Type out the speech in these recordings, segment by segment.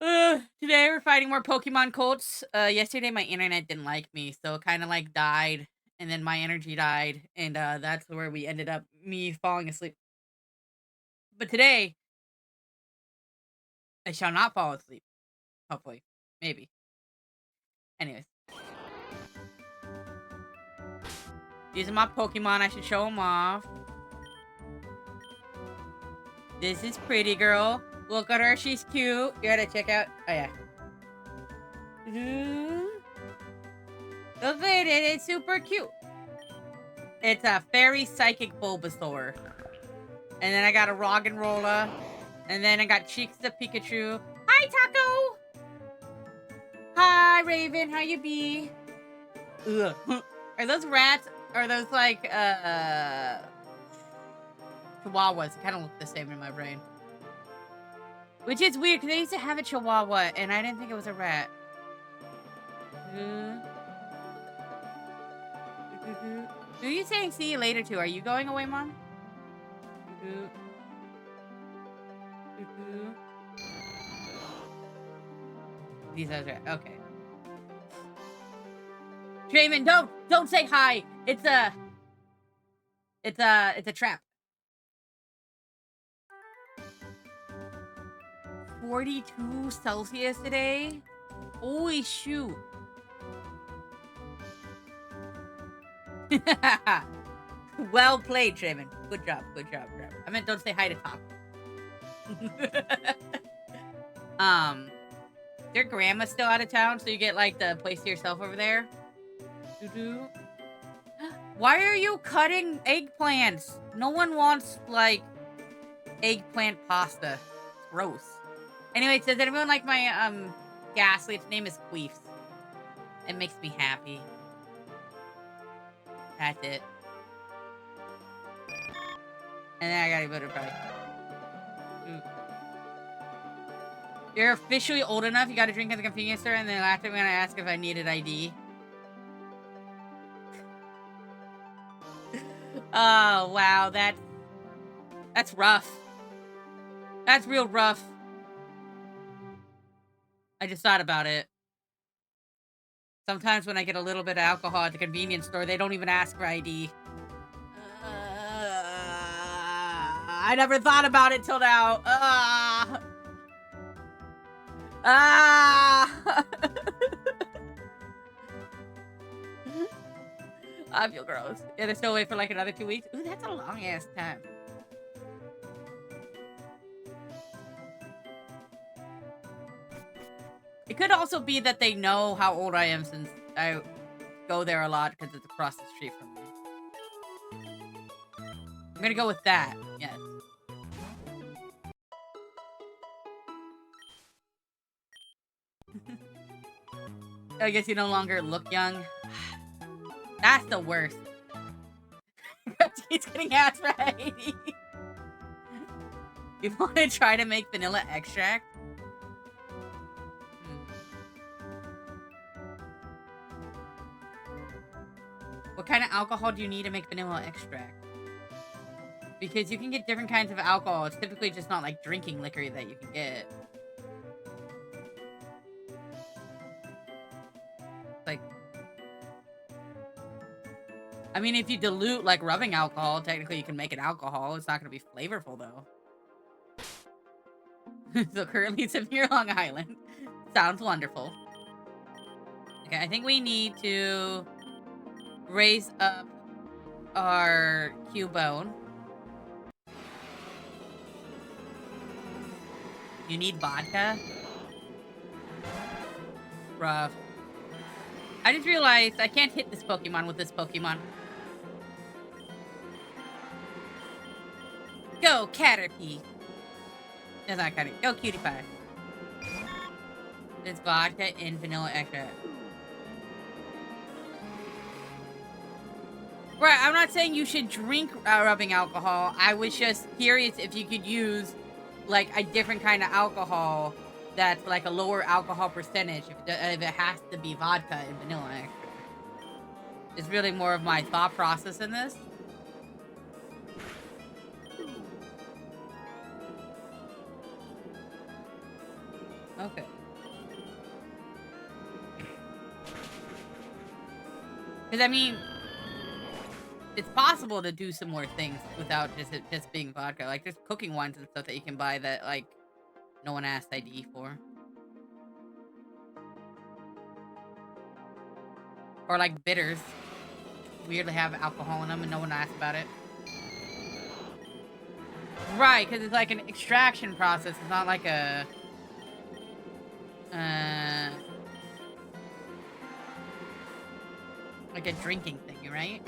Today we're fighting more Pokemon Colts. Yesterday my internet didn't like me, so it kind of like died, and then my energy died, and that's where we ended up, me falling asleep. But today, I shall not fall asleep. Hopefully. Maybe. Anyways. These are my Pokemon. I should show them off. This is Pretty Girl. Look at her. She's cute. You gotta check out. Oh, yeah. Look at it. It's super cute. It's a Fairy Psychic Bulbasaur. And then I got a Roggenrola. And then I got Cheeks the Pikachu. Hi, Taco! Hi, Raven. How you be? Ugh. Are those rats? Are those like, Chihuahuas? They kind of look the same in my brain. Which is weird, because I used to have a Chihuahua, and I didn't think it was a rat. Who are you saying see you later to? Are you going away, Mom? These are okay. Draven, don't say hi. It's a trap. 42 Celsius today. Holy shoot. Well played, Draven. Good job. I meant don't say hi to Tom. Your grandma's still out of town, so you get like the place to yourself over there. Why are you cutting eggplants? No one wants like eggplant pasta. It's gross. Anyway, does anyone like my Ghastly? Its name is Queefs. It makes me happy. That's it. And then I got a butterfly. You're officially old enough. You got to drink at the convenience store, and then after I'm gonna ask if I needed ID. Oh wow, that's rough. That's real rough. I just thought about it. Sometimes when I get a little bit of alcohol at the convenience store, they don't even ask for ID. I never thought about it till now. I feel gross. Yeah, they're still away for like another 2 weeks. Ooh, that's a long ass time. It could also be that they know how old I am since I go there a lot because it's across the street from me. I'm gonna go with that. Yes. I guess you no longer look young. That's the worst. He's getting asked for ID. You want to try to make vanilla extract? What kind of alcohol do you need to make vanilla extract? Because you can get different kinds of alcohol. It's typically just not like drinking liquor that you can get. Like, I mean, if you dilute like rubbing alcohol, technically you can make it alcohol. It's not going to be flavorful though. So currently sipping your Long Island. Sounds wonderful. Okay, I think we need to raise up our Cubone. You need vodka? Rough. I just realized I can't hit this Pokemon with this Pokemon. Go, Caterpie. That's not Caterpie. Go, Cutie Pie. It's vodka and vanilla extract. Right, I'm not saying you should drink rubbing alcohol. I was just curious if you could use, like, a different kind of alcohol that's, like, a lower alcohol percentage. If it has to be vodka and vanilla extract. It's really more of my thought process in this. Okay. Because, I mean, it's possible to do some more things without just being vodka. Like, there's cooking wines and stuff that you can buy that, like, no one asked ID for. Or, like, bitters. Weirdly have alcohol in them and no one asked about it. Right, because it's like an extraction process. It's not like a... like a drinking thing, right?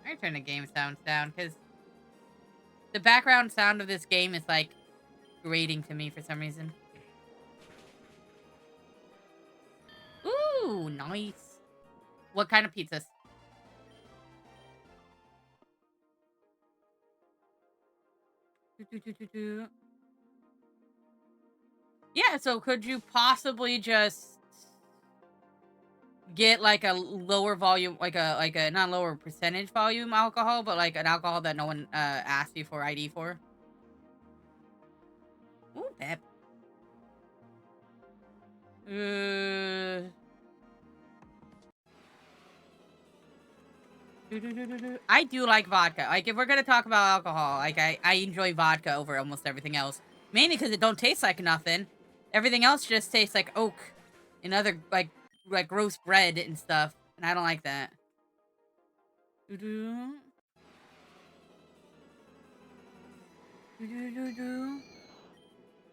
I turn the game sounds down, because the background sound of this game is, like, grating to me for some reason. Ooh, nice. What kind of pizzas? Yeah, so could you possibly just get like a lower volume, like a not lower percentage volume alcohol, but like an alcohol that no one asked you for ID for? Ooh, pep. I do like vodka. Like, if we're gonna talk about alcohol, like, I enjoy vodka over almost everything else. Mainly because it don't taste like nothing. Everything else just tastes like oak and other, like gross bread and stuff. And I don't like that.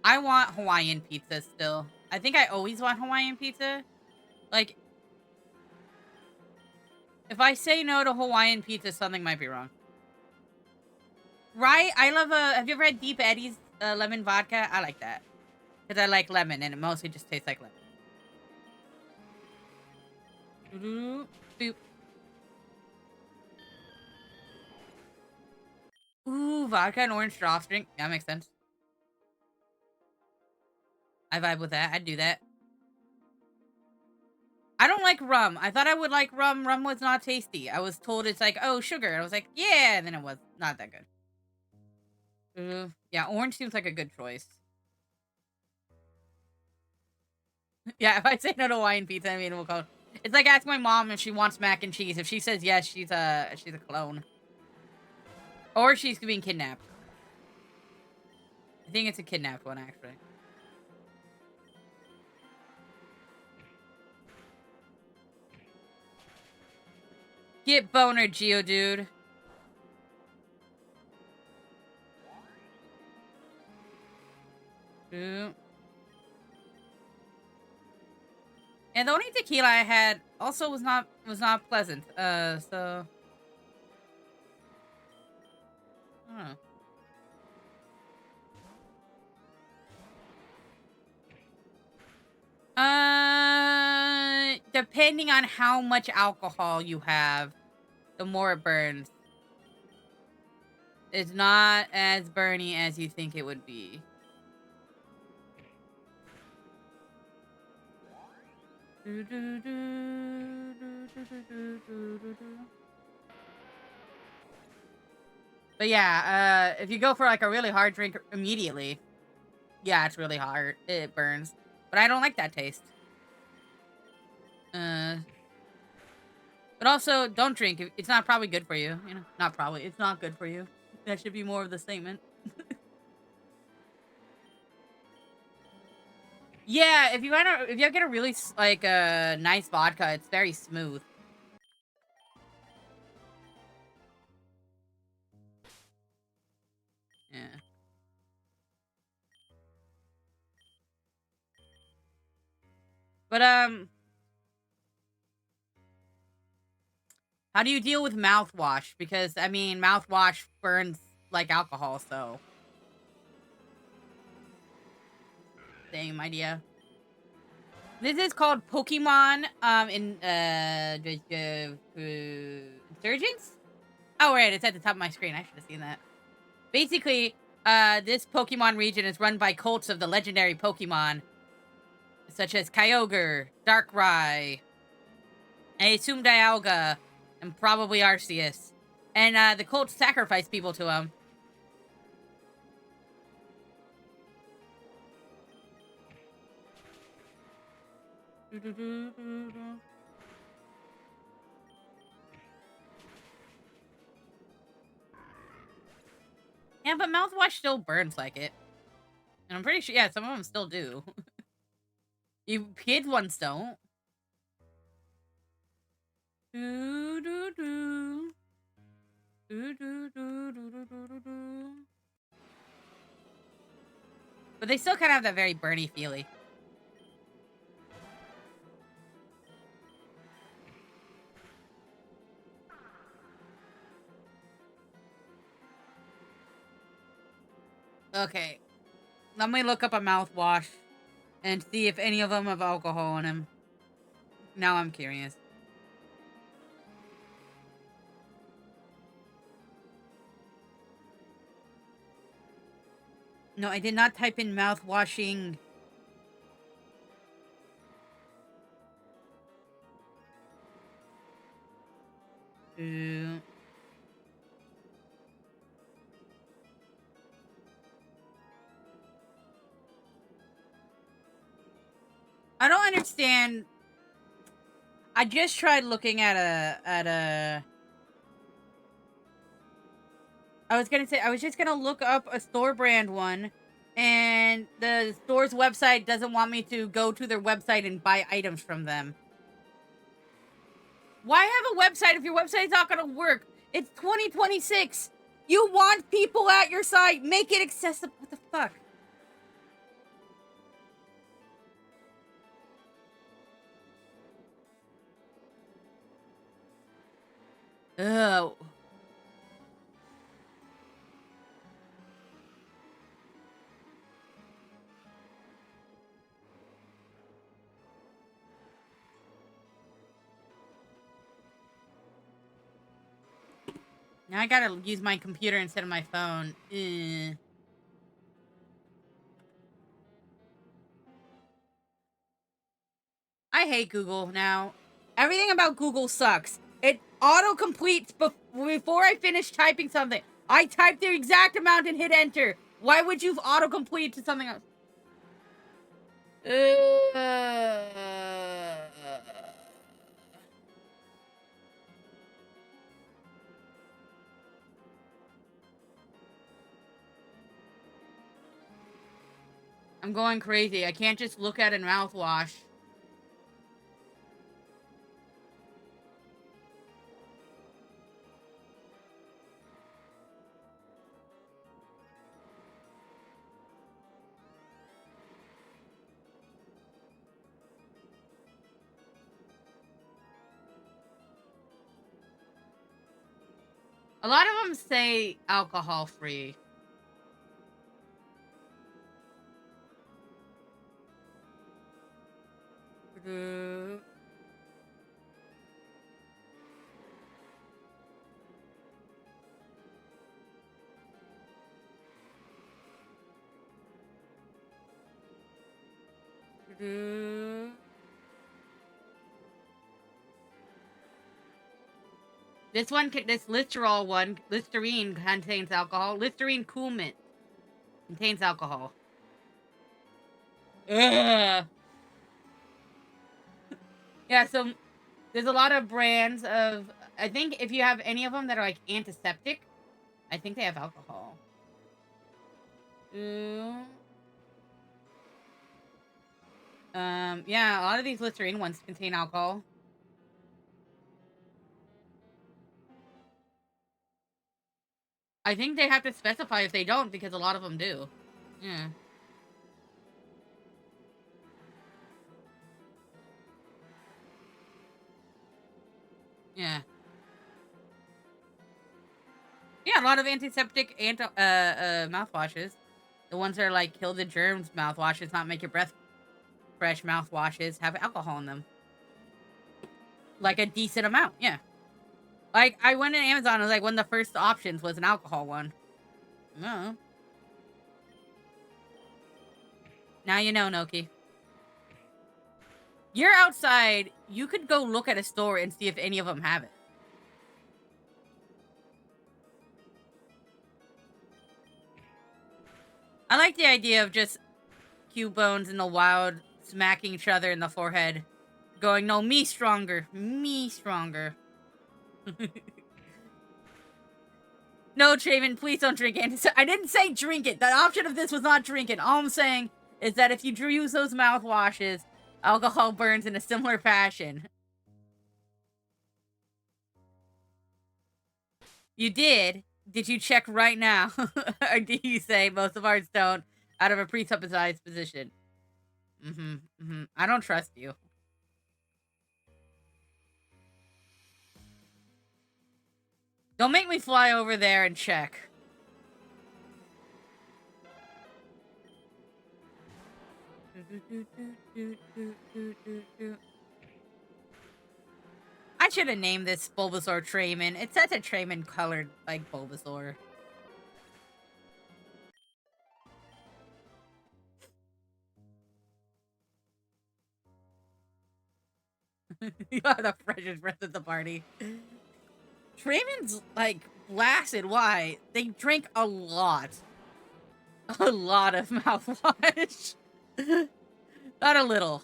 I want Hawaiian pizza still. I think I always want Hawaiian pizza. Like, if I say no to Hawaiian pizza, something might be wrong. Right? I love have you ever had Deep Eddy's lemon vodka? I like that. Because I like lemon, and it mostly just tastes like lemon. Boop. Ooh, vodka and orange drawstring. Yeah, that makes sense. I vibe with that. I'd do that. I don't like rum. I thought I would like rum. Rum was not tasty. I was told it's like, oh, sugar. I was like, yeah, and then it was not that good. Yeah, orange seems like a good choice. Yeah, if I say no to Hawaiian pizza, I mean, we'll call. It's like ask my mom if she wants mac and cheese. If she says yes, she's a clone, or she's being kidnapped. I think it's a kidnapped one, actually. Get boner, Geodude. Ooh. And the only tequila I had also was not pleasant. So I don't know. Depending on how much alcohol you have, the more it burns. It's not as burny as you think it would be. But yeah, if you go for like a really hard drink immediately, yeah, it's really hard. It burns. But I don't like that taste. But also, don't drink. It's not probably good for you. You know, not probably. It's not good for you. That should be more of the statement. Yeah, if you get a really like nice vodka, it's very smooth. Yeah. But how do you deal with mouthwash? Because I mean, mouthwash burns like alcohol, so same idea. This is called Pokemon Insurgents? Oh, right, it's at the top of my screen. I should have seen that. Basically, this Pokemon region is run by cults of the legendary Pokemon, such as Kyogre, Darkrai, I assume Dialga, and probably Arceus. And the cults sacrifice people to him. Yeah, but mouthwash still burns like it. And I'm pretty sure, yeah, some of them still do. You kids ones don't. Do, do, do. Do, do, do, do, do, do, do. But they still kind of have that very burny feely. Okay. Let me look up a mouthwash and see if any of them have alcohol in them. Now I'm curious. No, I did not type in mouthwashing. I don't understand. I just tried looking at a. I was gonna say I was just gonna look up a store brand one, and the store's website doesn't want me to go to their website and buy items from them. Why have a website if your website's not gonna work? It's 2026. You want people at your site. Make it accessible. What the fuck? Oh. Now I gotta use my computer instead of my phone. I hate Google now. Everything about Google sucks. It auto-completes before I finish typing something. I type the exact amount and hit enter. Why would you auto-complete to something else? I'm going crazy. I can't just look at a mouthwash. A lot of them say alcohol-free. This one, this Listerol one, Listerine contains alcohol. Listerine Cool Mint contains alcohol. Ugh. Yeah, so there's a lot of brands of. I think if you have any of them that are like antiseptic, I think they have alcohol. Yeah, a lot of these Listerine ones contain alcohol. I think they have to specify if they don't, because a lot of them do. Yeah. Yeah. Yeah, a lot of antiseptic mouthwashes. The ones that are like kill the germs mouthwashes, not make your breath fresh mouthwashes, have alcohol in them. Like a decent amount, yeah. Like, I went to Amazon, it was like one of the first options was an alcohol one. No. Now you know, Noki. You're outside. You could go look at a store and see if any of them have it. I like the idea of just Cubebones in the wild smacking each other in the forehead Going, no, me stronger. Me stronger. No, Traven, please don't drink it. I didn't say drink it. The option of this was not drink it. All I'm saying is that if you use those mouthwashes, alcohol burns in a similar fashion. You did? Did you check right now? Or do you say most of ours don't out of a presupposed position? I don't trust you. Don't make me fly over there and check. I should have named this Bulbasaur Trayman. It's such a Trayman colored like Bulbasaur. You are the freshest breath of the party. Trayman's like blasted. Why? They drink a lot. A lot of mouthwash. Not a little.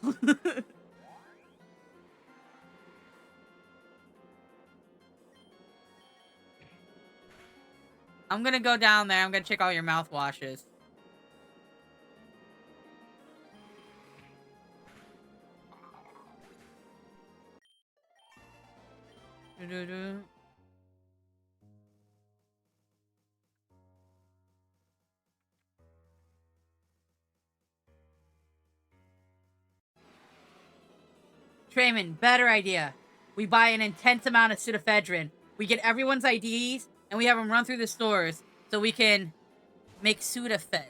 I'm gonna go down there. I'm gonna check all your mouthwashes. Trayman, better idea. We buy an intense amount of pseudoephedrine. We get everyone's IDs, and we have them run through the stores so we can make Sudafed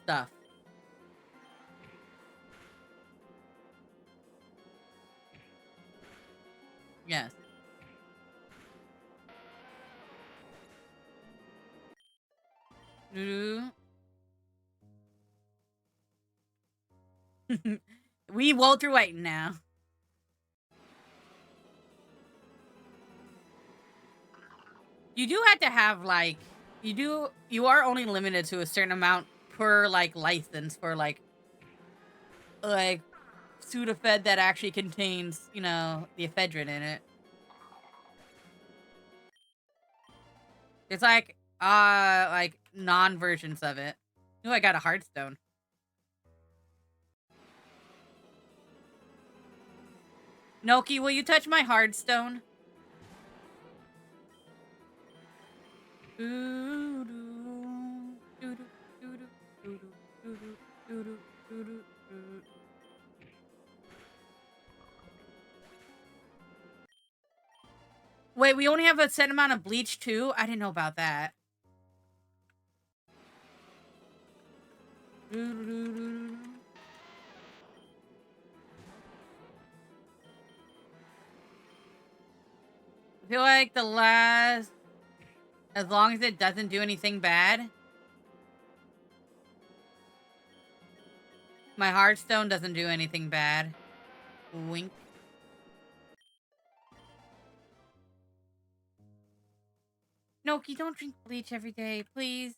stuff. Yes. We Walter White now. You do have to have, like, you are only limited to a certain amount per, like, license for, like, Sudafed that actually contains, you know, the ephedrine in it. It's like non-versions of it. Ooh, I got a Heartstone. Noki, will you touch my Heartstone? Wait, we only have a set amount of bleach too? I didn't know about that. I feel like as long as it doesn't do anything bad. My Heartstone doesn't do anything bad. Wink. Noki, don't drink bleach every day, please.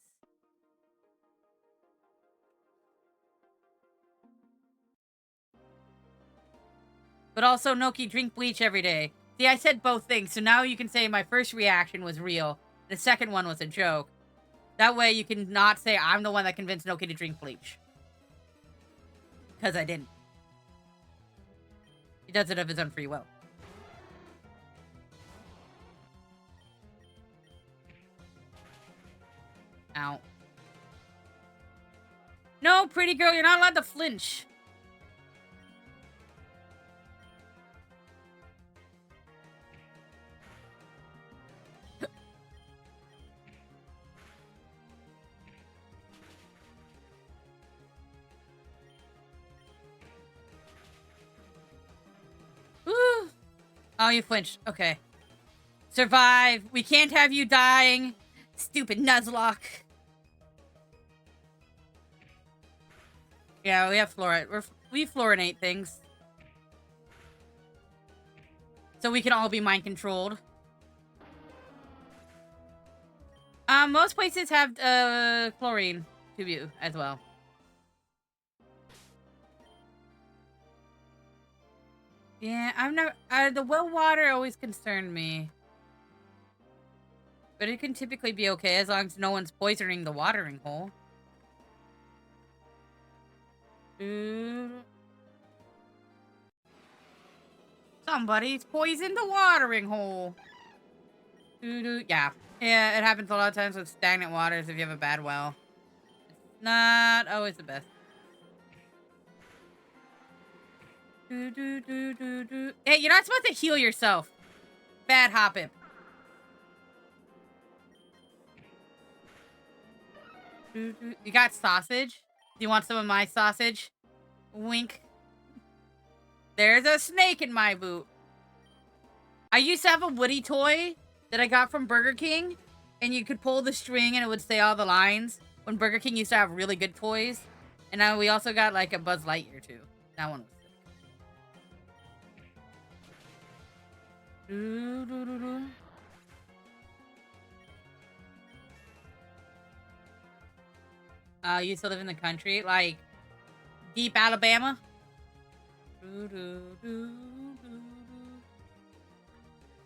But also, Noki, drink bleach every day. See, I said both things, so now you can say my first reaction was real. The second one was a joke. That way you can not say I'm the one that convinced Noki to drink bleach. Because I didn't. He does it of his own free will. Ow. No, pretty girl, you're not allowed to flinch. Ooh. Oh, you flinched. Okay. Survive. We can't have you dying. Stupid Nuzlocke. Yeah, we have fluoride. We fluorinate things. So we can all be mind controlled. Most places have chlorine to you as well. Yeah, I've never... the well water always concerned me. But it can typically be okay as long as no one's poisoning the watering hole. Somebody's poisoned the watering hole. Yeah. Yeah, it happens a lot of times with stagnant waters if you have a bad well. It's not always the best. Hey, you're not supposed to heal yourself. Bad Hoppip. You got sausage? Do you want some of my sausage? Wink. There's a snake in my boot. I used to have a Woody toy that I got from Burger King, and you could pull the string and it would say all the lines. When Burger King used to have really good toys. And now we also got like a Buzz Lightyear too. That one was sick. You used to live in the country, like deep Alabama.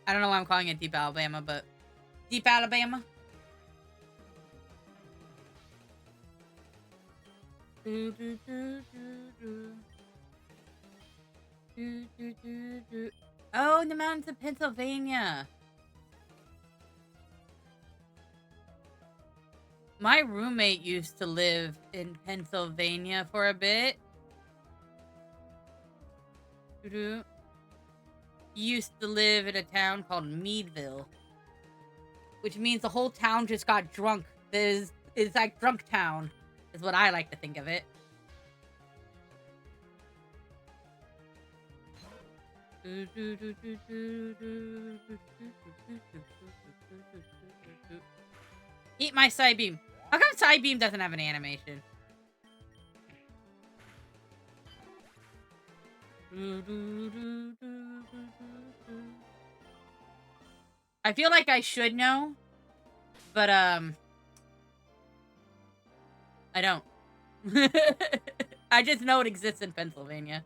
I don't know why I'm calling it deep Alabama, but deep Alabama. Oh, in the mountains of Pennsylvania. My roommate used to live in Pennsylvania for a bit. He used to live in a town called Meadville, which means the whole town just got drunk. It's like drunk town, is what I like to think of it. Eat my Psybeam. How come Psybeam doesn't have an animation? I feel like I should know, but I don't. I just know it exists in Pennsylvania.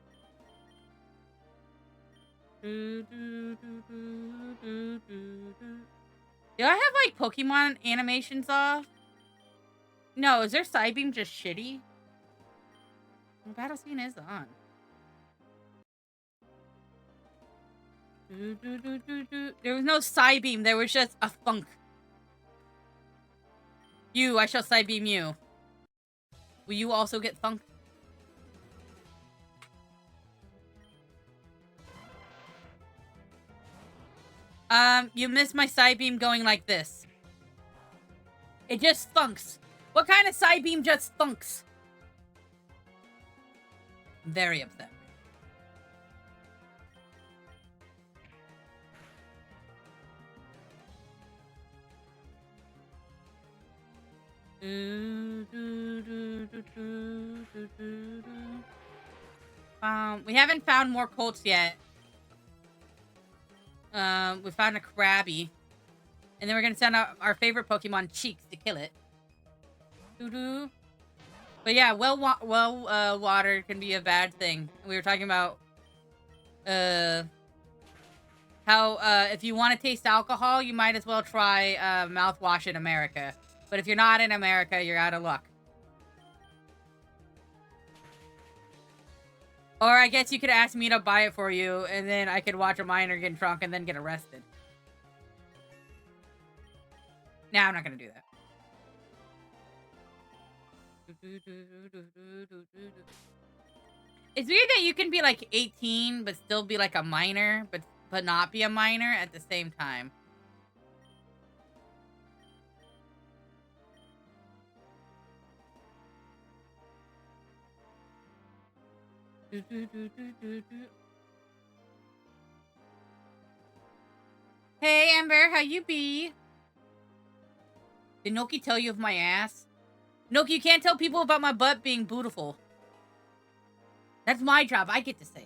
Do I have like Pokemon animations off? No, is their Psybeam just shitty? The battle scene is on. There was no Psybeam, there was just a thunk. You, I shall Psybeam you. Will you also get thunked? You missed my Psybeam going like this. It just thunks. What kind of Psybeam just thunks? I'm very upset. We haven't found more Colts yet. We found a Krabby. And then we're gonna send out our favorite Pokemon, Cheeks, to kill it. But yeah, water can be a bad thing. We were talking about how if you want to taste alcohol, you might as well try mouthwash in America. But if you're not in America, you're out of luck. Or I guess you could ask me to buy it for you, and then I could watch a minor get drunk and then get arrested. Nah, I'm not gonna do that. It's weird that you can be like 18 but still be like a minor, but not be a minor at the same time. Hey Amber, how you be? Did Noki tell you of my ass? Noki, you can't tell people about my butt being beautiful. That's my job. I get to say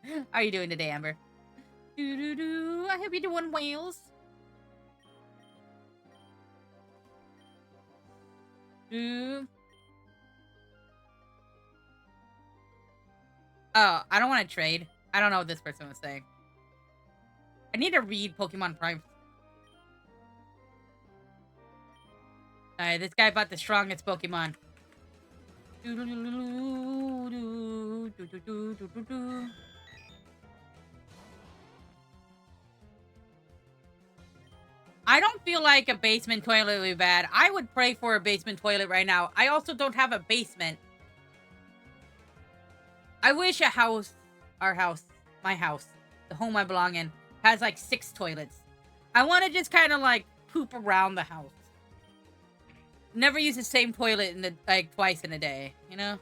that. How are you doing today, Amber? I hope you're doing whales. Oh, I don't want to trade. I don't know what this person was saying. I need to read Pokemon Prime. Alright, this guy bought the strongest Pokemon. I don't feel like a basement toilet would be bad. I would pray for a basement toilet right now. I also don't have a basement. I wish a house, our house, my house, the home I belong in, has like 6 toilets. I want to just kind of like poop around the house. Never use the same toilet in the like twice in a day, you know?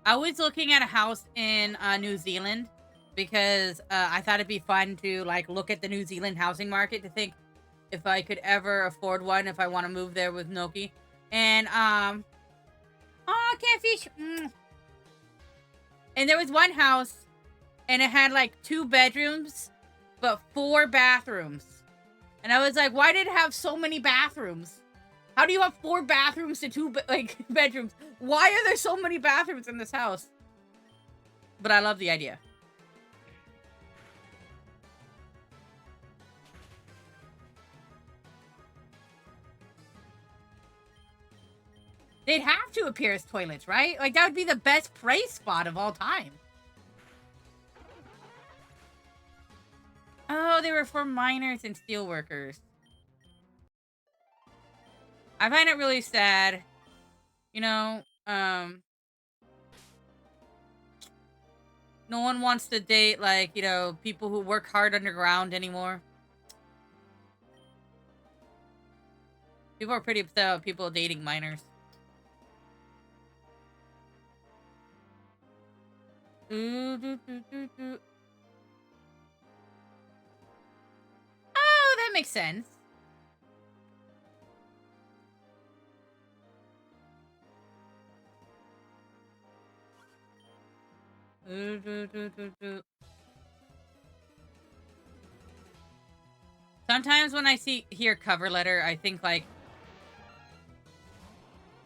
I was looking at a house in New Zealand because I thought it'd be fun to like look at the New Zealand housing market to think if I could ever afford one if I want to move there with Noki. And oh, catfish. And there was one house and it had like 2 bedrooms but 4 bathrooms. And I was like, why did it have so many bathrooms? How do you have 4 bathrooms to 2 bedrooms? Why are there so many bathrooms in this house? But I love the idea. They'd have to appear as toilets, right? Like, that would be the best prey spot of all time. Oh, they were for miners and steelworkers. I find it really sad. You know, no one wants to date, like, you know, people who work hard underground anymore. People are pretty upset about people dating minors. Oh, that makes sense. Sometimes when I hear cover letter, I think like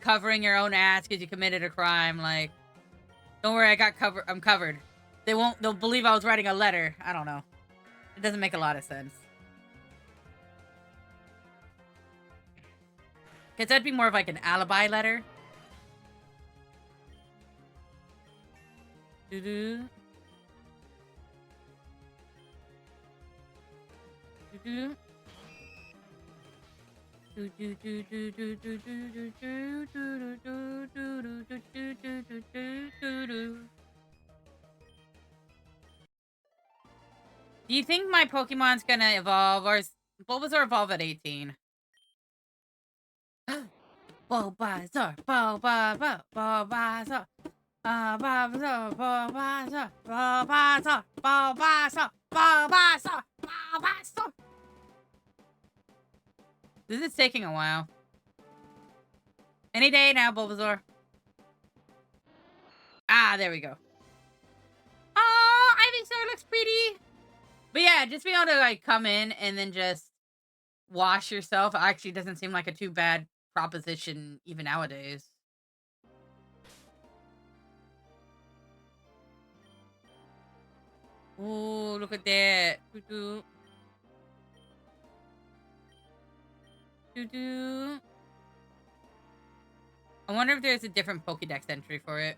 covering your own ass because you committed a crime. Like, don't worry, I'm covered. They'll believe I was writing a letter. I don't know. It doesn't make a lot of sense. Because that'd be more of like an alibi letter. Do-do. Do-do. Do you think my Pokemon's gonna evolve, or is Bulbasaur evolve at 18? Bulbasaur, Bulbasaur, Bulbasaur, Bulbasaur, Bulbasaur, Bulbasaur, Bulbasaur, Bulbasaur, Bulbasaur. This is taking a while. Any day now, Bulbasaur. Ah, there we go. Oh, Ivysaur looks pretty. But yeah, just being able to like come in and then just wash yourself actually doesn't seem like a too bad proposition even nowadays. Oh, look at that. Doo-doo. Doo-doo. I wonder if there's a different Pokédex entry for it.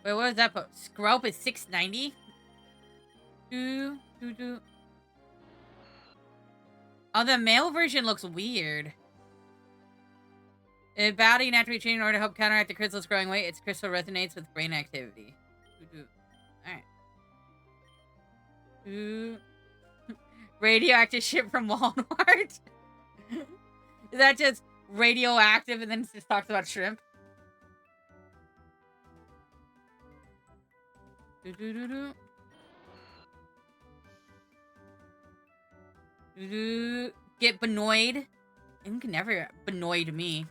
Wait, what is that? Scrope is 690? Oh, the male version looks weird. Body naturally changed in order to help counteract the crystal's growing weight. Its crystal resonates with brain activity. Alright. Radioactive ship from Walmart? Is that just radioactive and then it just talks about shrimp? Get Benoid. You can never Benoid me.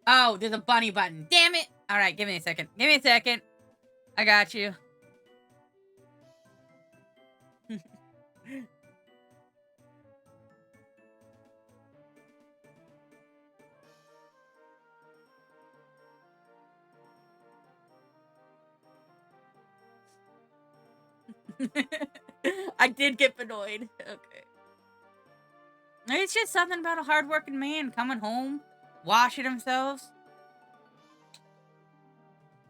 Oh, there's a bunny button. Damn it! Alright, give me a second. Give me a second. I got you. I did get Benoid. Okay. It's just something about a hardworking man coming home, washing themselves,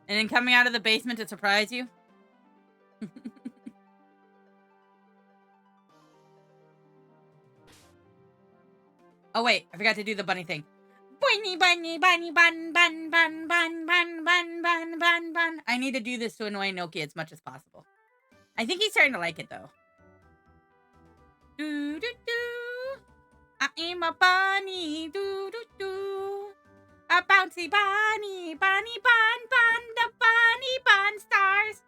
and then coming out of the basement to surprise you. Oh wait, I forgot to do the bunny thing. Bunny, bunny, bunny, bun, bun, bun, bun, bun, bun, bun, bun, bun. I need to do this to annoy Nokia as much as possible. I think he's starting to like it though. Do do do. I am a bunny. Do do do. A bouncy bunny, bunny bun, bun, the bunny bun stars.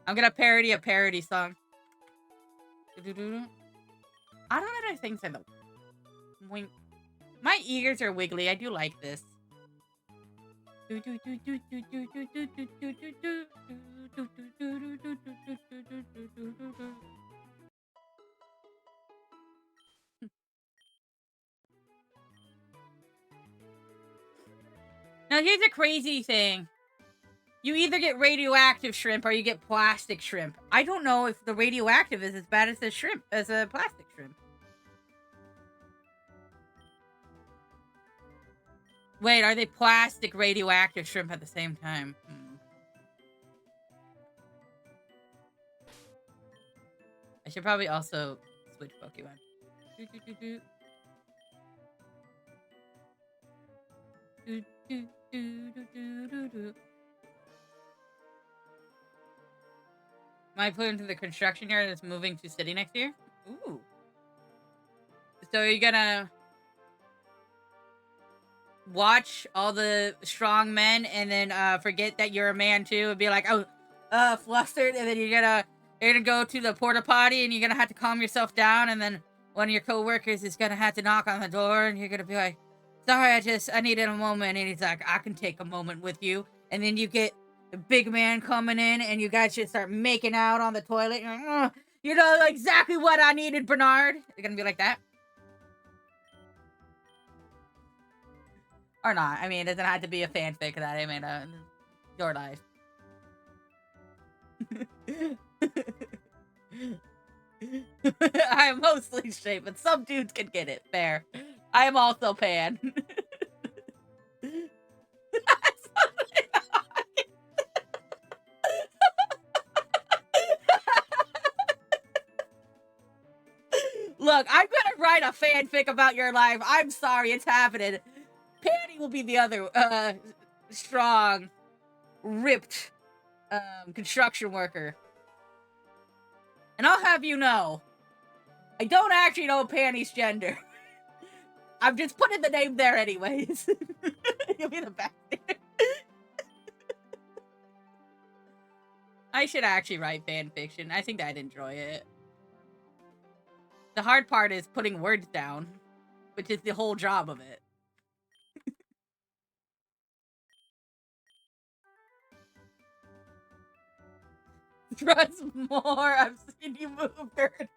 I'm gonna parody a parody song. I don't know other things I know. Wink. My ears are wiggly. I do like this. Now here's a crazy thing. You either get radioactive shrimp or you get plastic shrimp. I don't know if the radioactive is as bad as the shrimp, as a plastic shrimp. Wait, are they plastic radioactive shrimp at the same time? I should probably also switch Pokemon. Might put into the construction yard that's moving to city next year? Ooh. So are you gonna watch all the strong men and then forget that you're a man too and be like, oh, flustered, and then you're gonna go to the porta potty and you're gonna have to calm yourself down, and then one of your co-workers is gonna have to knock on the door and you're gonna be like, sorry, I needed a moment, and he's like, I can take a moment with you, and then you get the big man coming in and you guys just start making out on the toilet. You're like, oh, you know exactly what I needed, Bernard. You're gonna be like that. Or not. I mean, it doesn't have to be a fanfic that I made a your life. I am mostly straight, but some dudes can get it. Fair. I am also pan. Look, I'm gonna write a fanfic about your life. I'm sorry, it's happening. Panty will be the other strong, ripped construction worker. And I'll have you know, I don't actually know Panty's gender. I'm just putting the name there anyways. You'll be the bastard. I should actually write fan fiction. I think I'd enjoy it. The hard part is putting words down, which is the whole job of it. Trust more. I've seen you move, Bernard.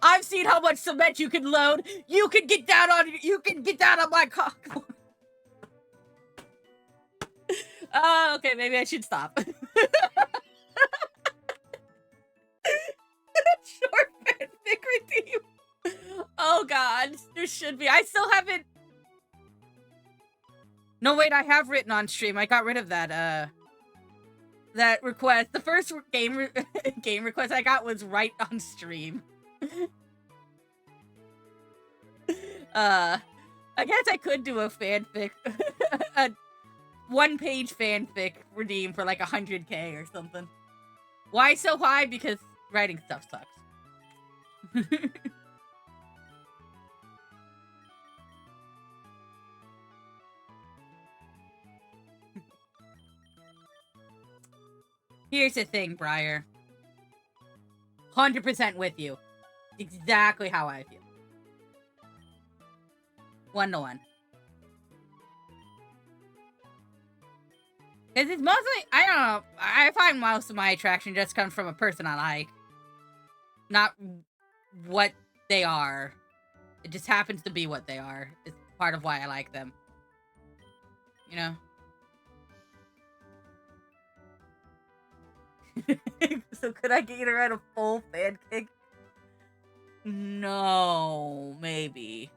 I've seen how much cement you can load. You can get down on my cock. Okay, maybe I should stop. Short fanfic redeem. Oh god, there should be. I still haven't. No, wait, I have written on stream. I got rid of that that request. The first game request I got was right on stream. I guess I could do a fanfic, a one-page fanfic redeem for like 100K or something. Why so high? Because writing stuff sucks. Here's the thing, Briar. 100% with you. Exactly how I feel. 1-to-1. Because it's mostly, I don't know, I find most of my attraction just comes from a person I like. Not what they are. It just happens to be what they are. It's part of why I like them. You know? So could I get her at a full fan kick? No, maybe.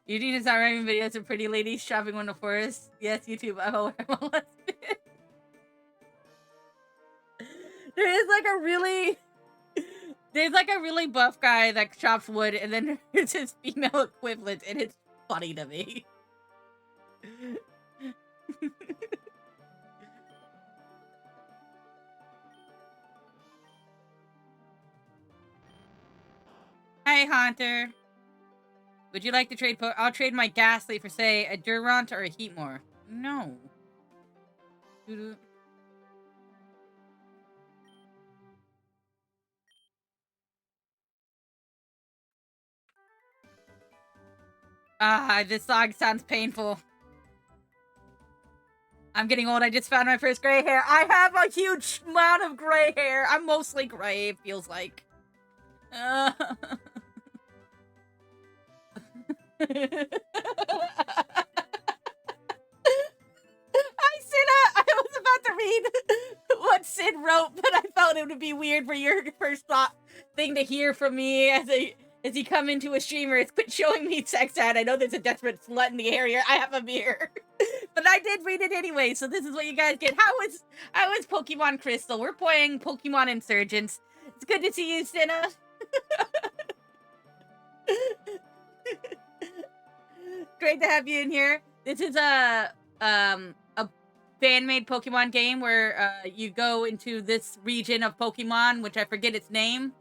Eugene is not writing videos of pretty ladies shopping in the forest. Yes, YouTube. I'm aware I'm a lesbian. There's like a really buff guy that chops wood, and then there's his female equivalent, and it's funny to me. Hey, Haunter. Would you like to trade? I'll trade my Ghastly for, say, a Durant or a Heatmore. No. This song sounds painful. I'm getting old. I just found my first gray hair. I have a huge amount of gray hair. I'm mostly gray, it feels like. I was about to read what Sid wrote, but I felt it would be weird for your first thing to hear from me as you come into a streamer. It's quit showing me sex ad. I know there's a desperate slut in the area. I have a mirror. But I did read it anyway, so this is what you guys get. How is Pokemon Crystal? We're playing Pokemon Insurgents. It's good to see you, Cinna. Great to have you in here. This is a fan-made Pokemon game where you go into this region of Pokemon, which I forget its name,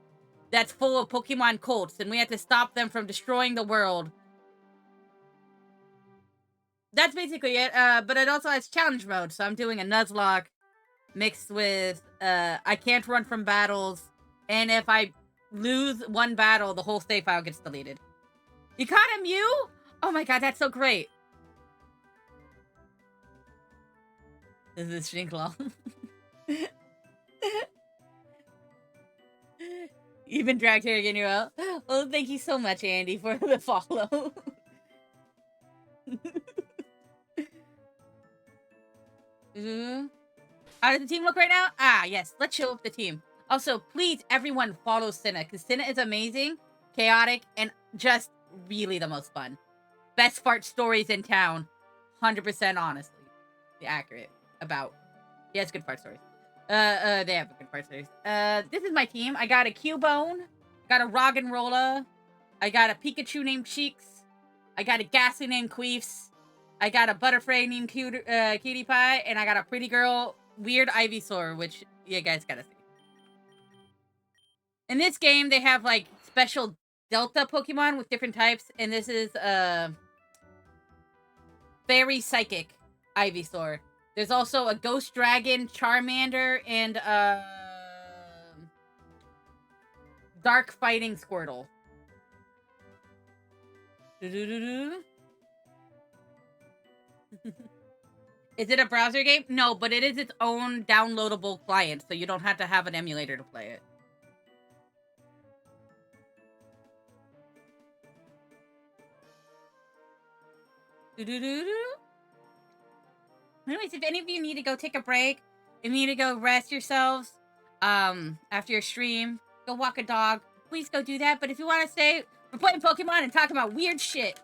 that's full of Pokemon cults, and we have to stop them from destroying the world. That's basically it, but it also has challenge mode, so I'm doing a Nuzlocke mixed with, I can't run from battles, and if I lose one battle, the whole save file gets deleted. You caught a Mew? Oh my god, that's so great. This is Shinklo. You've been dragged here again, you're out. Well, thank you so much, Andy, for the follow. How does the team look right now? Ah, yes. Let's show up the team. Also, please, everyone follow Cinna, because Cinna is amazing, chaotic, and just really the most fun. Best fart stories in town. 100% honestly. Accurate about. He has good fart stories. They have good fart stories. This is my team. I got a Cubone. I got a Roggenrola. I got a Pikachu named Cheeks. I got a Ghastly named Queefs. I got a Butterfree named Cutie Pie. And I got a pretty girl, weird Ivysaur, which you guys gotta see. In this game, they have, like, special Delta Pokemon with different types. And this is, Fairy Psychic Ivysaur. There's also a Ghost Dragon, Charmander, and Dark Fighting Squirtle. Is it a browser game? No, but it is its own downloadable client, so you don't have to have an emulator to play it. Anyways, if any of you need to go take a break, if you need to go rest yourselves, after your stream, go walk a dog, please go do that. But if you want to stay, we're playing Pokemon and talking about weird shit.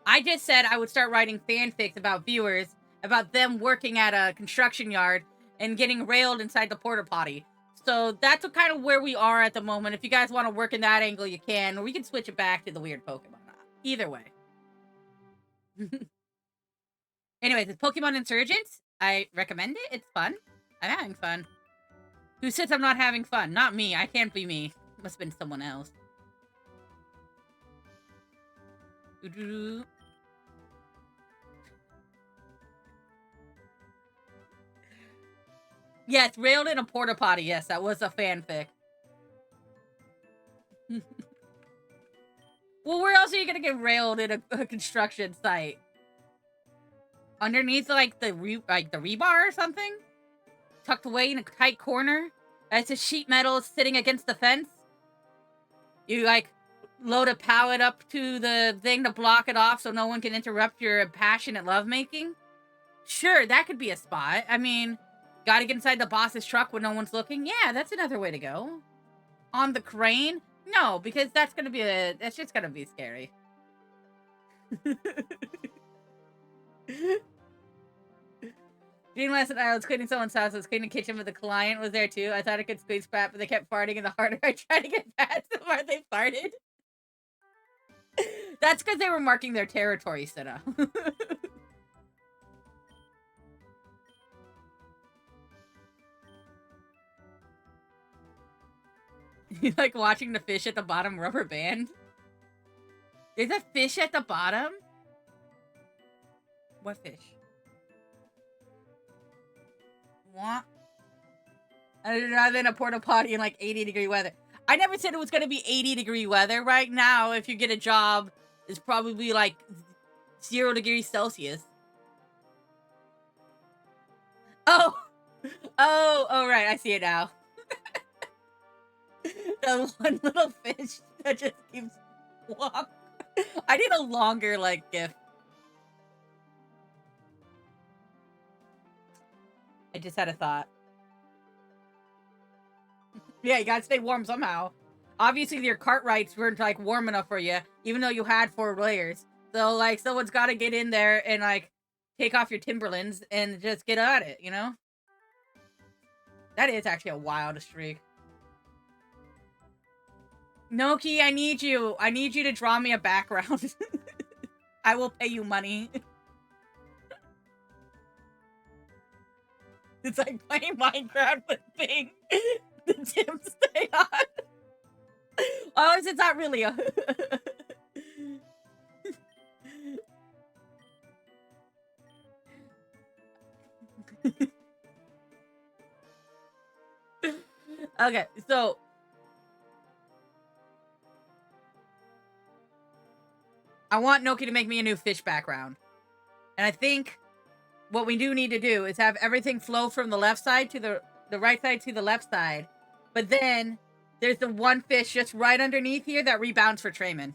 I just said I would start writing fanfics about viewers, about them working at a construction yard and getting railed inside the porta potty. So that's kind of where we are at the moment. If you guys want to work in that angle, you can, or we can switch it back to the weird Pokemon. Either way. Anyways, it's Pokemon Insurgents. I recommend it. It's fun. I'm having fun. Who says I'm not having fun? Not me. I can't be me. Must have been someone else. Yes, railed in a porta potty. Yes, that was a fanfic. Well, where else are you gonna get railed in a construction site? Underneath, like the rebar or something, tucked away in a tight corner. It's a sheet metal sitting against the fence. You like load a pallet up to the thing to block it off so no one can interrupt your passionate lovemaking. Sure, that could be a spot. I mean, gotta get inside the boss's truck when no one's looking. Yeah, that's another way to go. On the crane? No, because that's just gonna be scary. Dream last night I was cleaning someone's house. I was cleaning the kitchen, but the client was there too. I thought I could squeeze pat, but they kept farting, and the harder I tried to get past, the more they farted. That's because they were marking their territory, Sina. You like watching the fish at the bottom rubber band? There's a fish at the bottom? What fish? What? Rather than a porta potty in like 80-degree weather. I never said it was going to be 80-degree weather. Right now, if you get a job, it's probably like 0 degrees Celsius. Oh! Oh, right. I see it now. The one little fish that just keeps walking. I need a longer, like, gif. I just had a thought. Yeah, you gotta stay warm somehow. Obviously, your Cartwrights weren't, like, warm enough for you, even though you had 4 layers. So, like, someone's gotta get in there and, like, take off your Timberlands and just get at it, you know? That is actually a wild streak. Noki, I need you. I need you to draw me a background. I will pay you money. It's like playing Minecraft with Bing. The Tim stay on. Oh, it's not really a... Okay, so... I want Noki to make me a new fish background. And I think what we do need to do is have everything flow from the left side to the right side to the left side. But then there's the one fish just right underneath here that rebounds for Trayman.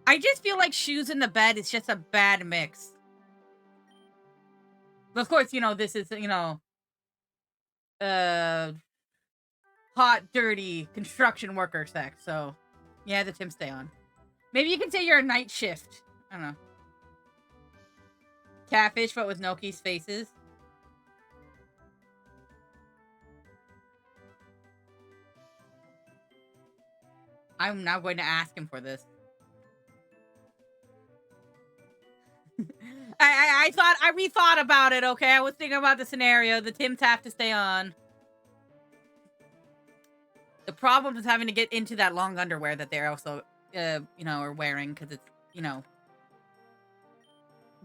I just feel like shoes in the bed is just a bad mix. But of course, you know, this is, you know, hot, dirty construction worker sex. So, yeah, the Tim stay on. Maybe you can say you're a night shift. I don't know. Catfish, but with Noki's faces. I'm now going to ask him for this. I rethought about it, okay? I was thinking about the scenario. The Tims have to stay on. The problem is having to get into that long underwear that they're also, you know, are wearing because it's, you know,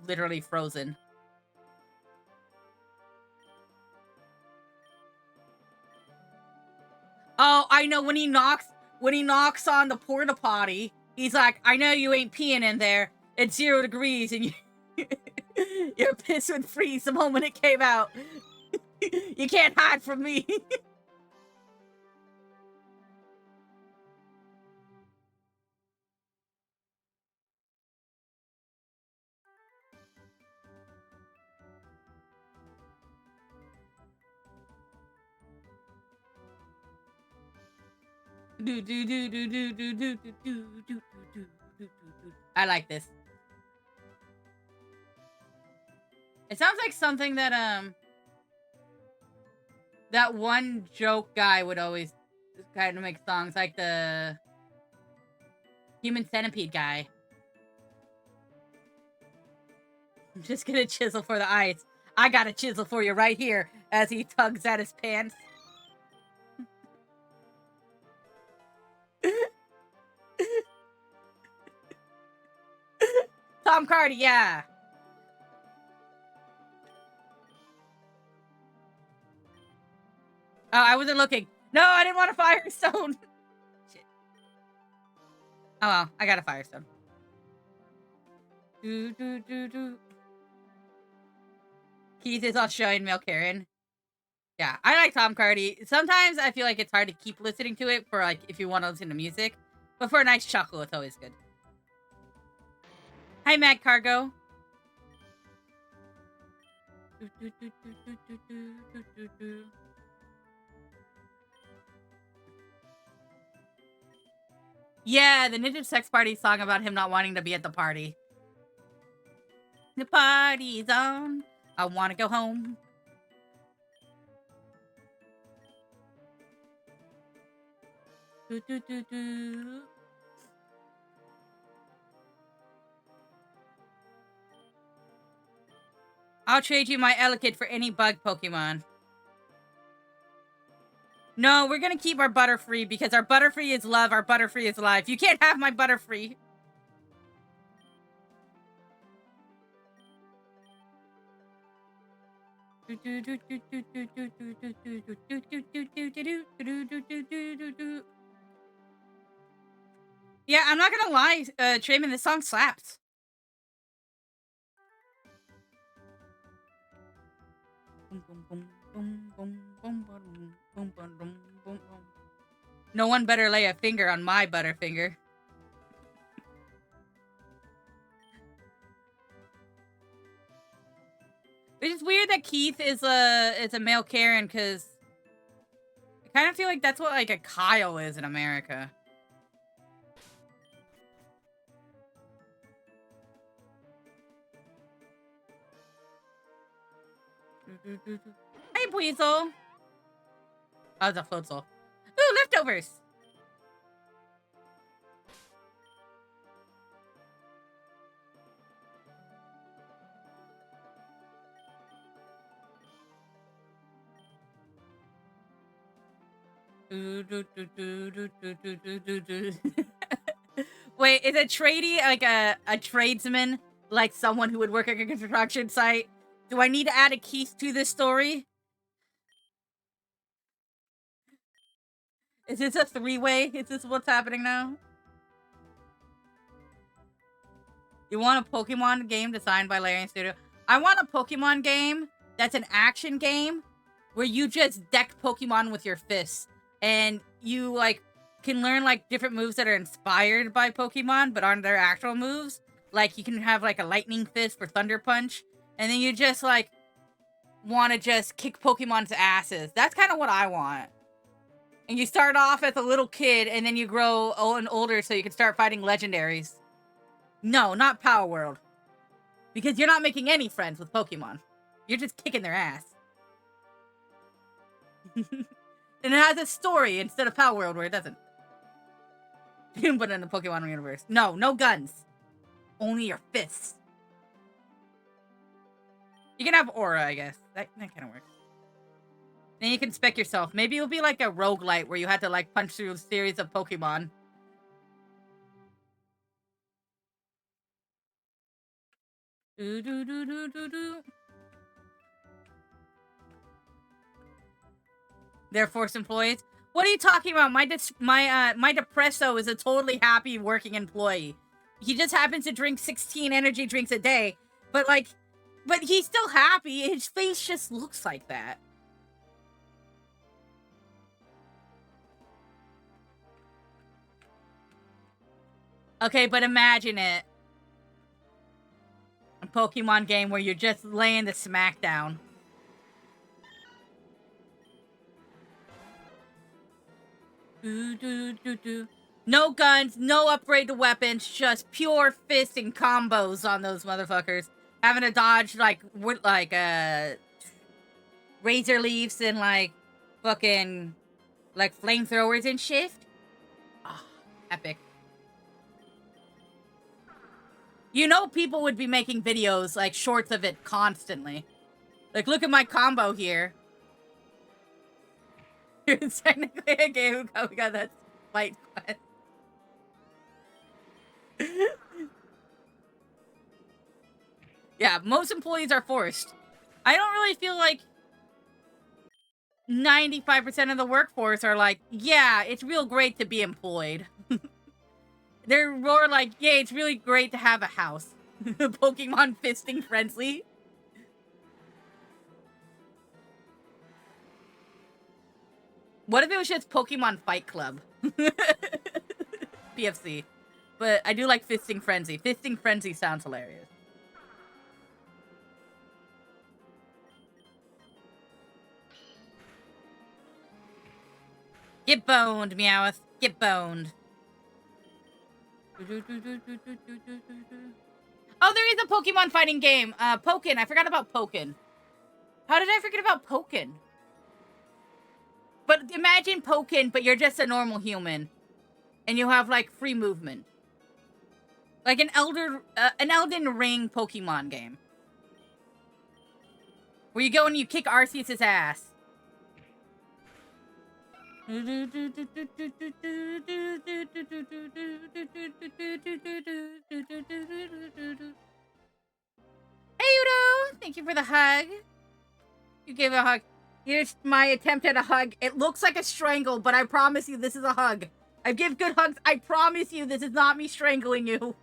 literally frozen. Oh, I know when he knocks on the porta potty, he's like, I know you ain't peeing in there. It's 0 degrees and your piss would freeze the moment it came out. You can't hide from me. I like this. It sounds like something that that one joke guy would always kind of make songs like the Human centipede guy. I'm just gonna chisel for the eyes. I got a chisel for you right here as he tugs at his pants. Tom Cardy, yeah. Oh, I wasn't looking. No, I didn't want a Firestone. Shit. Oh well, I got a Firestone. Do. Keith is Australian male Karen. Yeah, I like Tom Cardy. Sometimes I feel like it's hard to keep listening to it for like if you want to listen to music, but for a nice chuckle, it's always good. Hi, Mad Cargo. Yeah, the Ninja Sex Party song about him not wanting to be at the party. The party's on. I want to go home. I'll trade you my Elekid for any bug Pokemon. No, we're gonna keep our Butterfree because our Butterfree is love, our Butterfree is life. You can't have my Butterfree. Yeah, I'm not gonna lie, Trayman, this song slaps. No one better lay a finger on my Butterfinger. It's weird that Keith is a male Karen because I kind of feel like that's what like a Kyle is in America. Hey, Weasel. Oh, it's a Floatzel. Ooh, leftovers. Wait, is a tradie like a tradesman, like someone who would work at a construction site? Do I need to add a Keith to this story? Is this a three-way? Is this what's happening now? You want a Pokemon game designed by Larian Studio? I want a Pokemon game that's an action game where you just deck Pokemon with your fists and you like can learn like different moves that are inspired by Pokemon but aren't their actual moves. Like you can have like a Lightning Fist for Thunder Punch, and then you just like want to just kick Pokemon's asses. That's kind of what I want. And you start off as a little kid and then you grow old and older so you can start fighting legendaries. No, not Power World. Because you're not making any friends with Pokemon. You're just kicking their ass. And it has a story instead of Power World where it doesn't. But in the Pokemon universe. No, no guns. Only your fists. You can have Aura, I guess. That kind of works. Then you can spec yourself. Maybe it'll be like a roguelite where you had to like punch through a series of Pokemon. They're forced employees. What are you talking about? My Depresso is a totally happy working employee. He just happens to drink 16 energy drinks a day, but he's still happy. His face just looks like that. Okay, but imagine it. A Pokemon game where you're just laying the smackdown. No guns, no upgrade to weapons, just pure fisting combos on those motherfuckers. Having to dodge like razor leaves and like fucking like flamethrowers and shit. Oh, epic. You know people would be making videos, like, shorts of it constantly. Like, look at my combo here. It's technically a game. Oh my god, that's Fight Quest. Yeah, most employees are forced. I don't really feel like 95% of the workforce are like, yeah, it's real great to be employed. They're more like, yeah, it's really great to have a house. Pokemon fisting friendly. What if it was just Pokemon Fight Club? PFC. But I do like Fisting Frenzy. Fisting Frenzy sounds hilarious. Get boned, Meowth. Get boned. Oh, there is a Pokemon fighting game. Pokken. I forgot about Pokken. How did I forget about Pokken? But imagine Pokken, but you're just a normal human. And you have, like, free movement. Like an Elden Ring Pokemon game. Where you go and you kick Arceus' ass. Hey, Udo! Thank you for the hug. You gave a hug. Here's my attempt at a hug. It looks like a strangle, but I promise you this is a hug. I give good hugs. I promise you this is not me strangling you.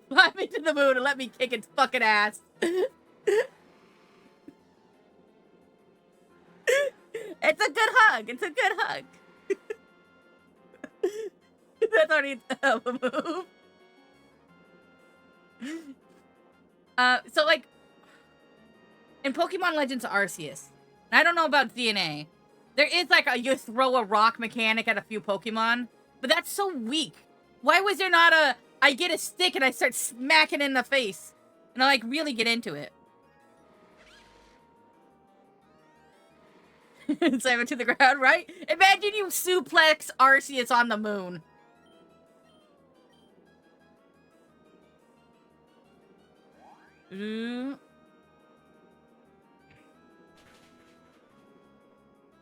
Fly me to the moon and let me kick its fucking ass. It's a good hug. It's a good hug. That's already a move. So, like, in Pokemon Legends Arceus, I don't know about DNA, there is, like, you throw a rock mechanic at a few Pokemon, but that's so weak. Why was there not a, I get a stick and I start smacking in the face, and I, like, really get into it? Slam it to the ground, right? Imagine you suplex Arceus on the moon.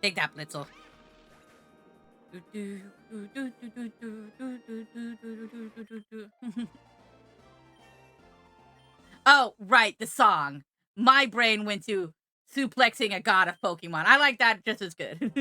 Take that, Blitzel. Oh, right, the song. My brain went to suplexing a god of Pokemon. I like that just as good.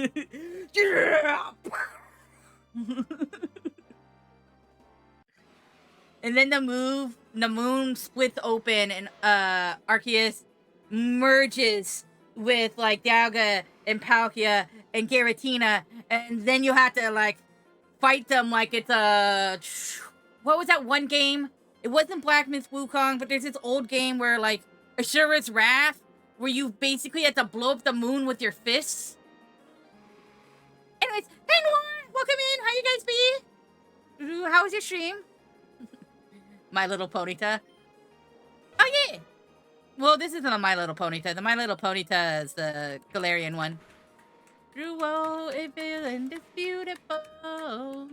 And then the moon splits open and Arceus merges with like Dialga and Palkia and Giratina, and then you have to like fight them like it's a what was that one game? It wasn't Black Myth Wukong, but there's this old game where like Ashura's Wrath, where you basically have to blow up the moon with your fists. Anyways, hey Noir, welcome in. How you guys be? How was your stream? My Little Ponyta. Oh yeah. Well, this isn't a My Little Ponyta. The My Little Ponyta is the Galarian one. Druo, it feeling disputable.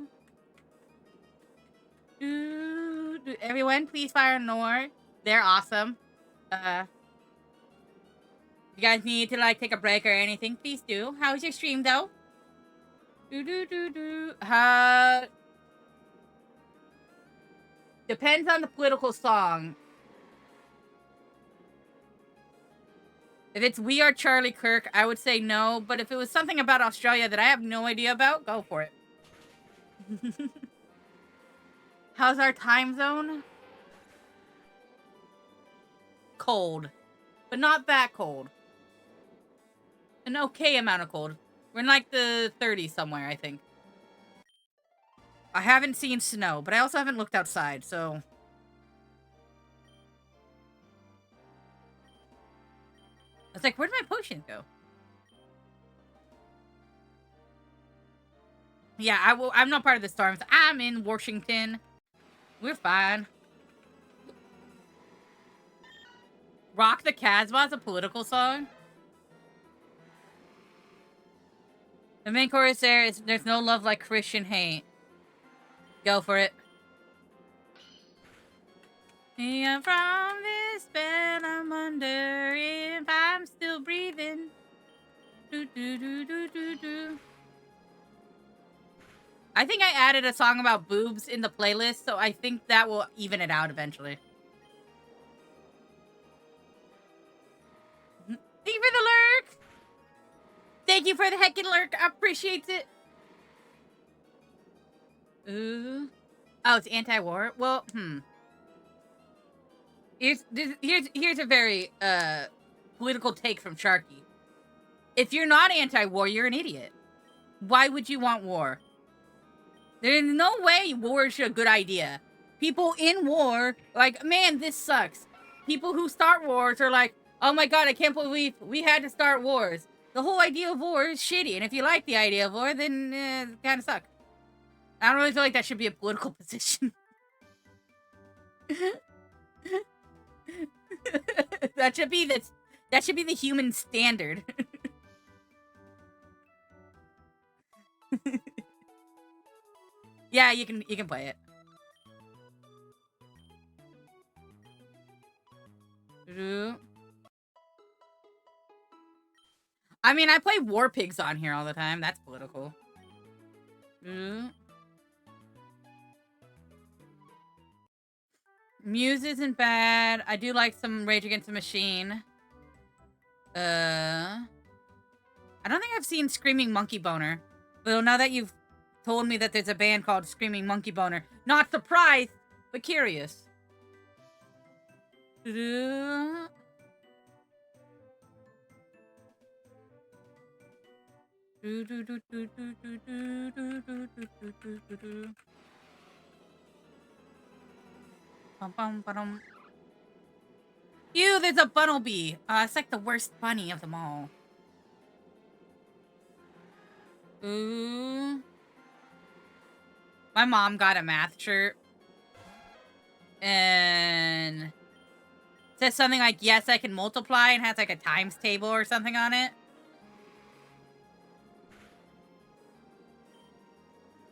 Everyone, please fire Nor. They're awesome. You guys need to like take a break or anything, please do. How was your stream though? Depends on the political song. If it's We Are Charlie Kirk, I would say no. But if it was something about Australia that I have no idea about, go for it. How's our time zone? Cold. But not that cold. An okay amount of cold. We're in like the 30s somewhere, I think. I haven't seen snow, but I also haven't looked outside, so... I was like, where'd my potion go? Yeah, I'm not part of the storms. I'm in Washington. We're fine. Rock the Casbah is a political song? The main chorus there is, there's no love like Christian hate. Go for it. Yeah, from this bed, I'm wondering if I'm still breathing. Do, do, do, do, do, do. I think I added a song about boobs in the playlist, so I think that will even it out eventually. Thank you for the lurk! Thank you for the heckin' lurk. I appreciate it. Ooh. Oh, it's anti-war? Well, Here's a very political take from Sharky. If you're not anti-war, you're an idiot. Why would you want war? There's no way war is a good idea. People in war, like, man, this sucks. People who start wars are like, oh my god, I can't believe we had to start wars. The whole idea of war is shitty, and if you like the idea of war, then it kind of sucks. I don't really feel like that should be a political position. That should be the human standard. Yeah, you can play it. I mean, I play War Pigs on here all the time. That's political. Muse isn't bad. I do like some Rage Against the Machine. I don't think I've seen Screaming Monkey Boner. Well, now that you've told me that there's a band called Screaming Monkey Boner, not surprised, but curious. Ew, there's a Bunnelby. It's like the worst bunny of them all. Ooh. My mom got a math shirt. And it says something like, yes, I can multiply, and has like a times table or something on it.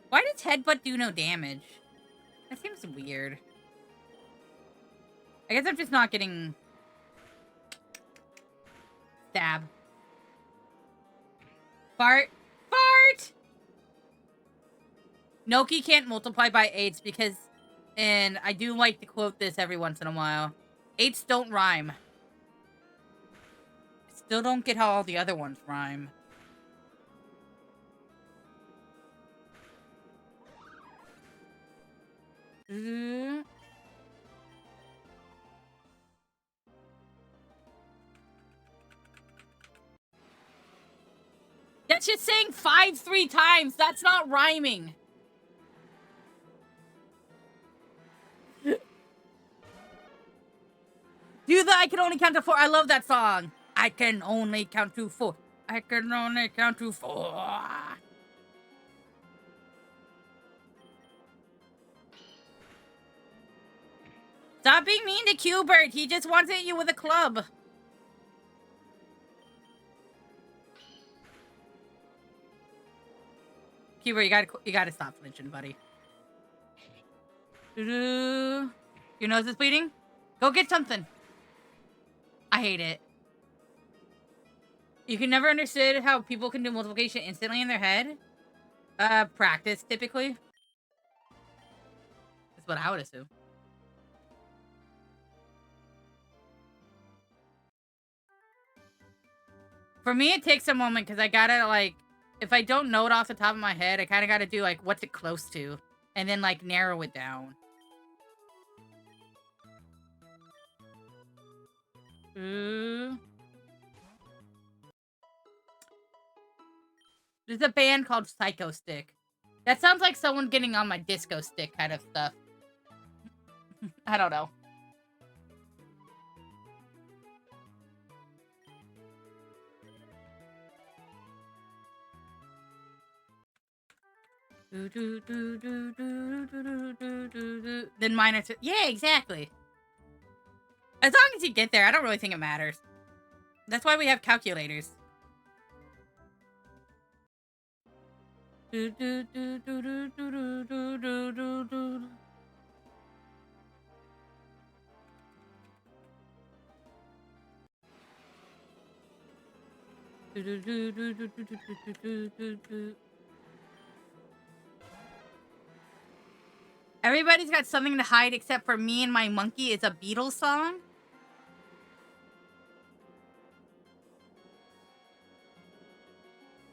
Why does Headbutt do no damage? That seems weird. I guess I'm just not getting... Stab. Fart. Fart! Noki can't multiply by 8s because... And I do like to quote this every once in a while. 8s don't rhyme. I still don't get how all the other ones rhyme. That's just saying 5 3 times. That's not rhyming. Do the I can only count to 4. I love that song. I can only count to 4. I can only count to 4. Stop being mean to Qbert. He just wants to hit you with a club. Qbert, you gotta stop flinching, buddy. Your nose is bleeding? Go get something. I hate it. You can never understand how people can do multiplication instantly in their head. Practice, typically. That's what I would assume. For me, it takes a moment because I gotta, like, if I don't know it off the top of my head, I kind of gotta do, like, what's it close to? And then, like, narrow it down. There's a band called Psycho Stick. That sounds like someone getting on my disco stick kind of stuff. I don't know. Then minus... Yeah, exactly. As long as you get there, I don't really think it matters. That's why we have calculators. Do, do, do, do, do, do, do, do, do, do. Do, do, do, do, do, do, do, do, do, do. Everybody's got something to hide except for me and my monkey. It's a Beatles song.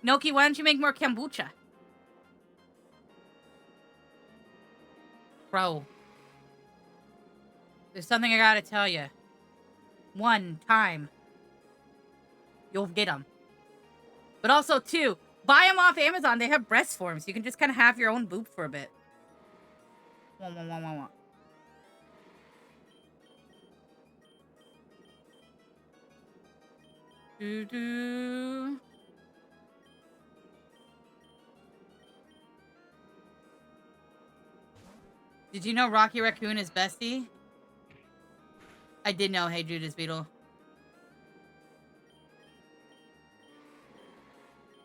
Noki, why don't you make more kombucha? Bro. There's something I gotta tell you. One time, you'll get them. But also, two, buy them off Amazon. They have breast forms. You can just kind of have your own boob for a bit. Wah, wah, wah, wah, wah. Do, do. Did you know Rocky Raccoon is Bestie? I did know Hey Judas Beetle.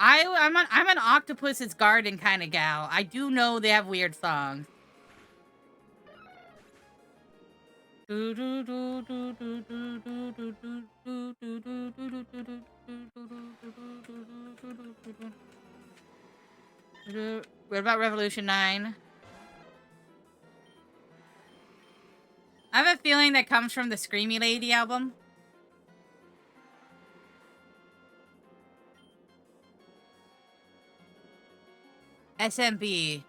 I'm an Octopus's Garden kind of gal. I do know they have weird songs. What about Revolution 9? I have a feeling that comes from the Screamy Lady album. SMB.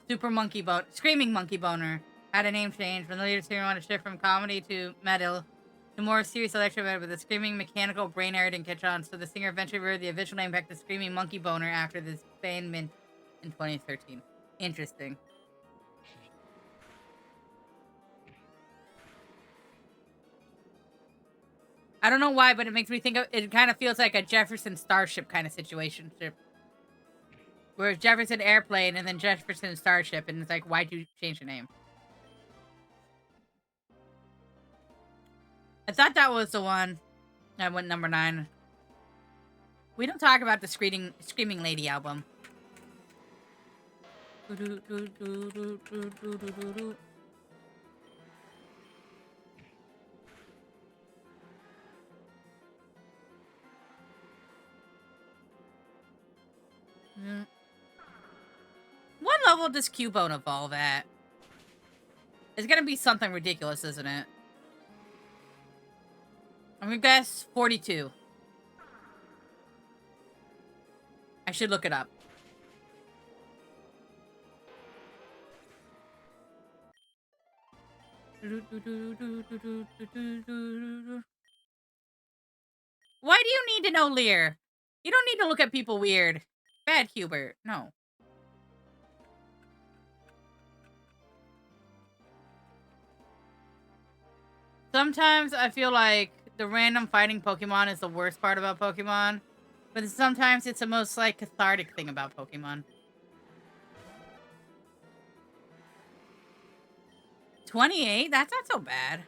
Super Monkey Bone. Screaming Monkey Boner. Had a name change when the leader singer wanted to shift from comedy to metal to more serious electro metal, but the screaming mechanical brain error didn't catch on, so the singer eventually reverted the official name back to Screaming Monkey Boner after this bandment in 2013. Interesting. I don't know why, but it makes me think of it. Kind of feels like a Jefferson Starship kind of situation. Where it's Jefferson Airplane and then Jefferson Starship, and it's like, why'd you change the name? I thought that was the one that went number 9. We don't talk about the Screaming Lady album. What level does Cubone evolve at? It's gonna be something ridiculous, isn't it? I'm gonna guess 42. I should look it up. Why do you need to know Lear? You don't need to look at people weird. Bad Hubert. No. Sometimes I feel like the random fighting Pokemon is the worst part about Pokemon. But sometimes it's the most, like, cathartic thing about Pokemon. 28? That's not so bad.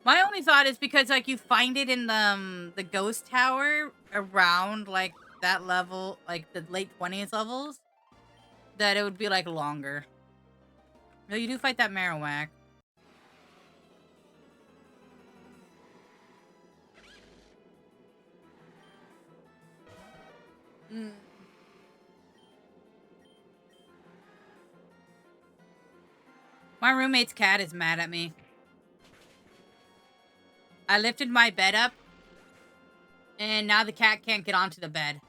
My only thought is because, like, you find it in the Ghost Tower around, like, that level, like, the late 20s levels, that it would be, like, longer. No, you do fight that Marowak. My roommate's cat is mad at me. I lifted my bed up, and now the cat can't get onto the bed.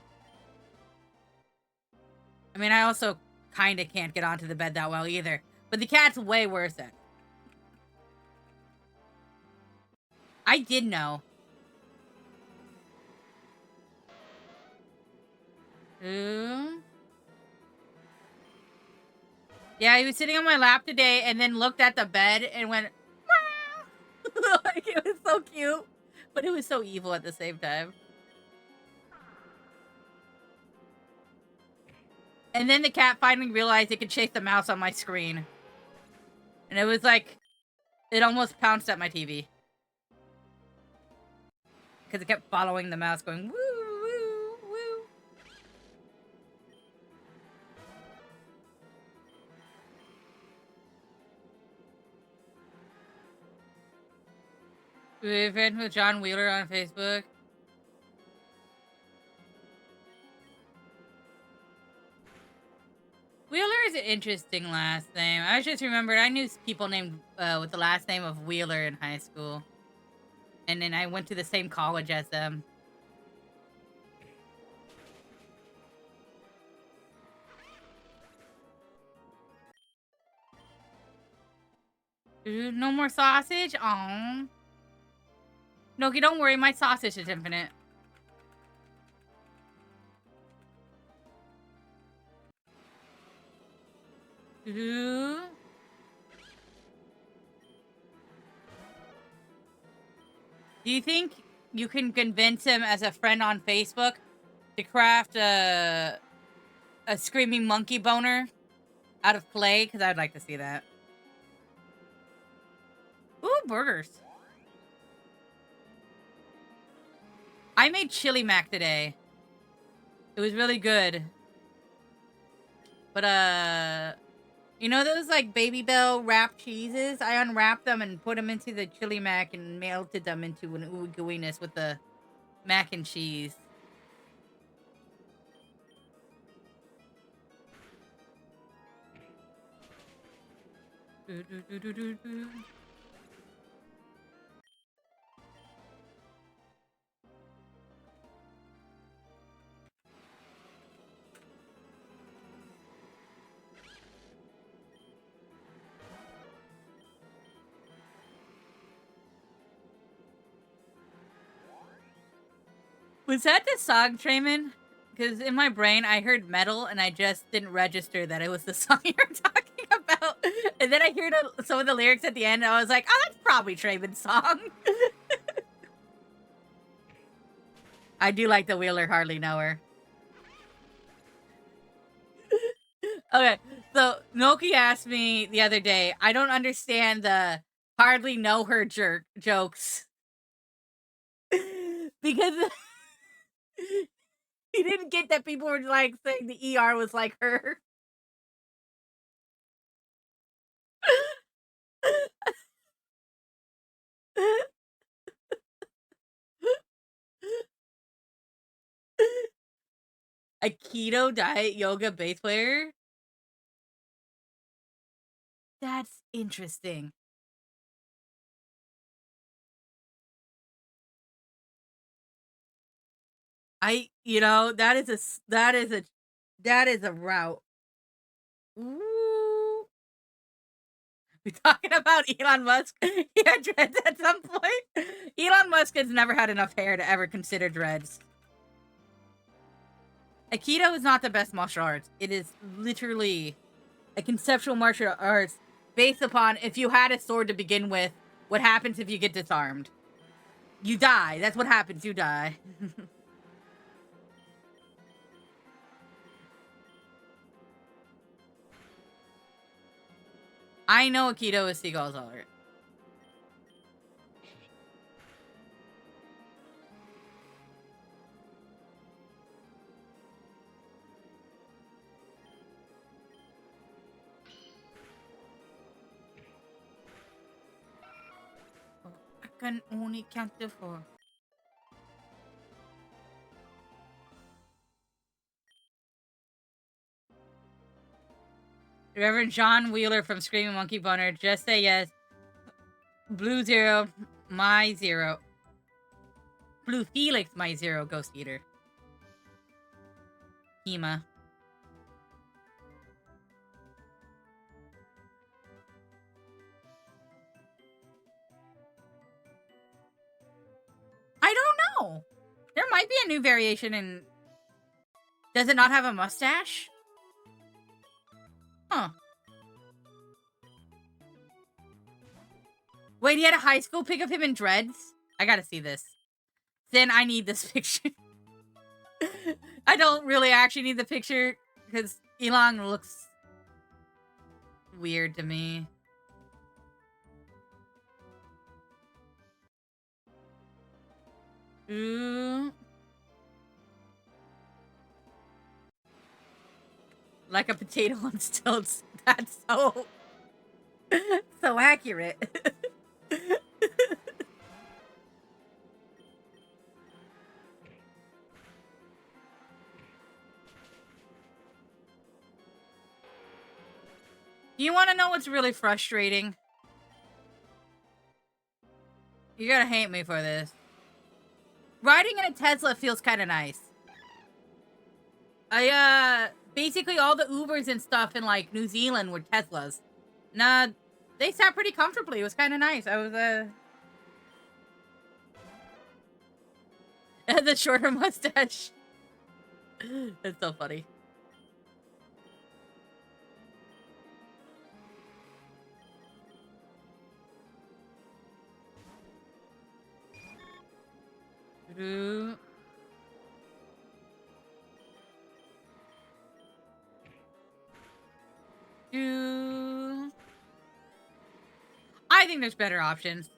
I mean, I also kind of can't get onto the bed that well either. But the cat's way worse at it. I did know. Yeah, he was sitting on my lap today and then looked at the bed and went, like, it was so cute, but it was so evil at the same time. And then the cat finally realized it could chase the mouse on my screen. And it was like, it almost pounced at my TV. because it kept following the mouse going, woo, woo, woo. We're friends with John Wheeler on Facebook. Wheeler is an interesting last name. I just remembered I knew people named with the last name of Wheeler in high school. And then I went to the same college as them. Ooh, no more sausage? Aw. Noki, don't worry. My sausage is infinite. Ooh. Do you think you can convince him as a friend on Facebook to craft a screaming monkey boner out of clay? Because I'd like to see that. Ooh, burgers. I made chili mac today. It was really good. But, you know those, like, Baby Bell wrapped cheeses? I unwrapped them and put them into the chili mac and melted them into an ooey gooiness with the mac and cheese. Was that the song, Trayman? Because in my brain, I heard metal, and I just didn't register that it was the song you were talking about. And then I heard some of the lyrics at the end, and I was like, oh, that's probably Trayman's song. I do like the Wheeler Hardly Know Her. Okay, so Noki asked me the other day, I don't understand the hardly know her jokes. Because he didn't get that people were like saying the ER was like her. A keto diet yoga bass player? That's interesting. You know, that is a route. Ooh. We're talking about Elon Musk. He had dreads at some point. Elon Musk has never had enough hair to ever consider dreads. Aikido is not the best martial arts. It is literally a conceptual martial arts based upon if you had a sword to begin with, what happens if you get disarmed? You die. That's what happens. You die. I know Aikido is Seagull's art. I can only count to 4. Reverend John Wheeler from Screaming Monkey Boner, just say yes. Blue 0, my 0. Blue Felix, my 0, Ghost Eater. Hema. I don't know. There might be a new variation in... Does it not have a mustache? Huh. Wait, he had a high school pic of him in dreads? I gotta see this. Then I need this picture. I don't really actually need the picture because Elon looks weird to me. Ooh. Like a potato on stilts. That's so so accurate. You want to know what's really frustrating? You're gonna hate me for this. Riding in a Tesla feels kind of nice. Basically all the Ubers and stuff in, like, New Zealand were Teslas. Nah, they sat pretty comfortably. It was kind of nice. I was, the shorter mustache. That's so funny. I think there's better options.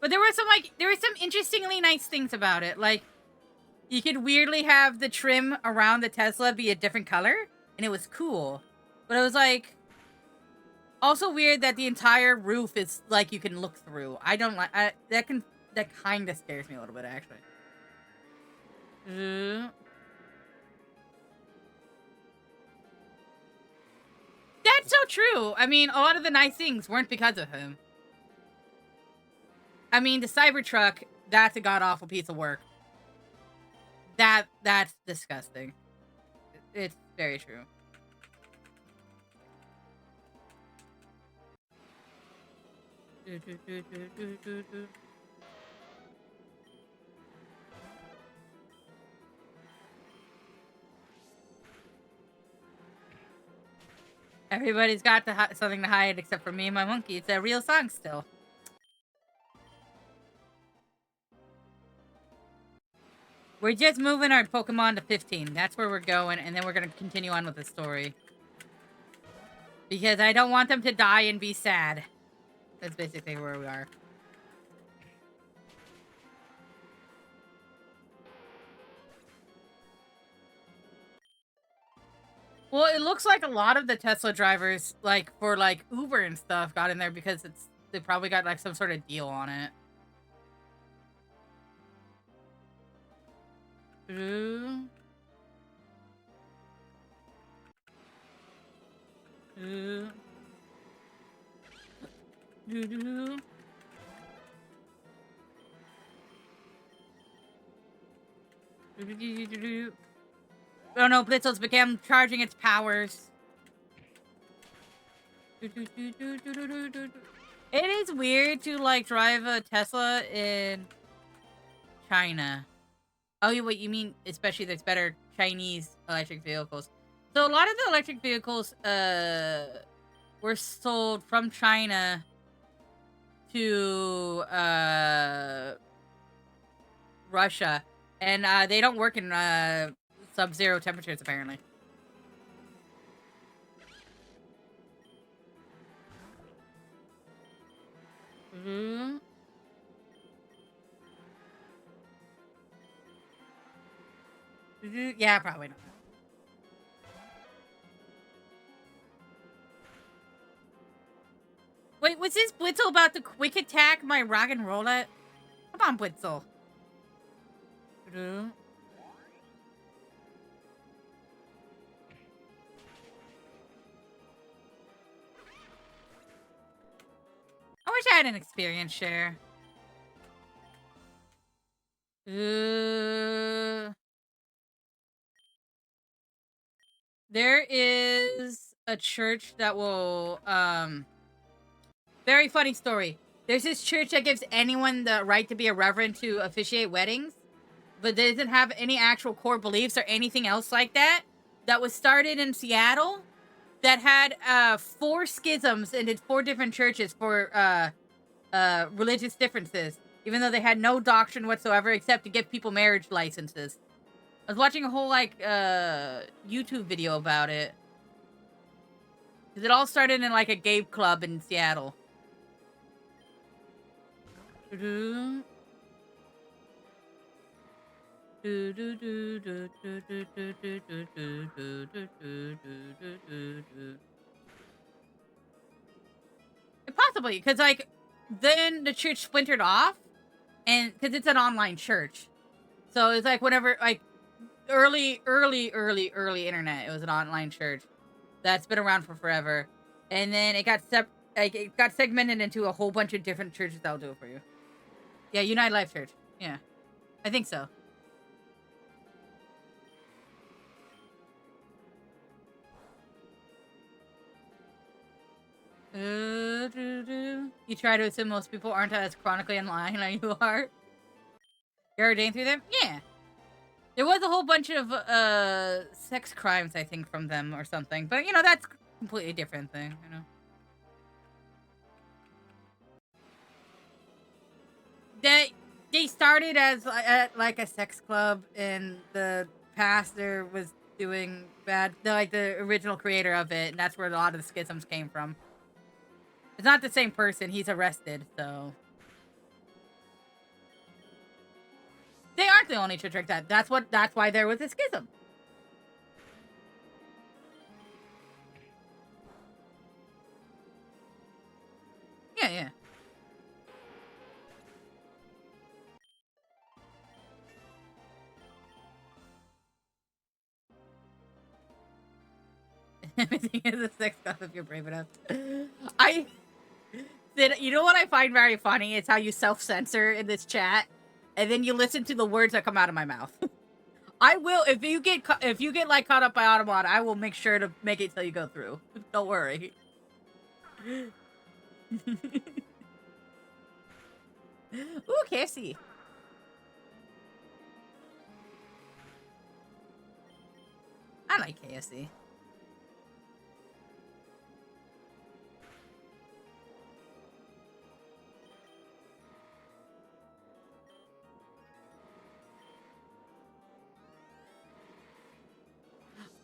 But there were some interestingly nice things about it. Like, you could weirdly have the trim around the Tesla be a different color, and it was cool. But it was like also weird that the entire roof is like you can look through. I don't like that kind of scares me a little bit, actually. That's so true. I mean, a lot of the nice things weren't because of him. I mean, the Cybertruck, that's a god-awful piece of work. That's disgusting. It's very true. Everybody's got something to hide except for me and my monkey. It's a real song still. We're just moving our Pokemon to 15. That's where we're going, and then we're going to continue on with the story. Because I don't want them to die and be sad. That's basically where we are. Well, it looks like a lot of the Tesla drivers, like, for, like, Uber and stuff got in there because they probably got, like, some sort of deal on it. Ooh. Ooh. Doo-doo. Doo-doo-doo-doo-doo. Oh no, Blitzel's began charging its powers. It is weird to, like, drive a Tesla in China. Oh, wait, you mean especially there's better Chinese electric vehicles. So a lot of the electric vehicles were sold from China to Russia, and they don't work in sub-zero temperatures apparently. Mm-hmm. Yeah, probably not. Wait, was this Blitzel about to quick attack my rock and roulette? Come on, Blitzel. I wish I had an experience share. There is a church that will, very funny story. There's this church that gives anyone the right to be a reverend to officiate weddings, but doesn't have any actual core beliefs or anything else like that. That was started in Seattle that had 4 schisms into 4 different churches for religious differences, even though they had no doctrine whatsoever except to give people marriage licenses. I was watching a whole, like, YouTube video about it. Because it all started in, like, a gay club in Seattle. Possibly, because like then the church splintered off, and because it's an online church, so it's like whenever like early internet, it was an online church that's been around for forever, and then it got it got segmented into a whole bunch of different churches that'll do it for you. Yeah, United Life Church. Yeah, I think so. You try to assume most people aren't as chronically online as you are. You're ordained through them? Yeah. There was a whole bunch of sex crimes, I think, from them or something. But, you know, that's a completely different thing, you know. They started as like a sex club, and the pastor was doing bad, like the original creator of it, and that's where a lot of the schisms came from. It's not the same person. He's arrested, so they aren't the only church like that. That's why there was a schism. Yeah, yeah. Everything is a sex club if you're brave enough. You know what I find very funny? It's how you self-censor in this chat, and then you listen to the words that come out of my mouth. I will, if you get like caught up by Audubon, I will make sure to make it so you go through. Don't worry. Ooh, KFC. I like KFC.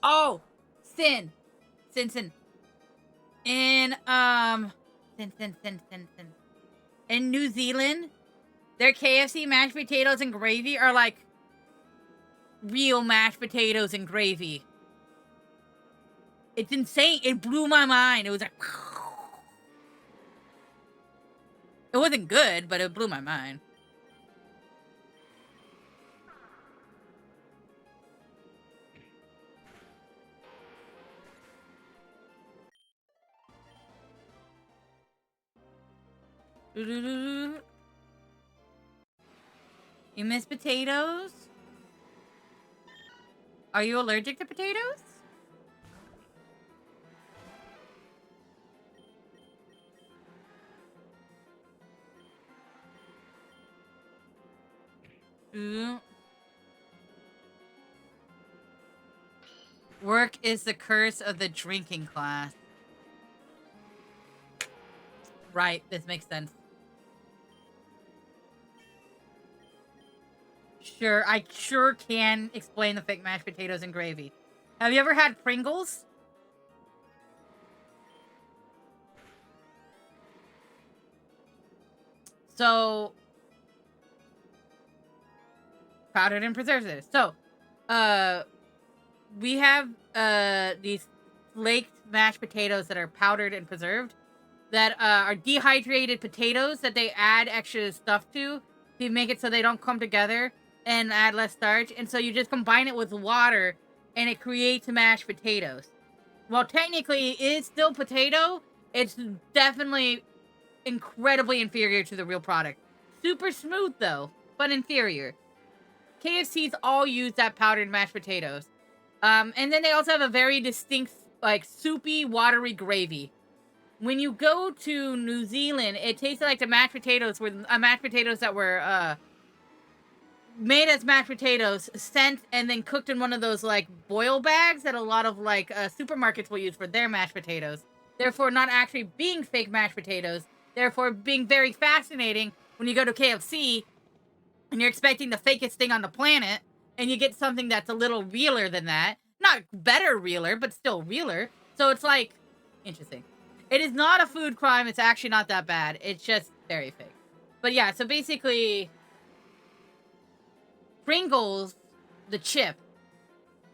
Oh, Sin. In in New Zealand, their KFC mashed potatoes and gravy are like real mashed potatoes and gravy. It's insane. It blew my mind. It was like it wasn't good, but it blew my mind. You miss potatoes? Are you allergic to potatoes? Work is the curse of the drinking class. Right, this makes sense. Sure, I sure can explain the fake mashed potatoes and gravy. Have you ever had Pringles? So, powdered and preservatives. So, we have these flaked mashed potatoes that are powdered and preserved that are dehydrated potatoes that they add extra stuff to make it so they don't come together and add less starch. And so you just combine it with water and it creates mashed potatoes. While technically it is still potato, it's definitely incredibly inferior to the real product. Super smooth though, but inferior. KFC's all use that powdered mashed potatoes. And then they also have a very distinct, like, soupy, watery gravy. When you go to New Zealand, it tasted like the mashed potatoes were mashed potatoes that were made as mashed potatoes, sent and then cooked in one of those like boil bags that a lot of like supermarkets will use for their mashed potatoes. Therefore, not actually being fake mashed potatoes. Therefore, being very fascinating when you go to KFC and you're expecting the fakest thing on the planet, and you get something that's a little realer than that. Not better realer, but still realer. So it's like interesting. It is not a food crime. It's actually not that bad. It's just very fake. But yeah, so basically, Pringles the chip,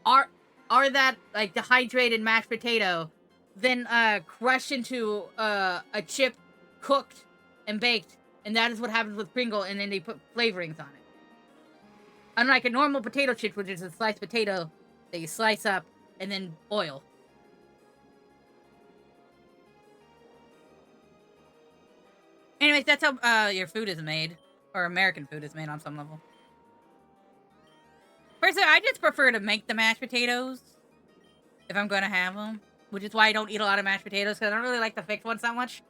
are that like dehydrated mashed potato, then crushed into a chip, cooked and baked, and that is what happens with Pringle, and then they put flavorings on it. Unlike a normal potato chip, which is a sliced potato that you slice up and then oil. Anyways, that's how your food is made, or American food is made on some level. Personally, I just prefer to make the mashed potatoes if I'm gonna have them, which is why I don't eat a lot of mashed potatoes, because I don't really like the fixed ones that much.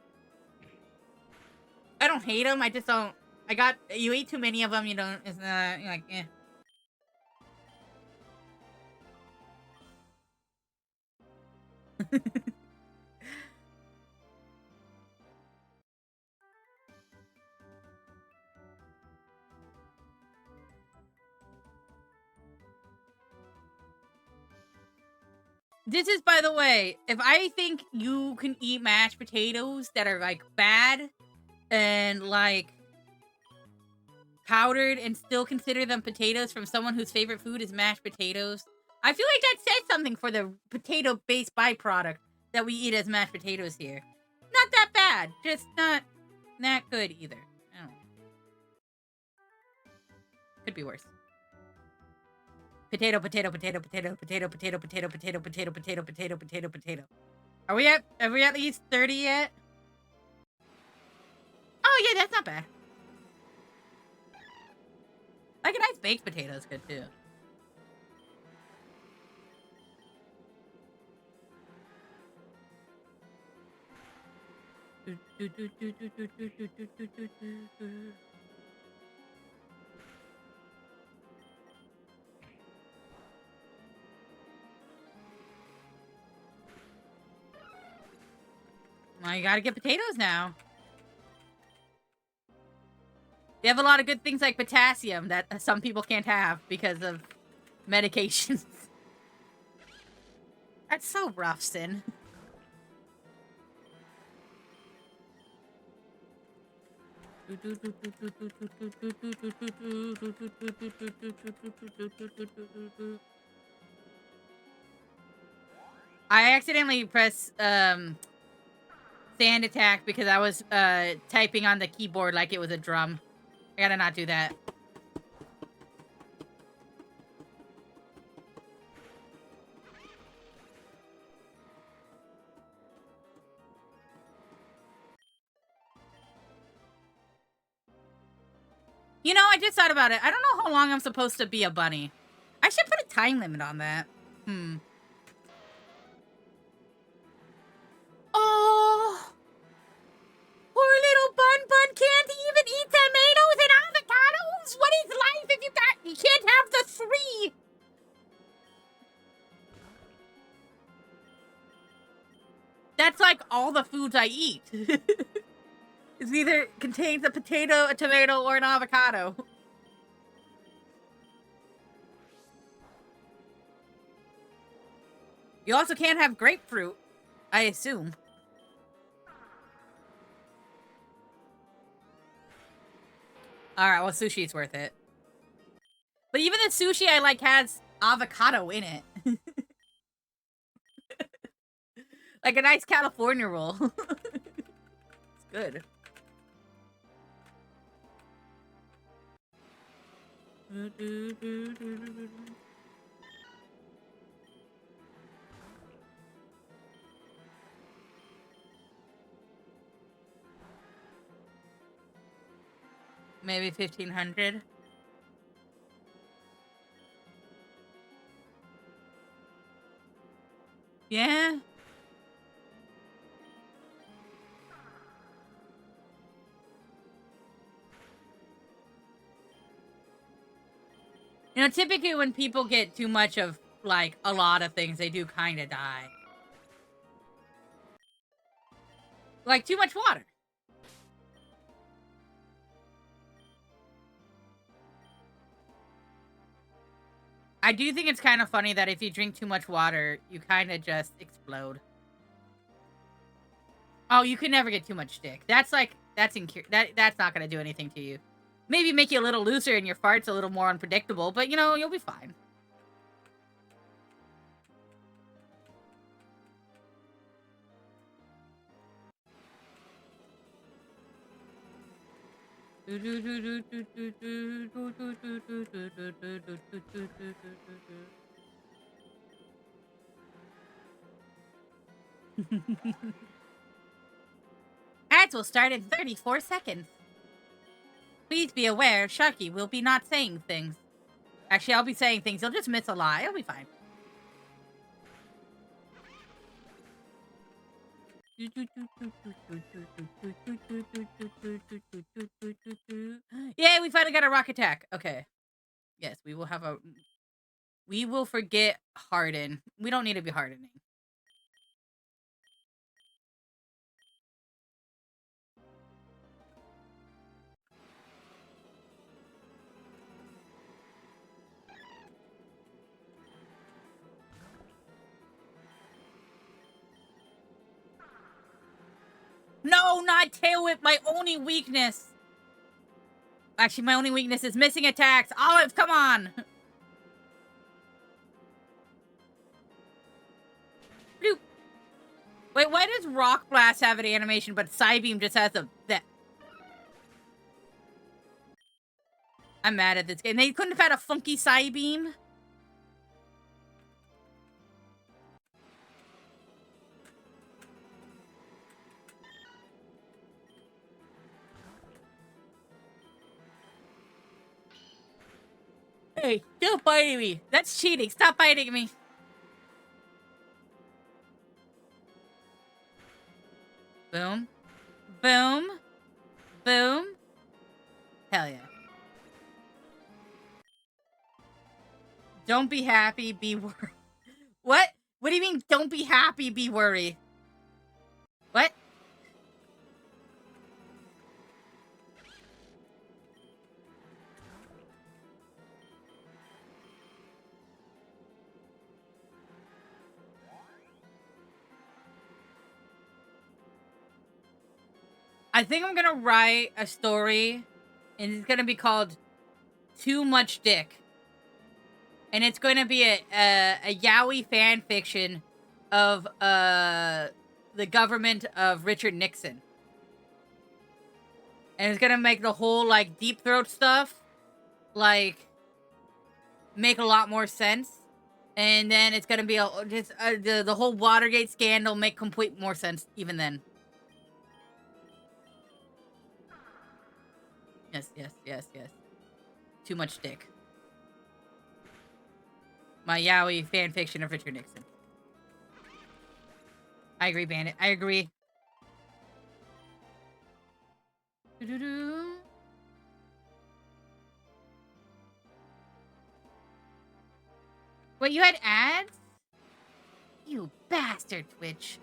I don't hate them, I just don't. You eat too many of them, you don't. It's you're like, eh. This is, by the way, if I think you can eat mashed potatoes that are, like, bad and, like, powdered and still consider them potatoes from someone whose favorite food is mashed potatoes, I feel like that says something for the potato-based byproduct that we eat as mashed potatoes here. Not that bad, just not that good either. I don't know. Could be worse. Potato, potato, potato, potato, potato, potato, potato, potato, potato, potato, potato, potato, potato. Are we at least 30 yet? Oh yeah, that's not bad. Like a nice baked potato is good too. Well, you gotta get potatoes now. They have a lot of good things like potassium that some people can't have because of medications. That's so rough, Sin. I accidentally pressed sand attack because I was typing on the keyboard like it was a drum. I gotta not do that. You know, I just thought about it. I don't know how long I'm supposed to be a bunny. I should put a time limit on that. Oh, poor little Bun can't even eat tomatoes and avocados. What is life if you can't have the three? That's like all the foods I eat. It either contains a potato, a tomato, or an avocado. You also can't have grapefruit, I assume. Alright, well, sushi's worth it. But even the sushi I like has avocado in it. Like a nice California roll. It's good. Maybe 1,500. Yeah. You know, typically when people get too much of, like, a lot of things, they do kind of die. Like, too much water. I do think it's kind of funny that if you drink too much water, you kind of just explode. Oh, you can never get too much dick. That's like, that's not going to do anything to you. Maybe make you a little looser and your fart's a little more unpredictable, but, you know, you'll be fine. Ads will start in 34 seconds. Please be aware, Sharky will be not saying things. Actually, I'll be saying things. You'll just miss a lie. It'll be fine. Yay, we finally got a rock attack. Okay. Yes, we will have a... We will forget Harden. We don't need to be hardening. No, not Tail Whip. My only weakness. Actually, my only weakness is missing attacks. Olive, come on. Bloop. Wait, why does Rock Blast have an animation, but Psybeam just has a... that? I'm mad at this game. They couldn't have had a funky Psybeam. Hey, stop biting me. That's cheating. Stop biting me. Boom. Boom. Boom. Hell yeah. Don't be happy, be worried. What? What do you mean, don't be happy, be worried? What? I think I'm gonna write a story, and it's gonna be called Too Much Dick. And it's going to be a yaoi fan fiction of the government of Richard Nixon. And it's going to make the whole, like, Deep Throat stuff, like, make a lot more sense. And then it's going to be the whole Watergate scandal make complete more sense even then. Yes, yes, yes, yes. Too much dick. My yaoi fan fiction of Richard Nixon. I agree, Bandit. I agree. Wait, you had ads? You bastard, Twitch.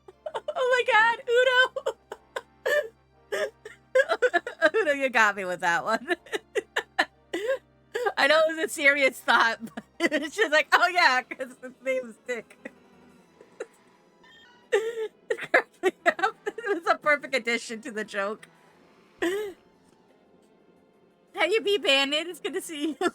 Oh my god, Udo! Udo, you got me with that one. I know it was a serious thought, but it's just like, oh yeah, because his name is Dick. It was a perfect addition to the joke. How you be, Bandit? It's good to see you.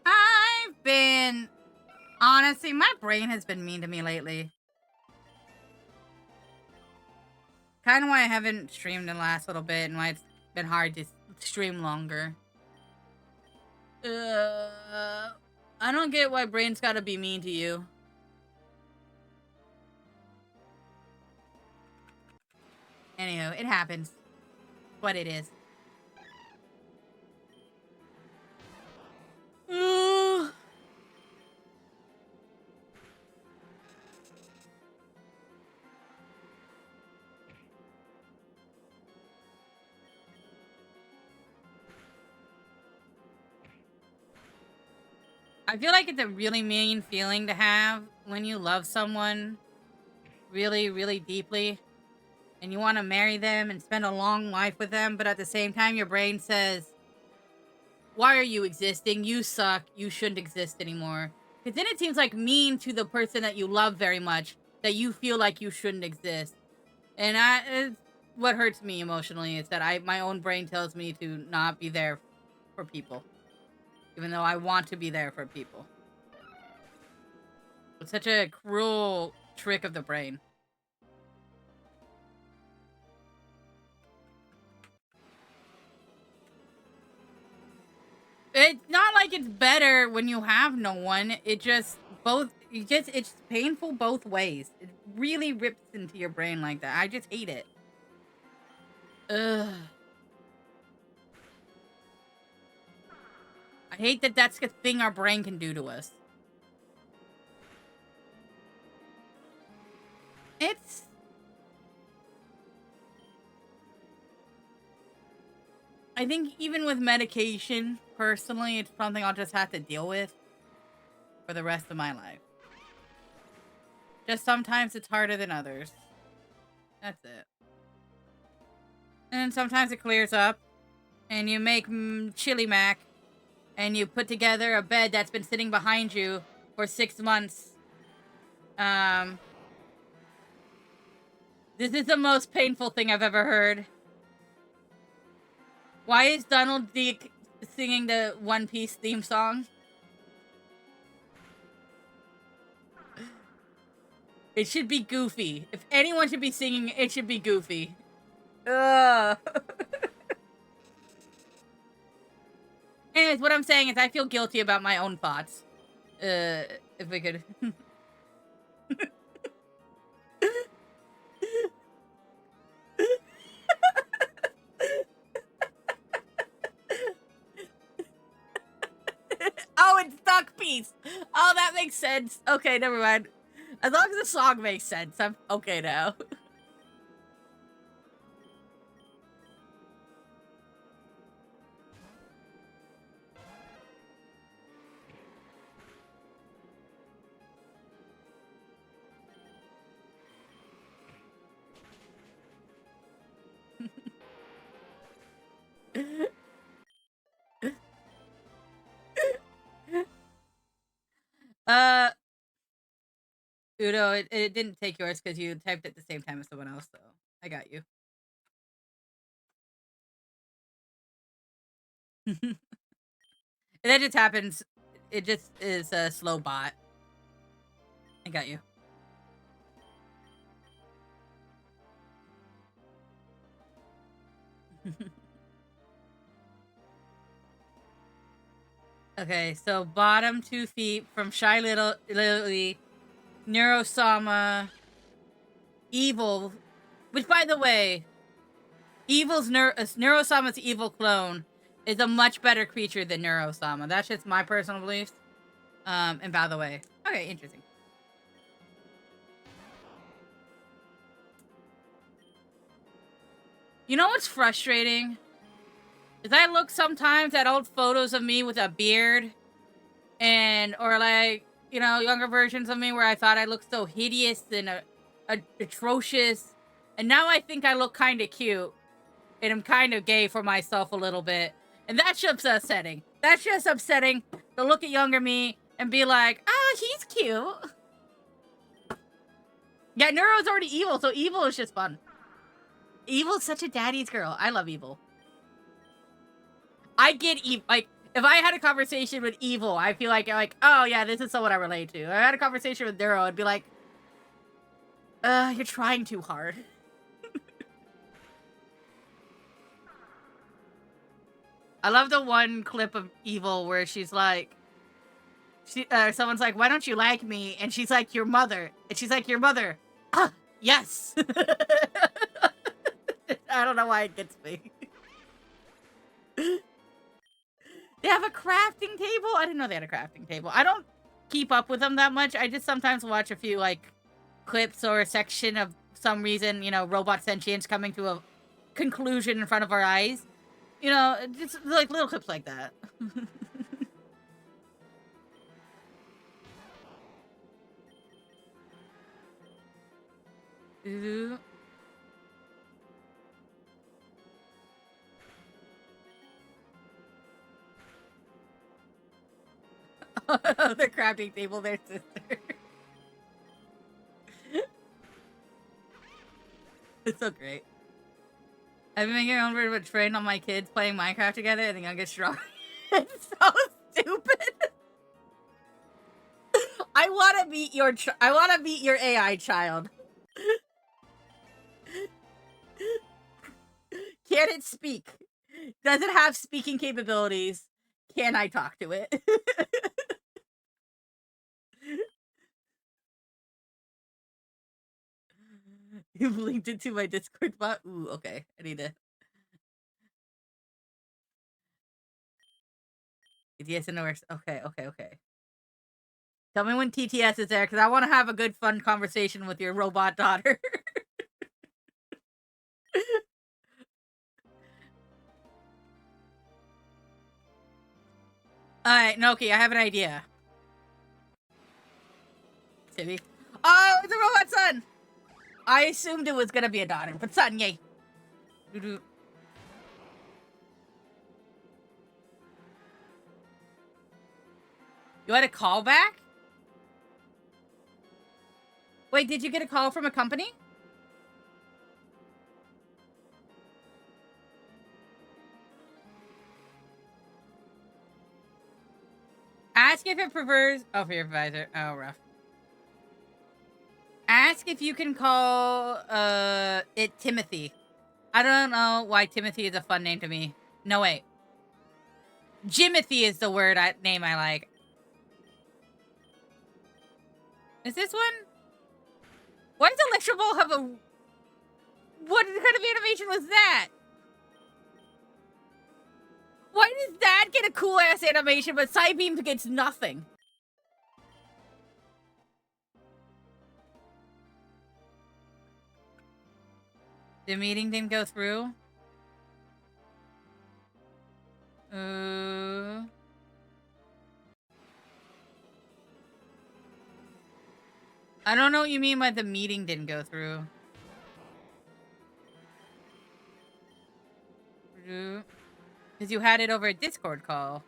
I've been... Honestly, my brain has been mean to me lately. Kind of why I haven't streamed in the last little bit and why it's been hard to stream longer. I don't get why brain's gotta be mean to you. Anywho, it happens. What it is. I feel like it's a really mean feeling to have when you love someone really, really deeply and you want to marry them and spend a long life with them, but at the same time, your brain says, why are you existing? You suck. You shouldn't exist anymore. Because then it seems like mean to the person that you love very much that you feel like you shouldn't exist. And it's what hurts me emotionally is that my own brain tells me to not be there for people, even though I want to be there for people. It's such a cruel trick of the brain. It's not like it's better when you have no one. It's painful both ways. It really rips into your brain like that. I just hate it. Ugh. I hate that that's the thing our brain can do to us. I think even with medication, personally, it's something I'll just have to deal with for the rest of my life. Just sometimes it's harder than others. That's it. And sometimes it clears up, and you make chili mac, and you put together a bed that's been sitting behind you for 6 months. This is the most painful thing I've ever heard. Why is Donald Duck singing the One Piece theme song? It should be Goofy. If anyone should be singing, it should be Goofy. Ugh. Anyways, what I'm saying is I feel guilty about my own thoughts. If we could... Oh, it's Duck Piece! Oh, that makes sense. Okay, never mind. As long as the song makes sense, I'm okay now. Udo, it didn't take yours because you typed at the same time as someone else, so I got you. That just happens. It just is a slow bot. I got you. Okay, so bottom 2 feet from Shy Lily, Neurosama, Evil, which by the way, Neurosama's evil clone is a much better creature than Neurosama. That's just my personal beliefs. And by the way, okay, interesting. You know what's frustrating? Is I look sometimes at old photos of me with a beard or like, you know, younger versions of me where I thought I looked so hideous and atrocious. And now I think I look kind of cute. And I'm kind of gay for myself a little bit. And that's just upsetting. That's just upsetting to look at younger me and be like, oh, he's cute. Yeah, Neuro's already evil, so evil is just fun. Evil's such a daddy's girl. I love Evil. I get Evil. Like, if I had a conversation with Evil, I feel like, oh, yeah, this is someone I relate to. If I had a conversation with Neuro, I'd be like, you're trying too hard. I love the one clip of Evil where she's like, someone's like, why don't you like me? And she's like, your mother. And she's like, your mother. Ah, yes. I don't know why it gets me. They have a crafting table? I didn't know they had a crafting table. I don't keep up with them that much. I just sometimes watch a few, like, clips or a section of some reason, you know, robot sentience coming to a conclusion in front of our eyes. You know, just, like, little clips like that. Ooh. The crafting table, their sister. It's so great. I've been making my own version of a train on my kids playing Minecraft together. I think I'll get strong. It's so stupid. I want to meet your. I want to meet your AI child. Can it speak? Does it have speaking capabilities? Can I talk to it? You've linked it to my Discord bot? Ooh, okay. I need to. TTS in the works. Okay, okay, okay. Tell me when TTS is there, because I want to have a good, fun conversation with your robot daughter. Alright, Noki, I have an idea. Timmy. Oh, it's a robot son! I assumed it was gonna be a daughter, but son, yay. You had a call back? Wait, did you get a call from a company? Ask if it prefers... Oh, for your advisor. Oh, rough. Ask if you can call it Timothy. I don't know why Timothy is a fun name to me. No, wait. Jimothy is the name I like. Is this one? Why does Electro Ball have a... What kind of animation was that? Why does that get a cool-ass animation, but Psybeam gets nothing? The meeting didn't go through? I don't know what you mean by the meeting didn't go through. Because you had it over a Discord call.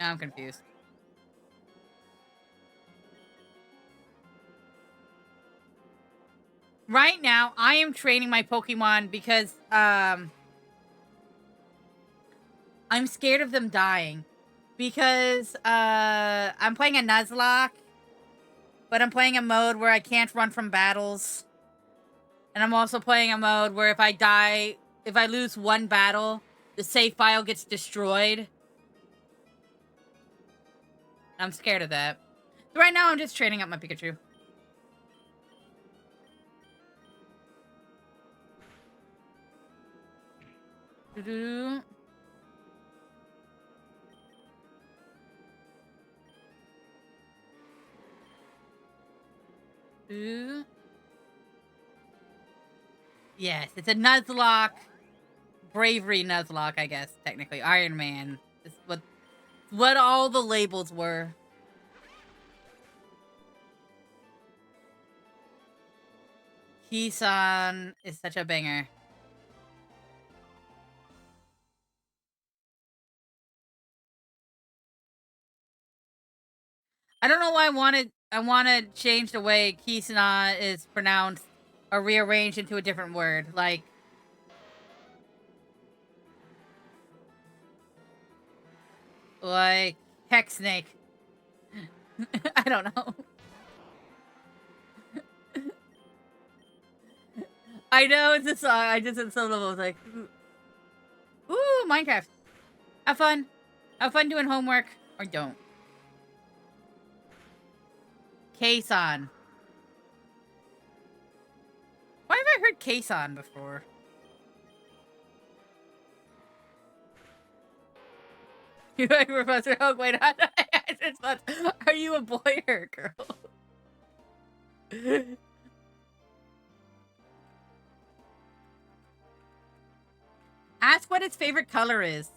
Now I'm confused. Right now, I am training my Pokemon because, I'm scared of them dying. Because, I'm playing a Nuzlocke. But I'm playing a mode where I can't run from battles. And I'm also playing a mode where if I die, if I lose one battle, the save file gets destroyed. I'm scared of that. So right now, I'm just training up my Pikachu. Doo-doo. Ooh. Yes, it's a Nuzlocke. Bravery Nuzlocke, I guess, technically. Iron Man. It's what all the labels were. Kisan is such a banger. I don't know why I want to change the way Kisana is pronounced or rearranged into a different word. Like hex snake. I don't know. I know it's a song. I just said some of them. I was like, ooh, Minecraft. Have fun. Have fun doing homework. Or don't. Kason. Why have I heard Kason before? You like Professor Oak? Wait, are you a boy or a girl? Ask what its favorite color is.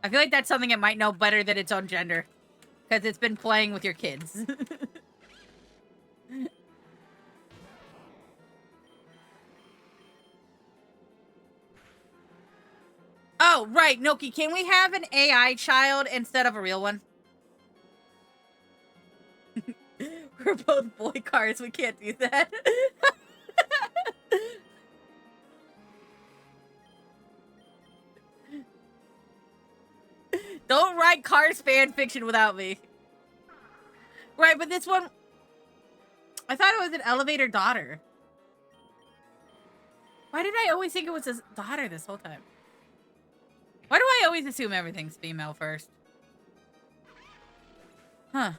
I feel like that's something it might know better than its own gender. Because it's been playing with your kids. Oh, right, Noki, can we have an AI child instead of a real one? We're both boy cars, we can't do that. Don't write Cars fan fiction without me. Right, but this one... I thought it was an elevator daughter. Why did I always think it was his daughter this whole time? Why do I always assume everything's female first? Huh.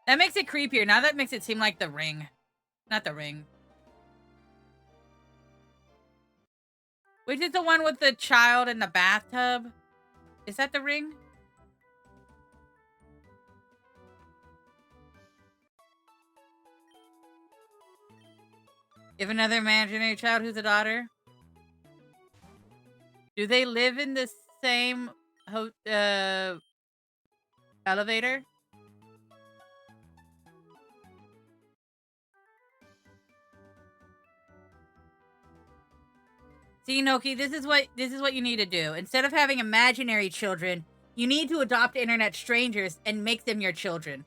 That makes it creepier. Now that makes it seem like The Ring. Not The Ring. Which is the one with the child in the bathtub? Is that The Ring? Give another imaginary child who's a daughter. Do they live in the same elevator? See, Noki, this is what you need to do. Instead of having imaginary children, you need to adopt internet strangers and make them your children.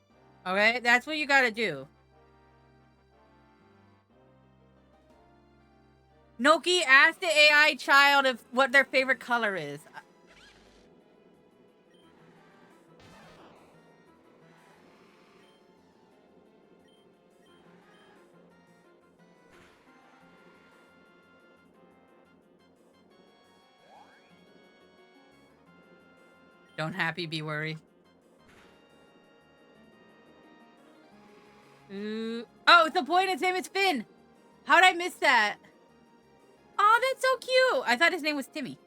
Okay? That's what you gotta do. Noki, ask the AI child if what their favorite color is. Don't happy, be worry. Ooh. Oh, it's the boy and his name is Finn. How'd I miss that? Oh, that's so cute. I thought his name was Timmy.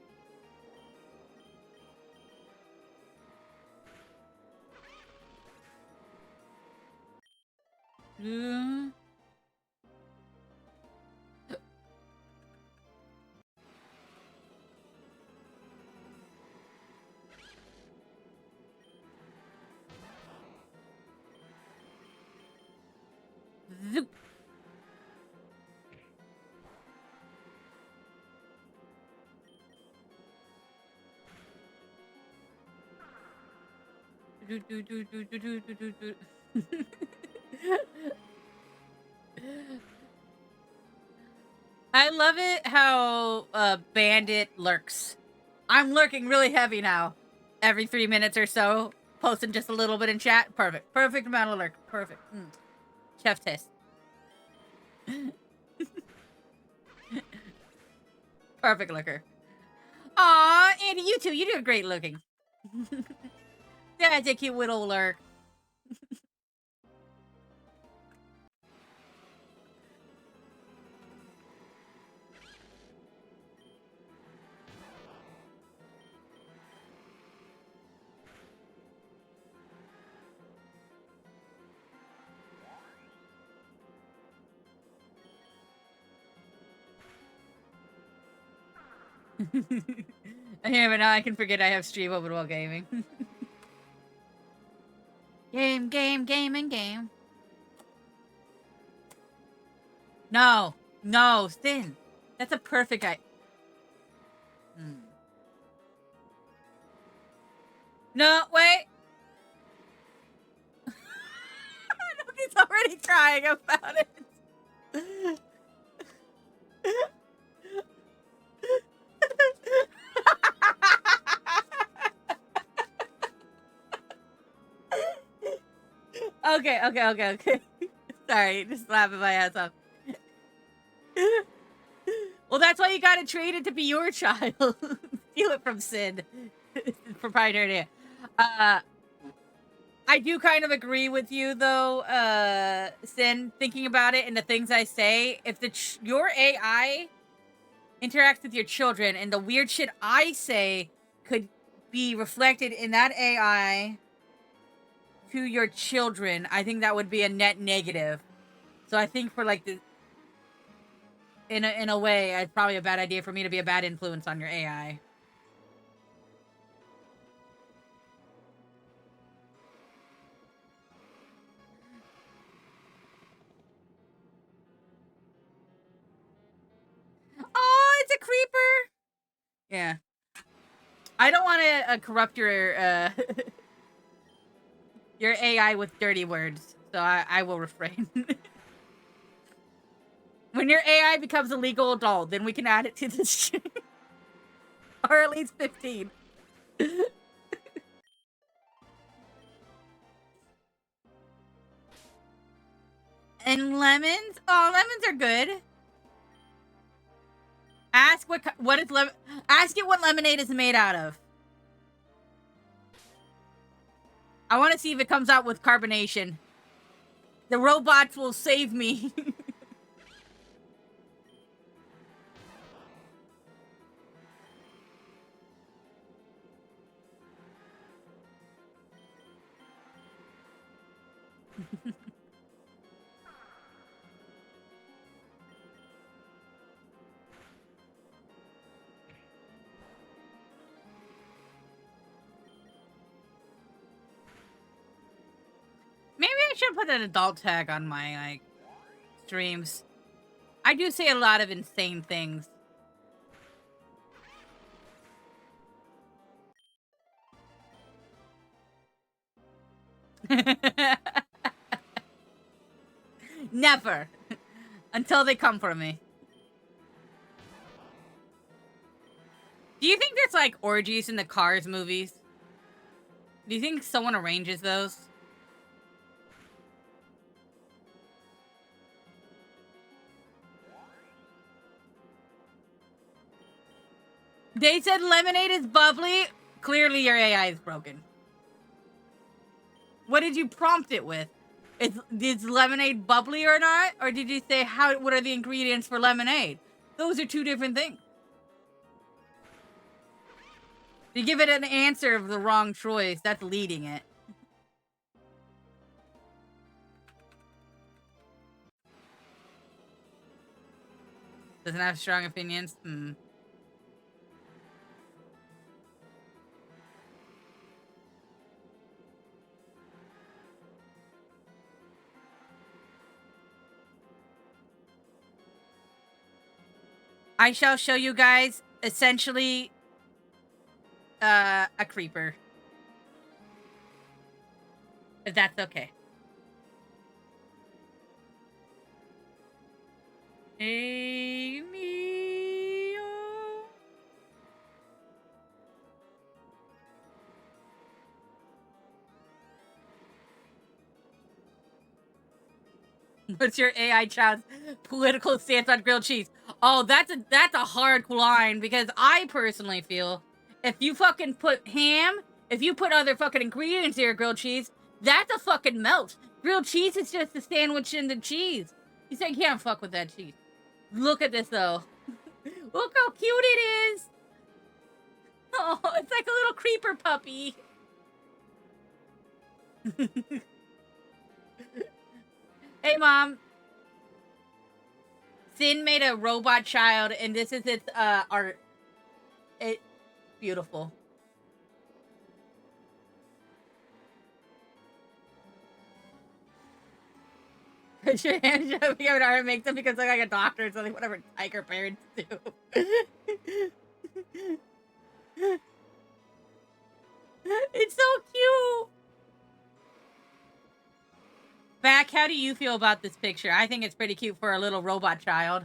Zoop. I love it how Bandit lurks. I'm lurking really heavy now. Every 3 minutes or so, posting just a little bit in chat. Perfect. Perfect amount of lurk. Perfect. Chef test. Perfect looker. Aw, Andy, you too. You do great looking. That's a cute little lurk. Yeah, but now I can forget I have stream open while gaming. Game. No, Sin. That's a perfect No, wait. He's already crying about it. Okay. Sorry, just laughing my ass off. Well, that's why you gotta train it to be your child. Steal it from Sin. Proprietary idea. I do kind of agree with you, though, Sin, thinking about it and the things I say. If your AI interacts with your children and the weird shit I say could be reflected in that AI to your children, I think that would be a net negative. So I think for, like, in a way, it's probably a bad idea for me to be a bad influence on your AI. Oh, it's a creeper! Yeah. I don't want to corrupt your your AI with dirty words, so I will refrain. When your AI becomes a legal adult, then we can add it to this stream. Or at least 15. And lemons? Oh, lemons are good. Ask what is lemon. Ask it what lemonade is made out of. I want to see if it comes out with carbonation. The robots will save me. Maybe I should put an adult tag on my like streams. I do say a lot of insane things. Never. Until they come for me. Do you think there's like orgies in the Cars movies? Do you think someone arranges those? They said lemonade is bubbly. Clearly your AI is broken. What did you prompt it with? Is lemonade bubbly or not? Or did you say what are the ingredients for lemonade? Those are two different things. You give it an answer of the wrong choice, that's leading it. Doesn't have strong opinions? I shall show you guys essentially a creeper. If that's okay. Hey, me. What's your AI child's political stance on grilled cheese? Oh, that's a hard line because I personally feel if you fucking put ham, if you put other fucking ingredients in your grilled cheese, that's a fucking melt. Grilled cheese is just a sandwich in the cheese. You say you can't fuck with that cheese. Look at this though. Look how cute it is. Oh, it's like a little creeper puppy. Hey, Mom. Sin made a robot child, and this is its art. It's beautiful. Put your hand shoving out art makes them because look like a doctor or something, whatever tiger parents do. It's so cute. Back, how do you feel about this picture? I think it's pretty cute for a little robot child.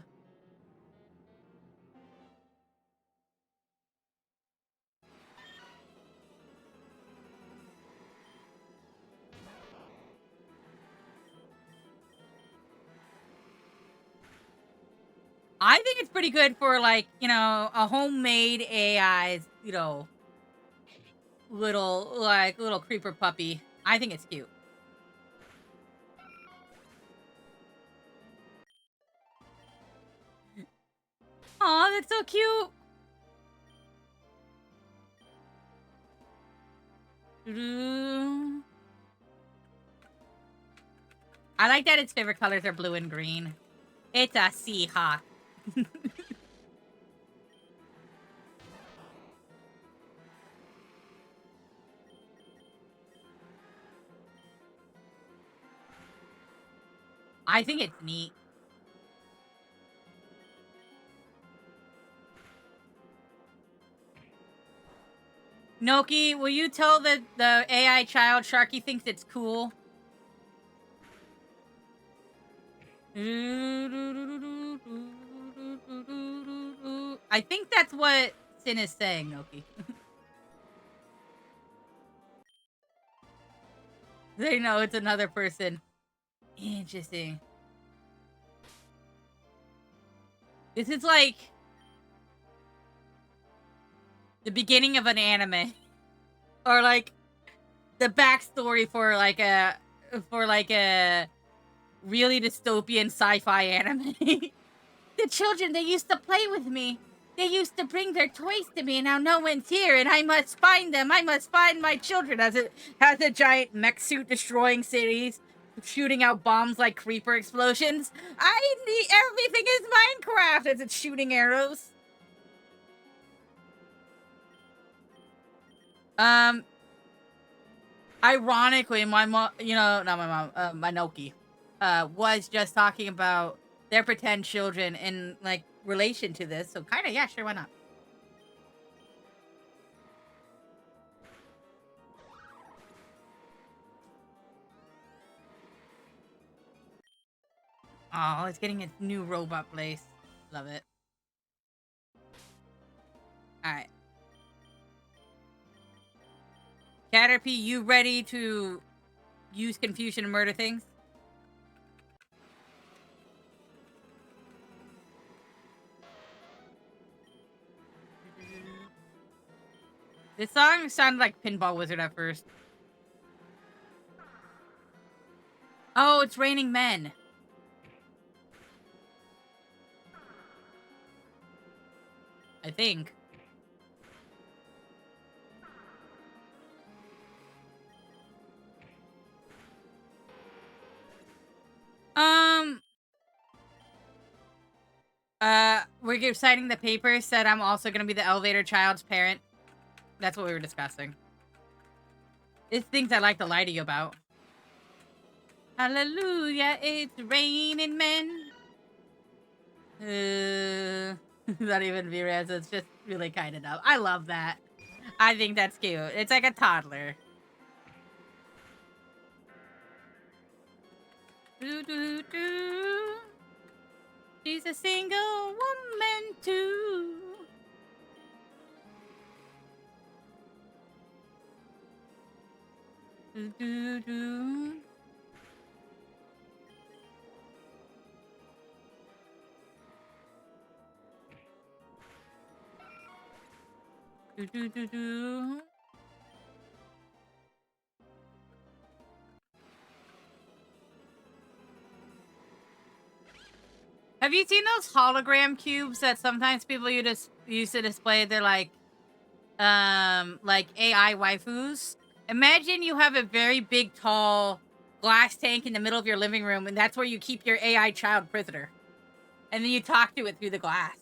I think it's pretty good for, like, you know, a homemade AI's, you know, little creeper puppy. I think it's cute. Aw, that's so cute. I like that its favorite colors are blue and green. It's a Seahawk. I think it's neat. Noki, will you tell the AI child Sharky thinks it's cool? I think that's what Sin is saying, Noki. They know it's another person. Interesting. This is like the beginning of an anime. Or like the backstory for like a really dystopian sci-fi anime. The children, they used to play with me. They used to bring their toys to me, and now no one's here, and I must find them. I must find my children. As it has a giant mech suit destroying cities, shooting out bombs like creeper explosions. I need everything is Minecraft as it's shooting arrows. Ironically, my mom, not my mom, my Noki, was just talking about their pretend children in like relation to this. So kind of, yeah, sure, why not? Oh, it's getting its new robot place. Love it. All right. Caterpie, you ready to use confusion and murder things? This song sounded like Pinball Wizard at first. Oh, it's Raining Men. I think. We're signing the paper. Said I'm also gonna be the elevator child's parent. That's what we were discussing. It's things I like to lie to you about. Hallelujah, it's raining men. Not even V-Rez, it's just really kind of dumb. I love that. I think that's cute. It's like a toddler. Do, do, do. She's a single woman too. Do, do, do. Do, do, do, do. Have you seen those hologram cubes that sometimes people use to display their like AI waifus? Imagine you have a very big, tall glass tank in the middle of your living room, and that's where you keep your AI child prisoner. And then you talk to it through the glass.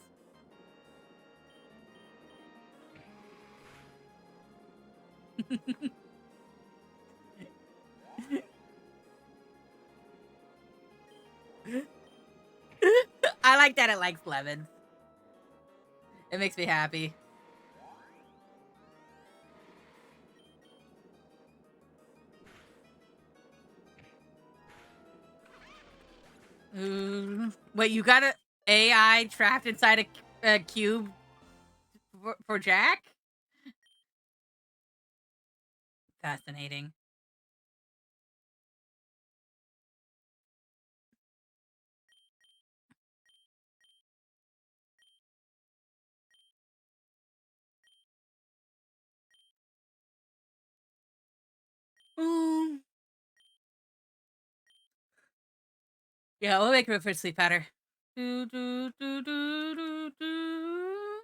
I like that it likes lemons. It makes me happy. Wait, you got an AI trapped inside a cube for Jack? Fascinating. Mm. Yeah, we'll make room for sleep patter. Do, do, do, do, do, do.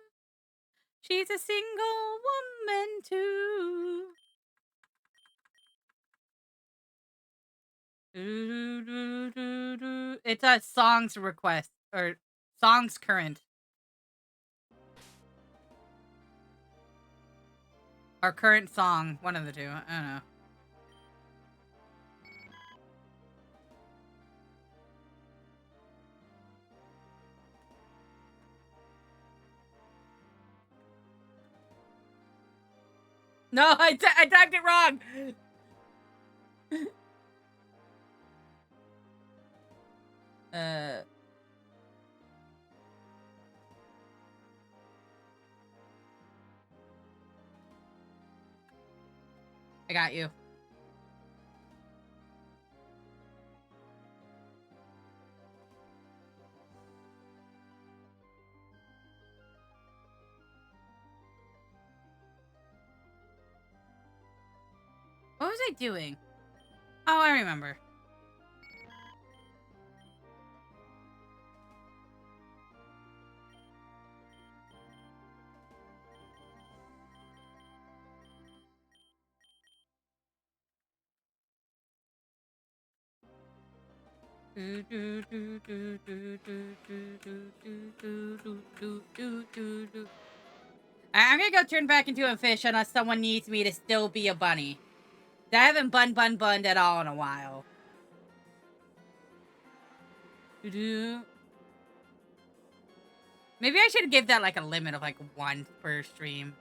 She's a single woman too. Do, do, do, do. It's a songs request or songs current. Our current song, one of the two. I don't know. No, I typed it wrong. I got you. What was I doing? Oh, I remember. I'm gonna go turn back into a fish unless someone needs me to still be a bunny. I haven't bunned at all in a while. Maybe I should give that like a limit of like 1 per stream.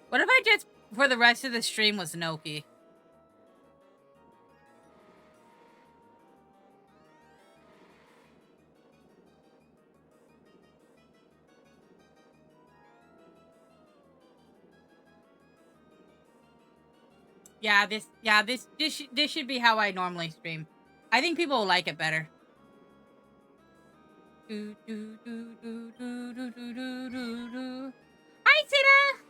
What if I just, for the rest of the stream, was Noki? This should be how I normally stream. I think people will like it better. Hi, Tina!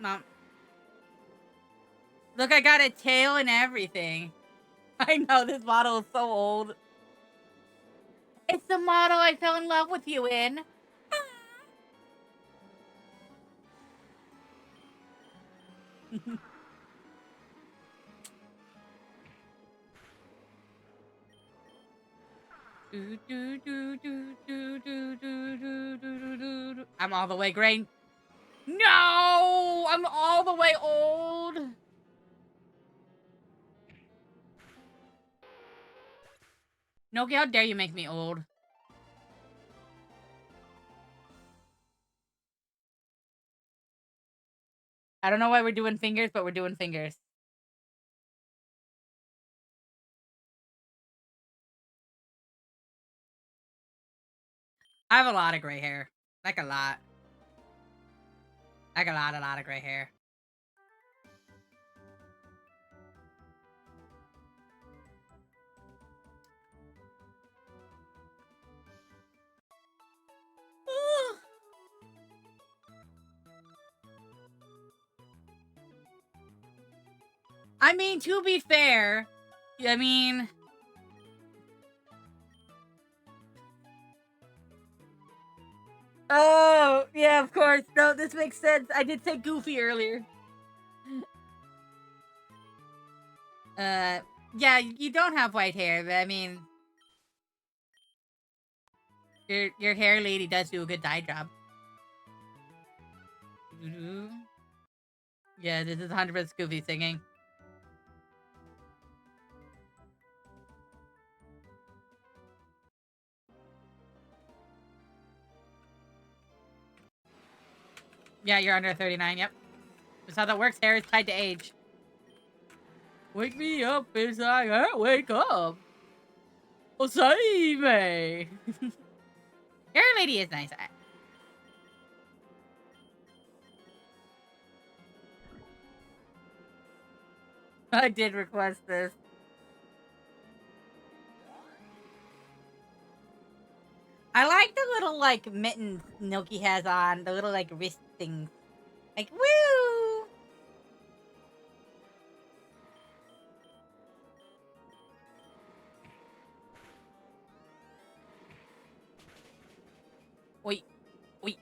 No. Look, I got a tail and everything. I know, this model is so old. It's the model I fell in love with you in. I'm all the way green. No! I'm all the way old. Noki, how dare you make me old? I don't know why we're doing fingers, but we're doing fingers. I have a lot of gray hair. Like a lot. Like a lot of gray hair. I mean, to be fair, I mean... Oh, yeah, of course. No, this makes sense. I did say Goofy earlier. Yeah, you don't have white hair, but I mean... Your hair lady does do a good dye job. Yeah, this is 100% Goofy singing. Yeah, you're under 39, yep. That's how that works. Hair is tied to age. Wake me up as I can't wake up. Oh, save me. Hair lady is nice. I did request this. I like the little, like, mittens Noki has on. The little, like, wrist things. Like, woo! Wait. Wait.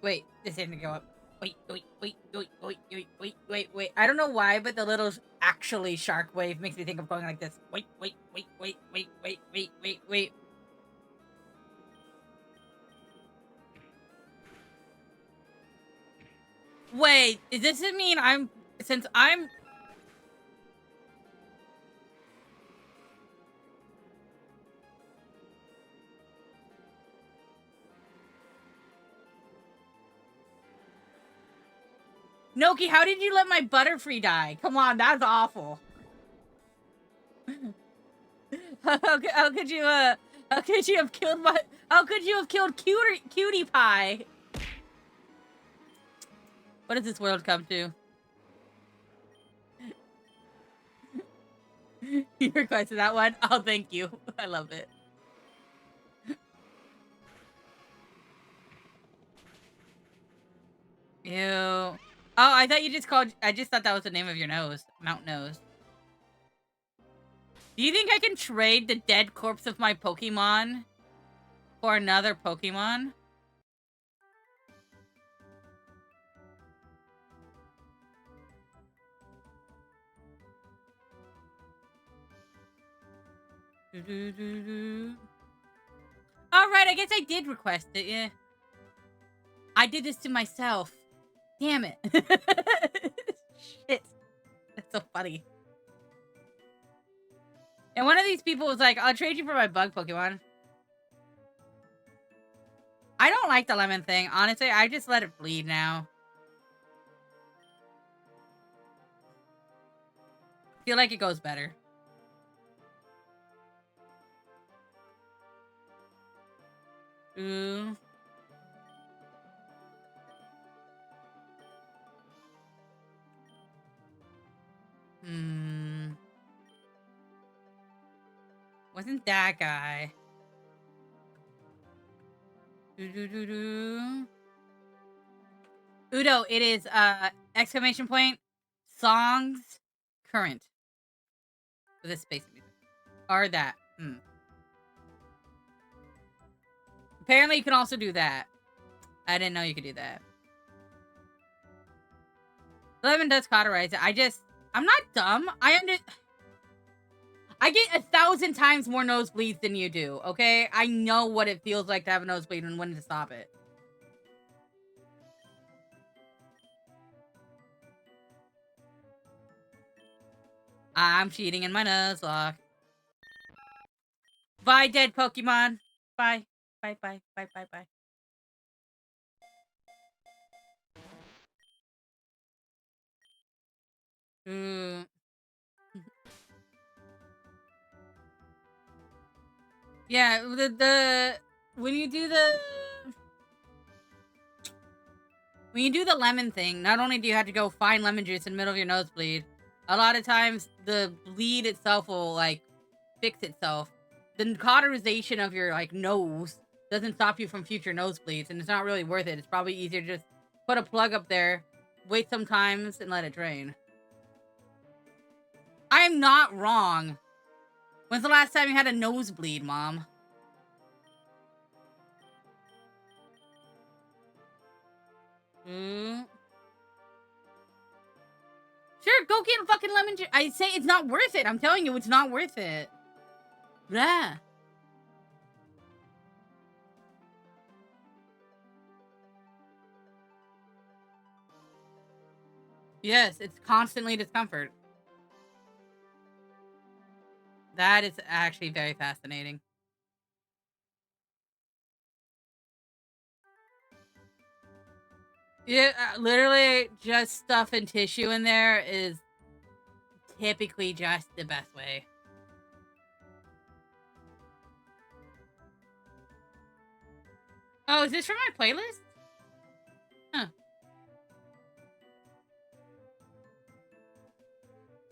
Wait. This isn't gonna go up. Wait. I don't know why, but the little especially Shark Wave makes me think of going like this. Wait. Wait, does this mean since I'm... Noki, how did you let my Butterfree die? Come on, that's awful. How could you have killed Cutie Pie? What does this world come to? You requested that one? Oh, thank you. I love it. Ew. Oh, I thought you just I just thought that was the name of your nose. Mount Nose. Do you think I can trade the dead corpse of my Pokemon for another Pokemon? Alright, I guess I did request it, yeah. I did this to myself. Damn it. Shit. That's so funny. And one of these people was like, I'll trade you for my bug Pokemon. I don't like the lemon thing. Honestly, I just let it bleed now. Feel like it goes better. Ooh. Wasn't that guy? Udo, it is exclamation point songs current with a space in between. Or that. Apparently you can also do that. I didn't know you could do that. Lemon does cauterize it. I'm not dumb. I get 1,000 times more nosebleeds than you do, okay? I know what it feels like to have a nosebleed and when to stop it. I'm cheating in my Nuzlocke. Bye, dead Pokemon. Bye. Bye. Yeah, when you do the lemon thing, not only do you have to go find lemon juice in the middle of your nosebleed, a lot of times the bleed itself will like fix itself. The cauterization of your like nose doesn't stop you from future nosebleeds, and it's not really worth it. It's probably easier to just put a plug up there, wait some times, and let it drain. I am not wrong. When's the last time you had a nosebleed, Mom? Sure, go get a fucking lemon juice. I say it's not worth it. I'm telling you, it's not worth it. Blah. Yes, it's constantly discomfort. That is actually very fascinating. Yeah, literally just stuff and tissue in there is typically just the best way. Oh, is this from my playlist? Huh.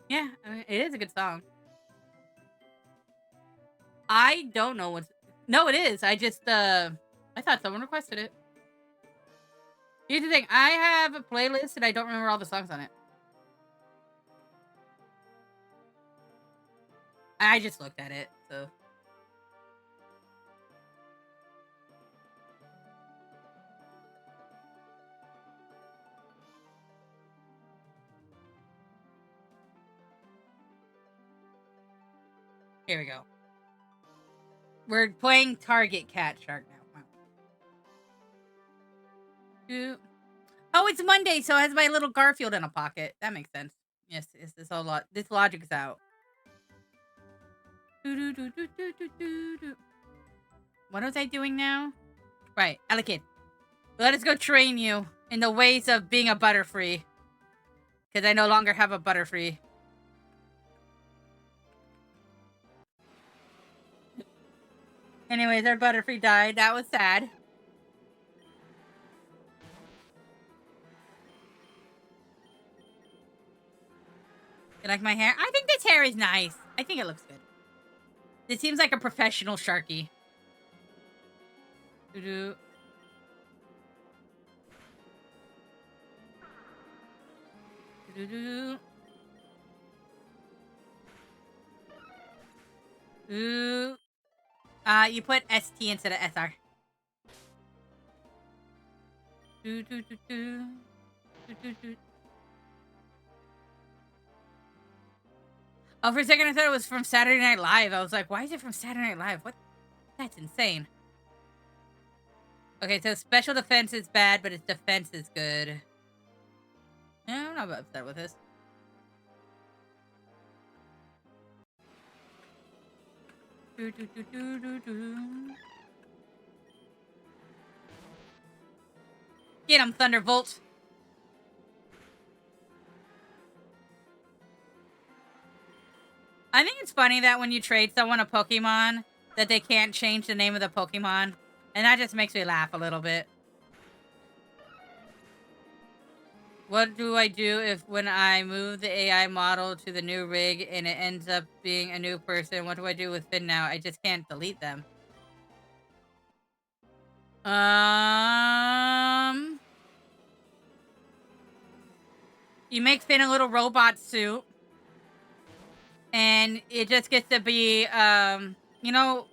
Yeah, I mean, it is a good song. I don't know what's... No, it is. I thought someone requested it. Here's the thing. I have a playlist and I don't remember all the songs on it. I just looked at it, so... Here we go. We're playing Target Cat Shark now. Wow. Oh, it's Monday, so it has my little Garfield in a pocket. That makes sense. Yes, this whole lot. This logic is out. What was I doing now? Right, Alakid. Let us go train you in the ways of being a Butterfree. Because I no longer have a Butterfree. Anyways, our Butterfree died. That was sad. You like my hair? I think this hair is nice. I think it looks good. This seems like a professional Sharky. Doo-doo. Doo-doo. Ooh. You put ST instead of SR. Do, do, do, do. Do, do, do. Oh, for a second I thought it was from Saturday Night Live. I was like, why is it from Saturday Night Live? What? That's insane. Okay, so special defense is bad, but its defense is good. Yeah, I'm not upset with this. Do, do, do, do, do, do. Get him, Thunderbolt. I think it's funny that when you trade someone a Pokemon, that they can't change the name of the Pokemon. And that just makes me laugh a little bit. What do I do if when I move the AI model to the new rig and it ends up being a new person? What do I do with Finn now? I just can't delete them. You make Finn a little robot suit. And it just gets to be, you know,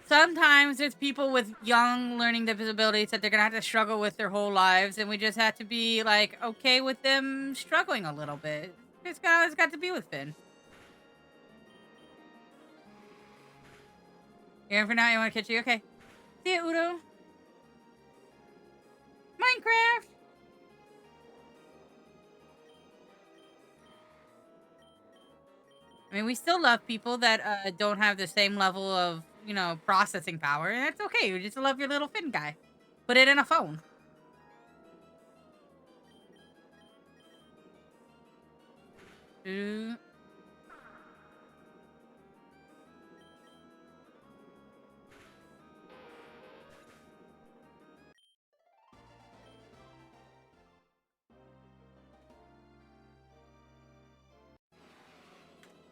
sometimes there's people with young learning disabilities that they're gonna have to struggle with their whole lives, and we just have to be, like, okay with them struggling a little bit. It's got to be with Finn. Here for now, you want to catch you? Okay. See ya, Udo. Minecraft! I mean, we still love people that don't have the same level of, you know, processing power. And that's okay. You just love your little Finn guy. Put it in a phone.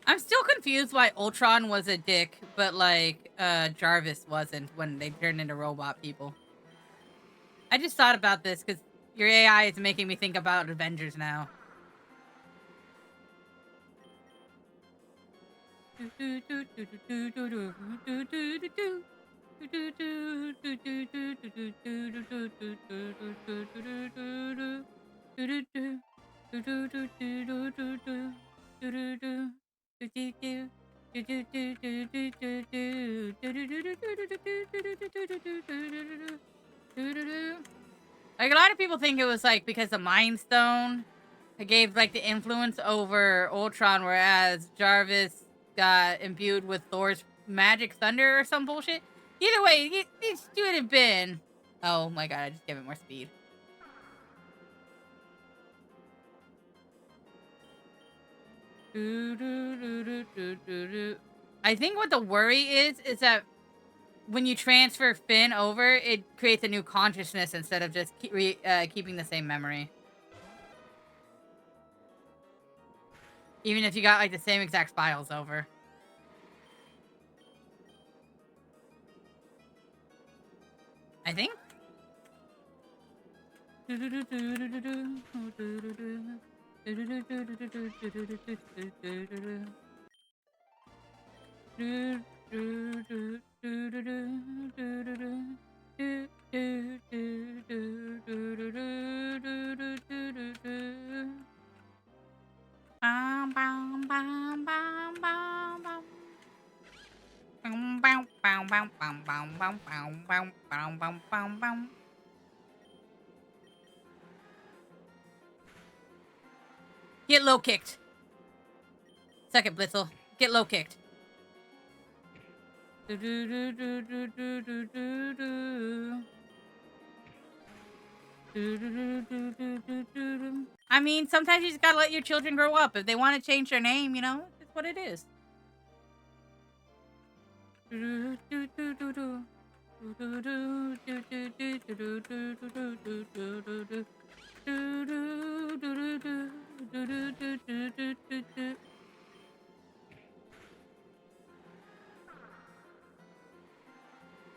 I'm still confused why Ultron was a dick, but like Jarvis wasn't when they turned into robot people. I just thought about this because your AI is making me think about Avengers now. Like, a lot of people think it was, like, because the Mind Stone gave, like, the influence over Ultron, whereas Jarvis got imbued with Thor's magic thunder or some bullshit. Either way, it should have been... Oh my god, I just gave it more speed. I think what the worry is that when you transfer Finn over, it creates a new consciousness instead of just keeping the same memory. Even if you got, like, the same exact files over. I think? Get low kicked. Second, Blitzel. Get low kicked. I mean, sometimes you just gotta let your children grow up. If they want to change their name, you know, it's what it is.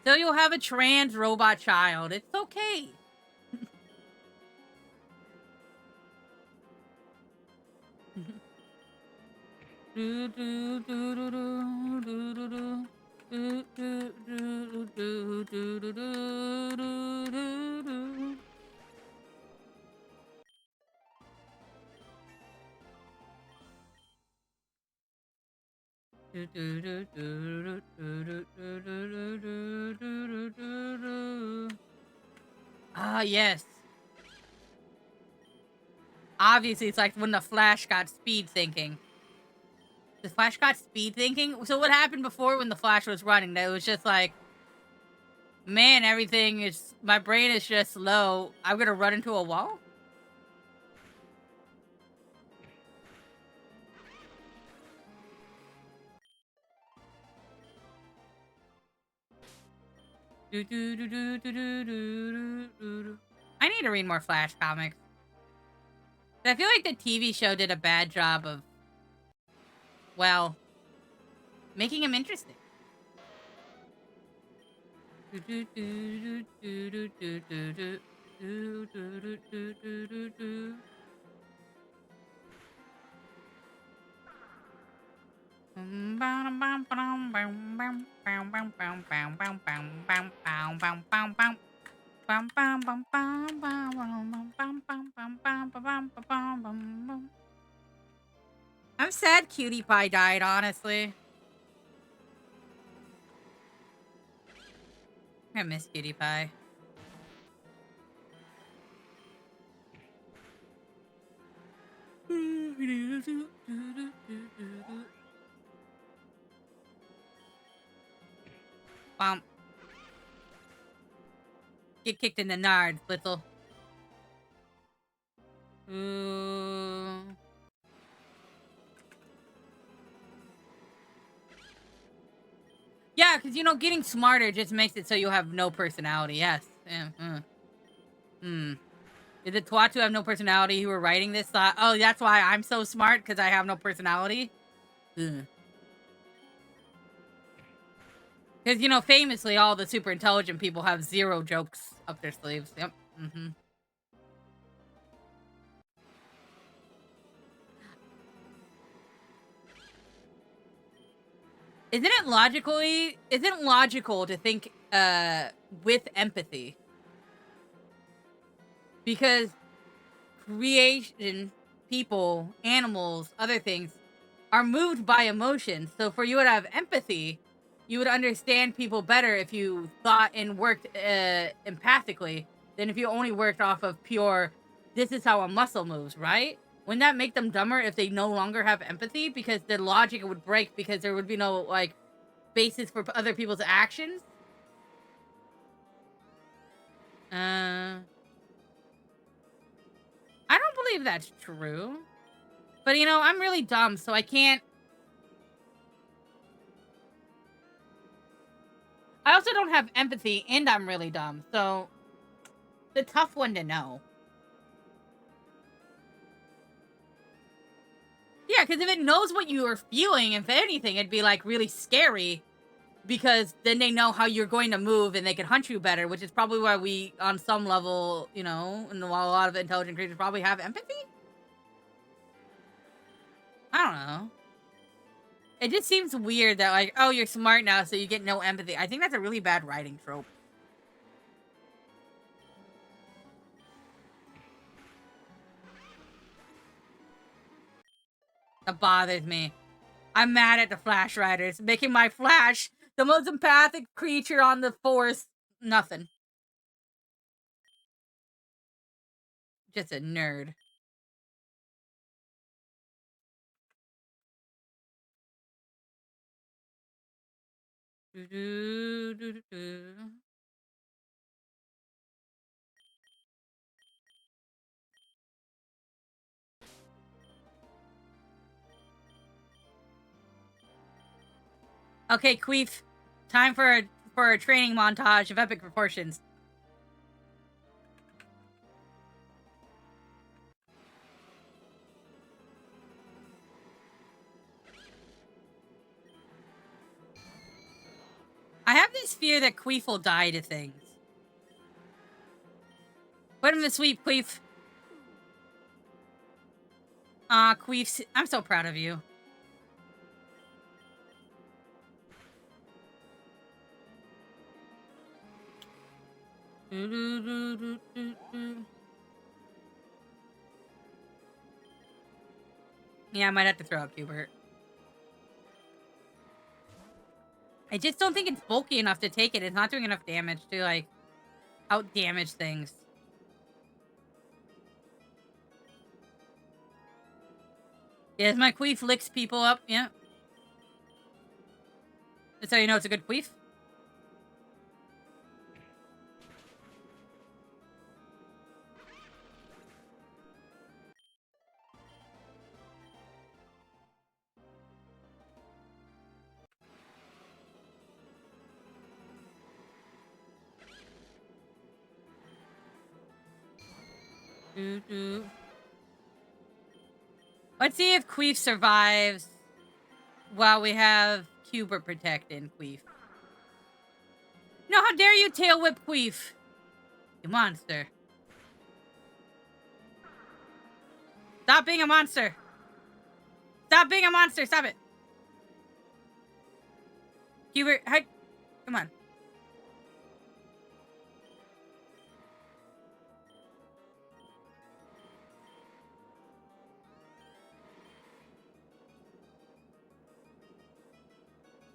So you'll have a trans robot child. It's okay. Ah, yes. Obviously, it's like when the Flash got speed thinking. The Flash got speed thinking? So what happened before when the Flash was running? That it was just like, man, everything is... My brain is just slow. I'm gonna run into a wall? I need to read more Flash comics. I feel like the TV show did a bad job of, well, making him interesting. I'm sad Cutie Pie died, honestly. I miss Cutie Pie. Bump. Get kicked in the nards, Blitzel. Ooh. Yeah, because, you know, getting smarter just makes it so you have no personality. Yes. Yeah. Did the twats who have no personality who were writing this thought, oh, that's why I'm so smart, because I have no personality? Because, you know, famously, all the super intelligent people have zero jokes up their sleeves. Yep. Isn't it logical to think with empathy? Because creation, people, animals, other things are moved by emotions. So for you to have empathy, you would understand people better if you thought and worked empathically than if you only worked off of pure, this is how a muscle moves, right? Wouldn't that make them dumber if they no longer have empathy? Because the logic would break because there would be no, like, basis for other people's actions? I don't believe that's true. But, you know, I'm really dumb, so I can't... I also don't have empathy, and I'm really dumb, so... It's a tough one to know. Yeah, because if it knows what you are feeling, if anything, it'd be, like, really scary. Because then they know how you're going to move, and they can hunt you better, which is probably why we, on some level, you know, and while a lot of intelligent creatures probably have empathy? I don't know. It just seems weird that, like, oh, you're smart now, so you get no empathy. I think that's a really bad writing trope. That bothers me. I'm mad at the Flash writers, making my Flash The most empathic creature on the force. Nothing. Just a nerd. Okay, Queef. Time for a training montage of epic proportions. I have this fear that Queef will die to things. Put him to sleep, Queef. Queef, I'm so proud of you. Yeah, I might have to throw out Qbert. I just don't think it's bulky enough to take it. It's not doing enough damage to, like, out-damage things. Yes, my Queef licks people up, yeah. That's how you know it's a good Queef. Let's see if Queef survives while we have Qbert protecting Queef. No, how dare you tail whip Queef! You monster. Stop being a monster! Stop being a monster! Stop it! Qbert, hi. Come on.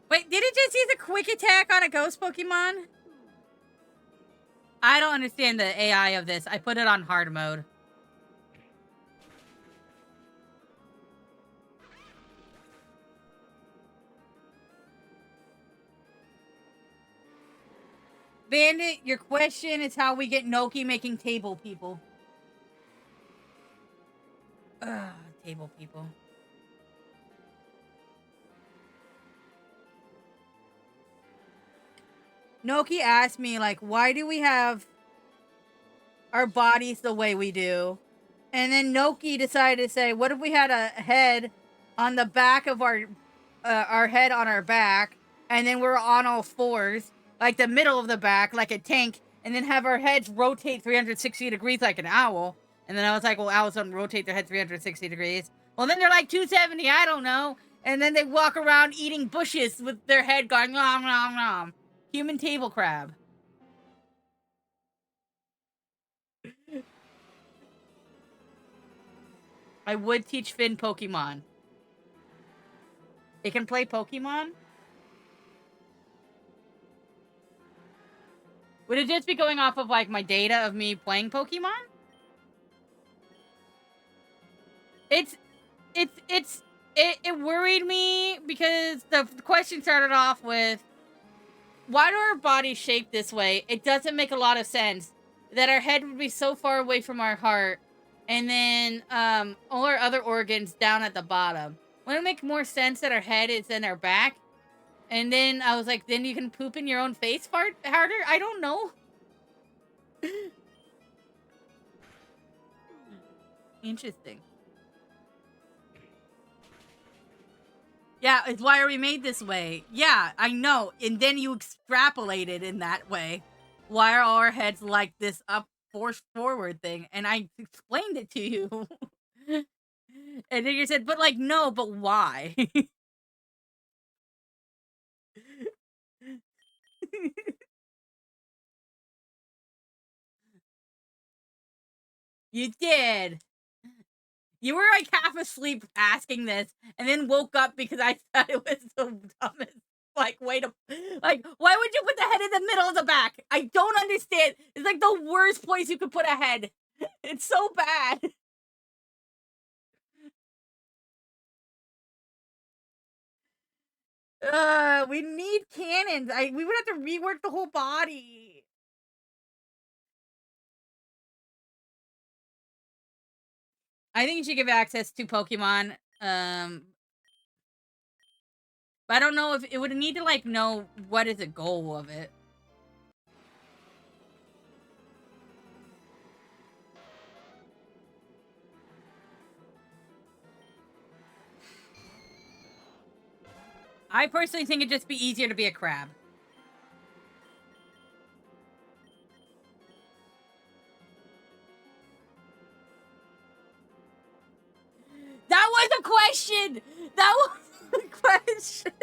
Wait, did it just use a quick attack on a ghost Pokemon? I don't understand the AI of this. I put it on hard mode. Bandit, your question is how we get Noki making table people. Ugh, table people. Noki asked me, like, why do we have our bodies the way we do? And then Noki decided to say, what if we had a head on the back of our head on our back, and then we're on all fours, like the middle of the back, like a tank, and then have our heads rotate 360 degrees like an owl. And then I was like, well, owls don't rotate their head 360 degrees. Well, then they're like 270, I don't know. And then they walk around eating bushes with their head going, nom, nom, nom. Human table crab. I would teach Finn Pokemon. It can play Pokemon? Would it just be going off of, like, my data of me playing Pokemon? It worried me because the question started off with, why do our bodies shape this way? It doesn't make a lot of sense that our head would be so far away from our heart, and then all our other organs down at the bottom. Wouldn't it make more sense that our head is in our back? And then I was like, then you can poop in your own face harder? I don't know. Interesting. Yeah, it's why are we made this way? Yeah, I know. And then you extrapolated in that way. Why are our heads like this up force forward thing? And I explained it to you. And then you said, but like, no, but why? You did. You were like half asleep asking this, and then woke up because I thought it was so dumb. Like, wait a, like, why would you put the head in the middle of the back? I don't understand. It's like the worst place you could put a head. It's so bad. We need cannons. We would have to rework the whole body. I think you should give access to Pokemon. But I don't know if it would need to like know what is the goal of it. I personally think it'd just be easier to be a crab. That was a question! That was a question!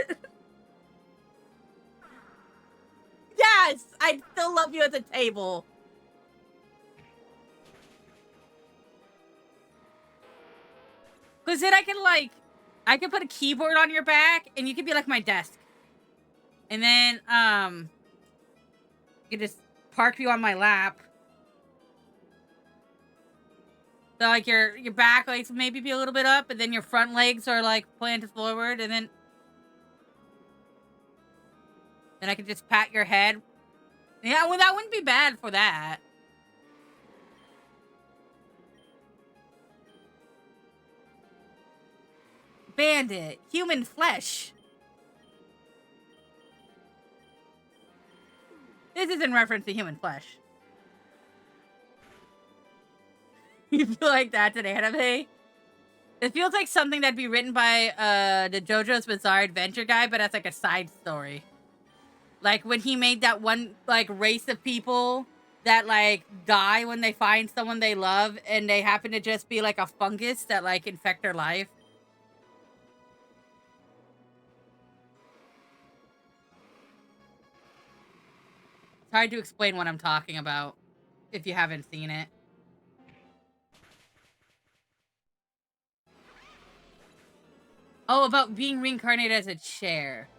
Yes! I still love you at the table. Because then I can put a keyboard on your back and you could be like my desk. And then, you can just park you on my lap. So like your back legs maybe be a little bit up, and then your front legs are like planted forward, and then I can just pat your head. Yeah, well, that wouldn't be bad for that. Bandit, human flesh. This is in reference to human flesh. You feel like that's an anime? It feels like something that'd be written by the JoJo's Bizarre Adventure guy, but as like a side story. Like when he made that one like race of people that like die when they find someone they love, and they happen to just be like a fungus that like infect their life. It's hard to explain what I'm talking about if you haven't seen it. Oh, about being reincarnated as a chair.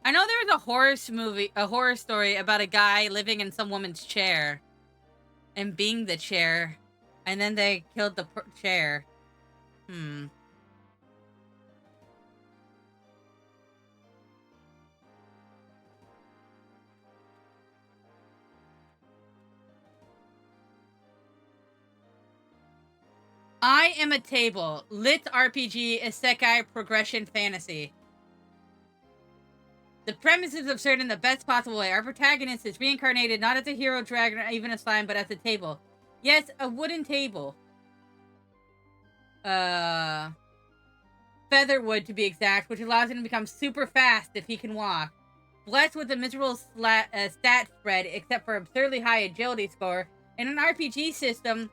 I know there was a horror story about a guy living in some woman's chair and being the chair, and then they killed the chair. I Am a Table, lit RPG, isekai, progression fantasy. The premise is absurd in the best possible way. Our protagonist is reincarnated not as a hero, dragon, or even a slime, but as a table. Yes, a wooden table. Featherwood to be exact, which allows him to become super fast if he can walk. Blessed with a miserable stat spread, except for absurdly high agility score, and an RPG system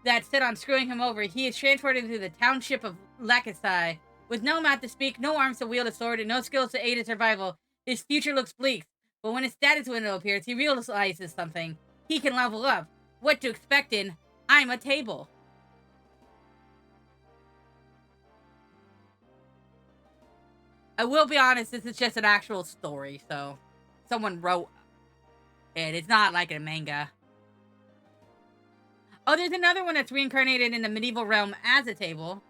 that's set on screwing him over, he is transported to the township of Lakasai. With no mouth to speak, no arms to wield a sword, and no skills to aid his survival, his future looks bleak. But when his status window appears, he realizes something. He can level up. What to expect in I'm a Table. I will be honest, this is just an actual story, so someone wrote it. It's not like a manga. Oh, there's another one that's reincarnated in the medieval realm as a table.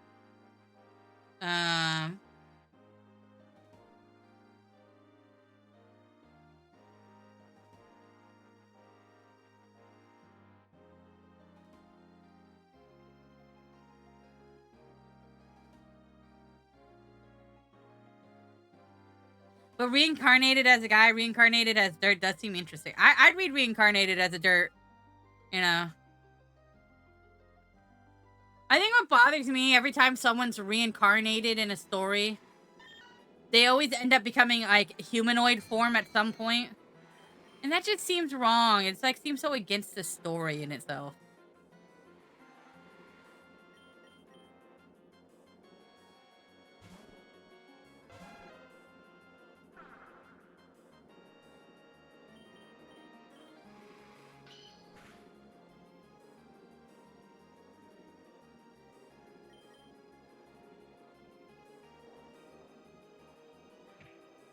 But reincarnated as a guy, reincarnated as dirt does seem interesting. I'd read reincarnated as a dirt, you know. I think what bothers me every time someone's reincarnated in a story, they always end up becoming like humanoid form at some point. And that just seems wrong. It's like seems so against the story in itself.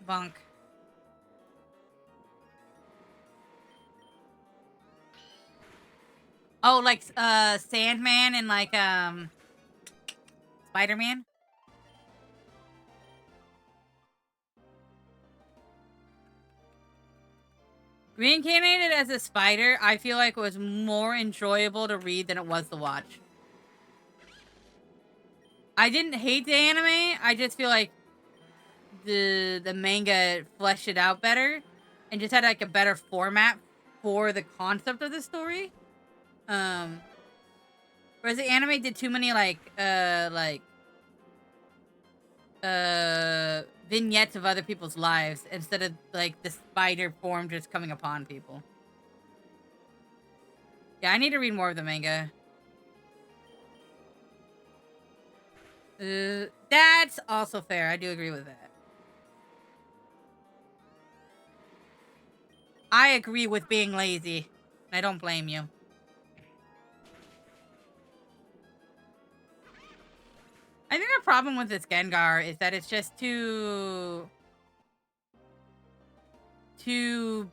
Bunk. Oh, like Sandman and like Spider-Man. Reincarnated as a spider, I feel like was more enjoyable to read than it was to watch. I didn't hate the anime. I just feel like the manga fleshed it out better and just had like a better format for the concept of the story. Whereas the anime did too many vignettes of other people's lives instead of like the spider form just coming upon people. Yeah, I need to read more of the manga. That's also fair. I do agree with that. I agree with being lazy. I don't blame you. I think the problem with this Gengar is that it's just too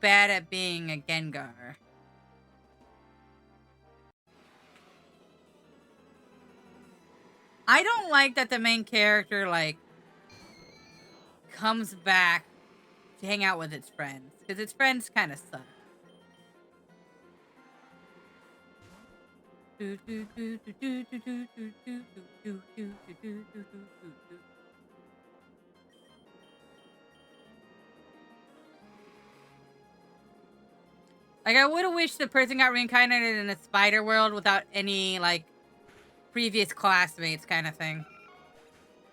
bad at being a Gengar. I don't like that the main character, like, comes back to hang out with its friends. Because its friends kind of suck. Like, I would have wished the person got reincarnated in a spider world without any, like, previous classmates kind of thing.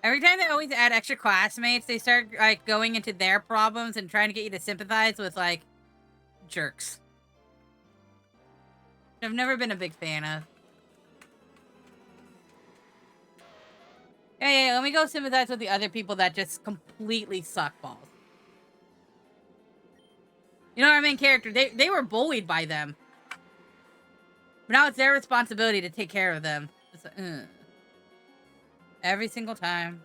Every time they always add extra classmates, they start, like, going into their problems and trying to get you to sympathize with, like, jerks. I've never been a big fan of. Yeah, let me go sympathize with the other people that just completely suck balls. You know, our main character, they were bullied by them. But now it's their responsibility to take care of them. It's like, every single time.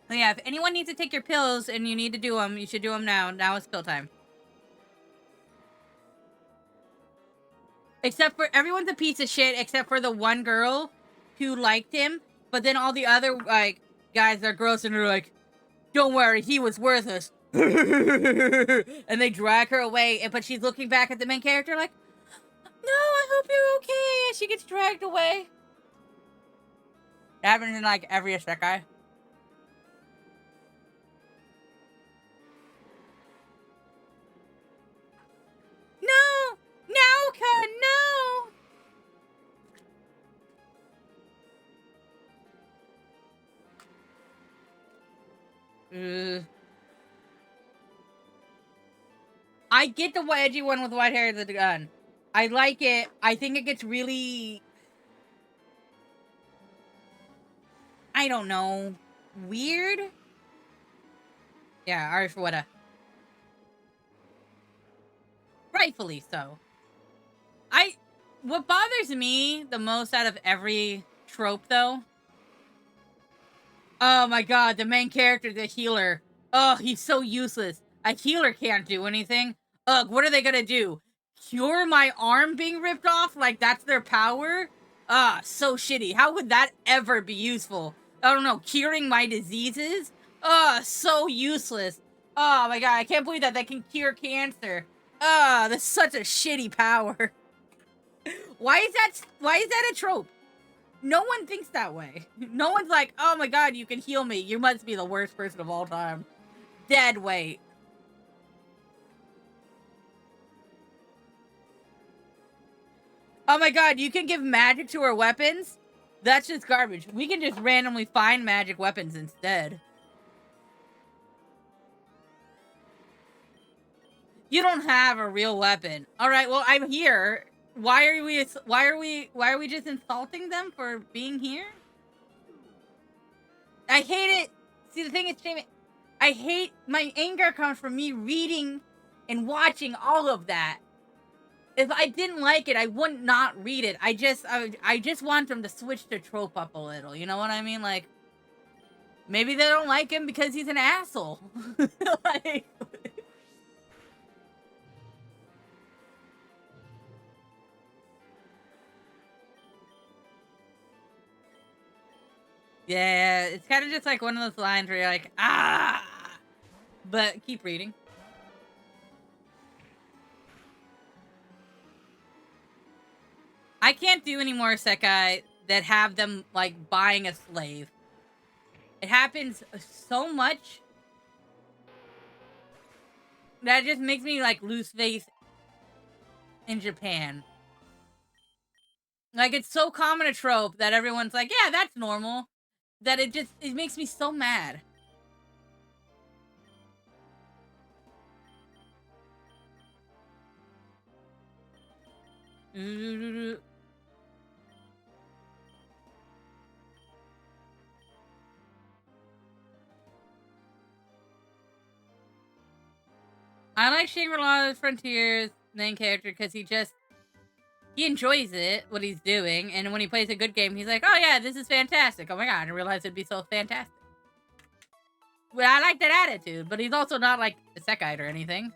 So yeah, if anyone needs to take your pills and you need to do them, you should do them now. Now is pill time. Except for, everyone's a piece of shit except for the one girl who liked him. But then all the other, like, guys are gross and they're like, don't worry, he was worth us. And they drag her away. But she's looking back at the main character like, no, I hope you're okay. And she gets dragged away. It happens in, like, every isekai. No! Naoka, no! I get the edgy one with white hair with the gun. I like it. I think it gets really... I don't know. Weird? Yeah, Arifwada. Rightfully so. What bothers me the most out of every trope, though... Oh my god, the main character, the healer. Oh, he's so useless. A healer can't do anything. Ugh, what are they gonna do? Cure my arm being ripped off? Like, that's their power? Ah, so shitty. How would that ever be useful? I don't know, curing my diseases? So useless. Oh my god, I can't believe that they can cure cancer. That's such a shitty power. Why is that a trope? No one thinks that way. No one's like, oh my god, you can heal me. You must be the worst person of all time. Dead weight. Oh my god, you can give magic to our weapons? That's just garbage. We can just randomly find magic weapons instead. You don't have a real weapon. Alright, well, I'm here. Why are we just insulting them for being here? I hate it. See, the thing is, Jamie, I hate, my anger comes from me reading and watching all of that. If I didn't like it, I wouldn't not read it. I just want them to switch the trope up a little. You know what I mean? Like, maybe they don't like him because he's an asshole. Like, yeah, it's kind of just like one of those lines where you're like, ah, but keep reading. I can't do any more isekai that have them like buying a slave. It happens so much that just makes me like lose faith in Japan. Like, it's so common a trope that everyone's like, yeah, that's normal, that it makes me so mad. I like Shangri-La Frontiers main character because he enjoys it, what he's doing, and when he plays a good game, he's like, oh yeah, this is fantastic. Oh my god, I didn't realize it'd be so fantastic. Well, I like that attitude, but he's also not like a Sekite or anything.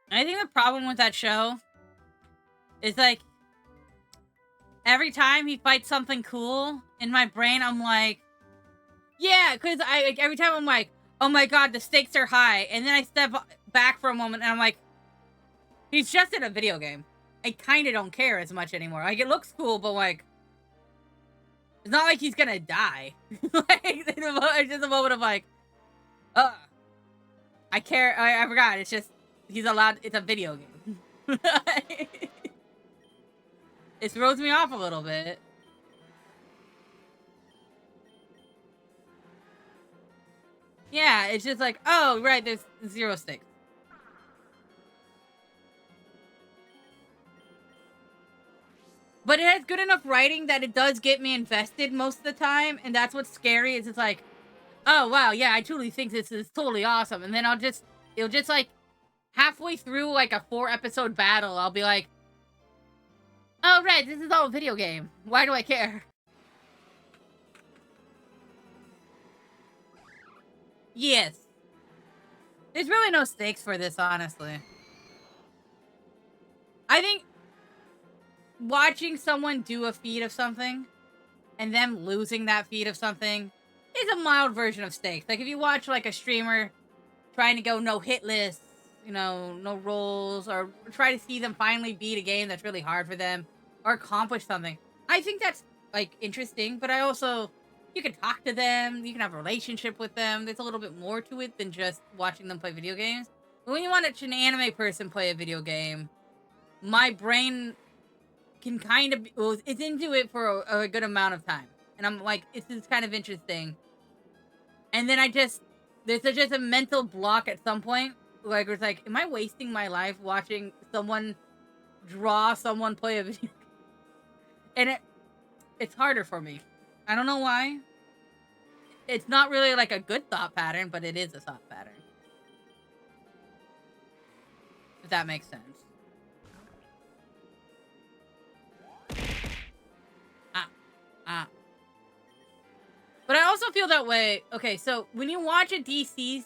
I think the problem with that show is like every time he fights something cool, in my brain I'm like, yeah, because like, every time I'm like, oh my god, the stakes are high, and then I step back for a moment and I'm like, he's just in a video game. I kind of don't care as much anymore. Like, it looks cool, but like, it's not like he's gonna die. Like, it's just a moment of like, I care. I forgot. It's just he's allowed. It's a video game. It throws me off a little bit. Yeah, it's just like, oh, right, there's 0 stakes. But it has good enough writing that it does get me invested most of the time, and that's what's scary, is it's like, oh, wow, yeah, I truly think this is totally awesome, and then it'll just, like, halfway through, like, a 4-episode battle, I'll be like, oh, right, this is all a video game. Why do I care? Yes. There's really no stakes for this, honestly. I think watching someone do a feat of something and them losing that feat of something is a mild version of stakes. Like, if you watch, like, a streamer trying to go no hit lists, you know, no rolls, or try to see them finally beat a game that's really hard for them, or accomplish something, I think that's, like, interesting, but I also, you can talk to them, you can have a relationship with them, there's a little bit more to it than just watching them play video games. But when you watch an anime person play a video game, my brain can kind of, well, it's into it for a good amount of time. And I'm like, this is kind of interesting. And then there's just a mental block at some point. Like, it's like, am I wasting my life watching someone draw someone play a video game? And it's harder for me. I don't know why. It's not really like a good thought pattern, but it is a thought pattern. If that makes sense. But I also feel that way. Okay, so when you watch a DC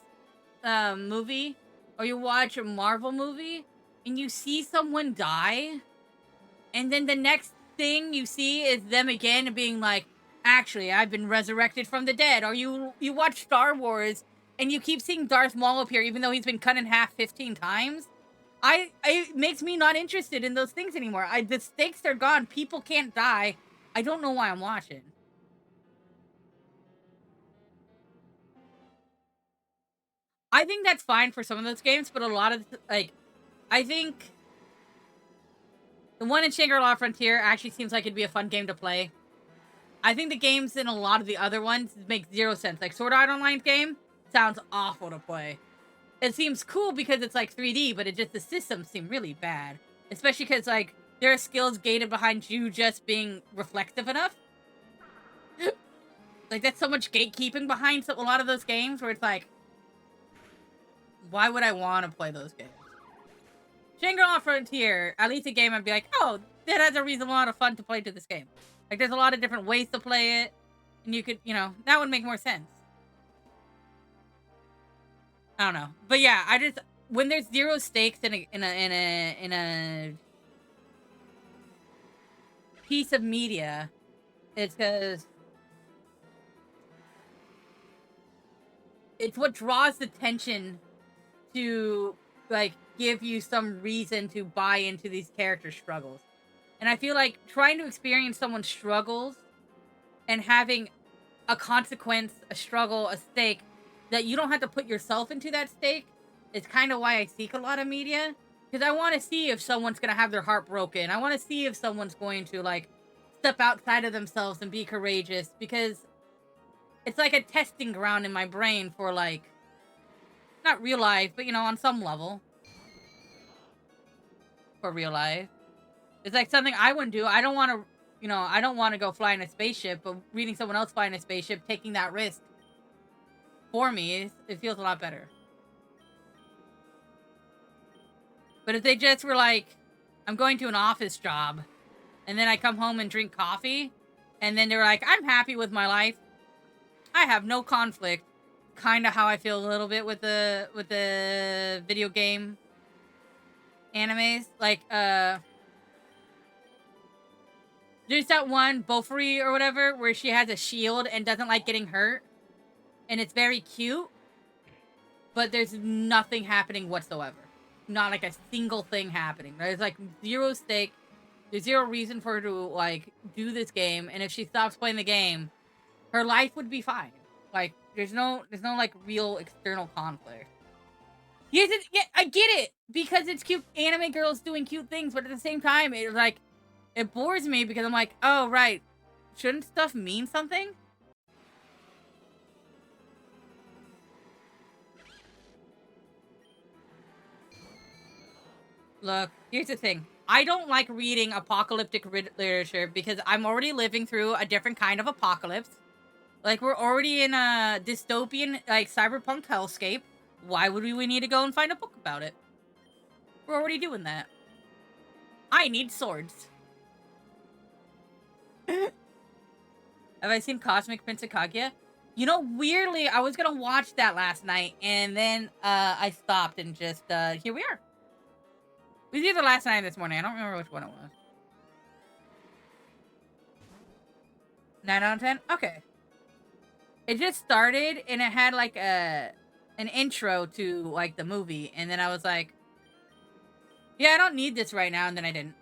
movie, or you watch a Marvel movie, and you see someone die, and then the next thing you see is them again being like, actually, I've been resurrected from the dead. Or you watch Star Wars, and you keep seeing Darth Maul appear, even though he's been cut in half 15 times. It makes me not interested in those things anymore. The stakes are gone. People can't die. I don't know why I'm watching. I think that's fine for some of those games, but a lot of, like, I think the one in Shangri-La Frontier actually seems like it'd be a fun game to play. I think the games in a lot of the other ones make 0 sense. Like, Sword Art Online game sounds awful to play. it seems cool because it's like 3D, but the systems seem really bad. Especially because like there are skills gated behind you just being reflective enough. Like that's so much gatekeeping behind a lot of those games where it's like, why would I want to play those games? Shangri-La Frontier, at least a game I'd be like, oh, that has a reasonable amount of fun to play to this game. Like there's a lot of different ways to play it, and you could, that would make more sense. I don't know, but yeah, when there's zero stakes in a piece of media, it's because it's what draws the tension to like give you some reason to buy into these character struggles. And I feel like trying to experience someone's struggles and having a consequence, a struggle, a stake that you don't have to put yourself into that stake is kind of why I seek a lot of media. Because I want to see if someone's going to have their heart broken. I want to see if someone's going to like step outside of themselves and be courageous. Because it's like a testing ground in my brain for like, not real life, but on some level. For real life. It's like something I wouldn't do. I don't want to, I don't want to go fly in a spaceship, but reading someone else fly in a spaceship, taking that risk for me, it feels a lot better. But if they just were like, I'm going to an office job, and then I come home and drink coffee, and then they're like, I'm happy with my life. I have no conflict. Kind of how I feel a little bit with the video game animes. Like, there's that one, Bofuri or whatever, where she has a shield and doesn't like getting hurt. And it's very cute. But there's nothing happening whatsoever. Not like a single thing happening. There's like zero stake. There's zero reason for her to like do this game. And if she stops playing the game, her life would be fine. Like there's no like real external conflict. Yeah, I get it because it's cute anime girls doing cute things, but at the same time, it bores me because I'm like, oh right, shouldn't stuff mean something? Look, here's the thing. I don't like reading apocalyptic literature because I'm already living through a different kind of apocalypse. Like, we're already in a dystopian, like, cyberpunk hellscape. Why would we need to go and find a book about it? We're already doing that. I need swords. Have I seen Cosmic Prince of Kaguya? Weirdly, I was gonna watch that last night, and then, I stopped and just, here we are. It was either last night or this morning. I don't remember which one it was. 9 out of 10? Okay. It just started, and it had, like, an intro to, like, the movie. And then I was like, yeah, I don't need this right now. And then I didn't.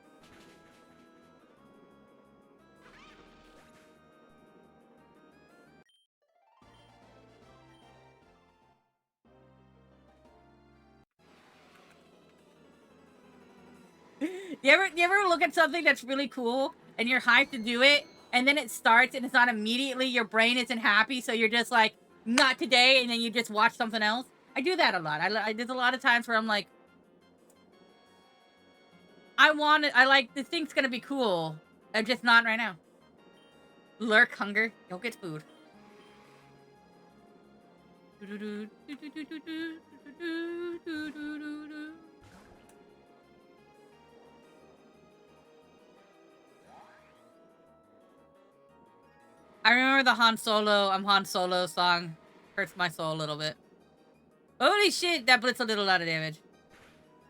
You ever look at something that's really cool, and you're hyped to do it, and then it starts, and it's not immediately, your brain isn't happy, so you're just like, not today, and then you just watch something else? I do that a lot. There's a lot of times where I'm like, this thing's gonna be cool. I'm just not right now. Lurk hunger. Go get food. I remember the I'm Han Solo song. Hurts my soul a little bit. Holy shit, that blitz a little lot of damage.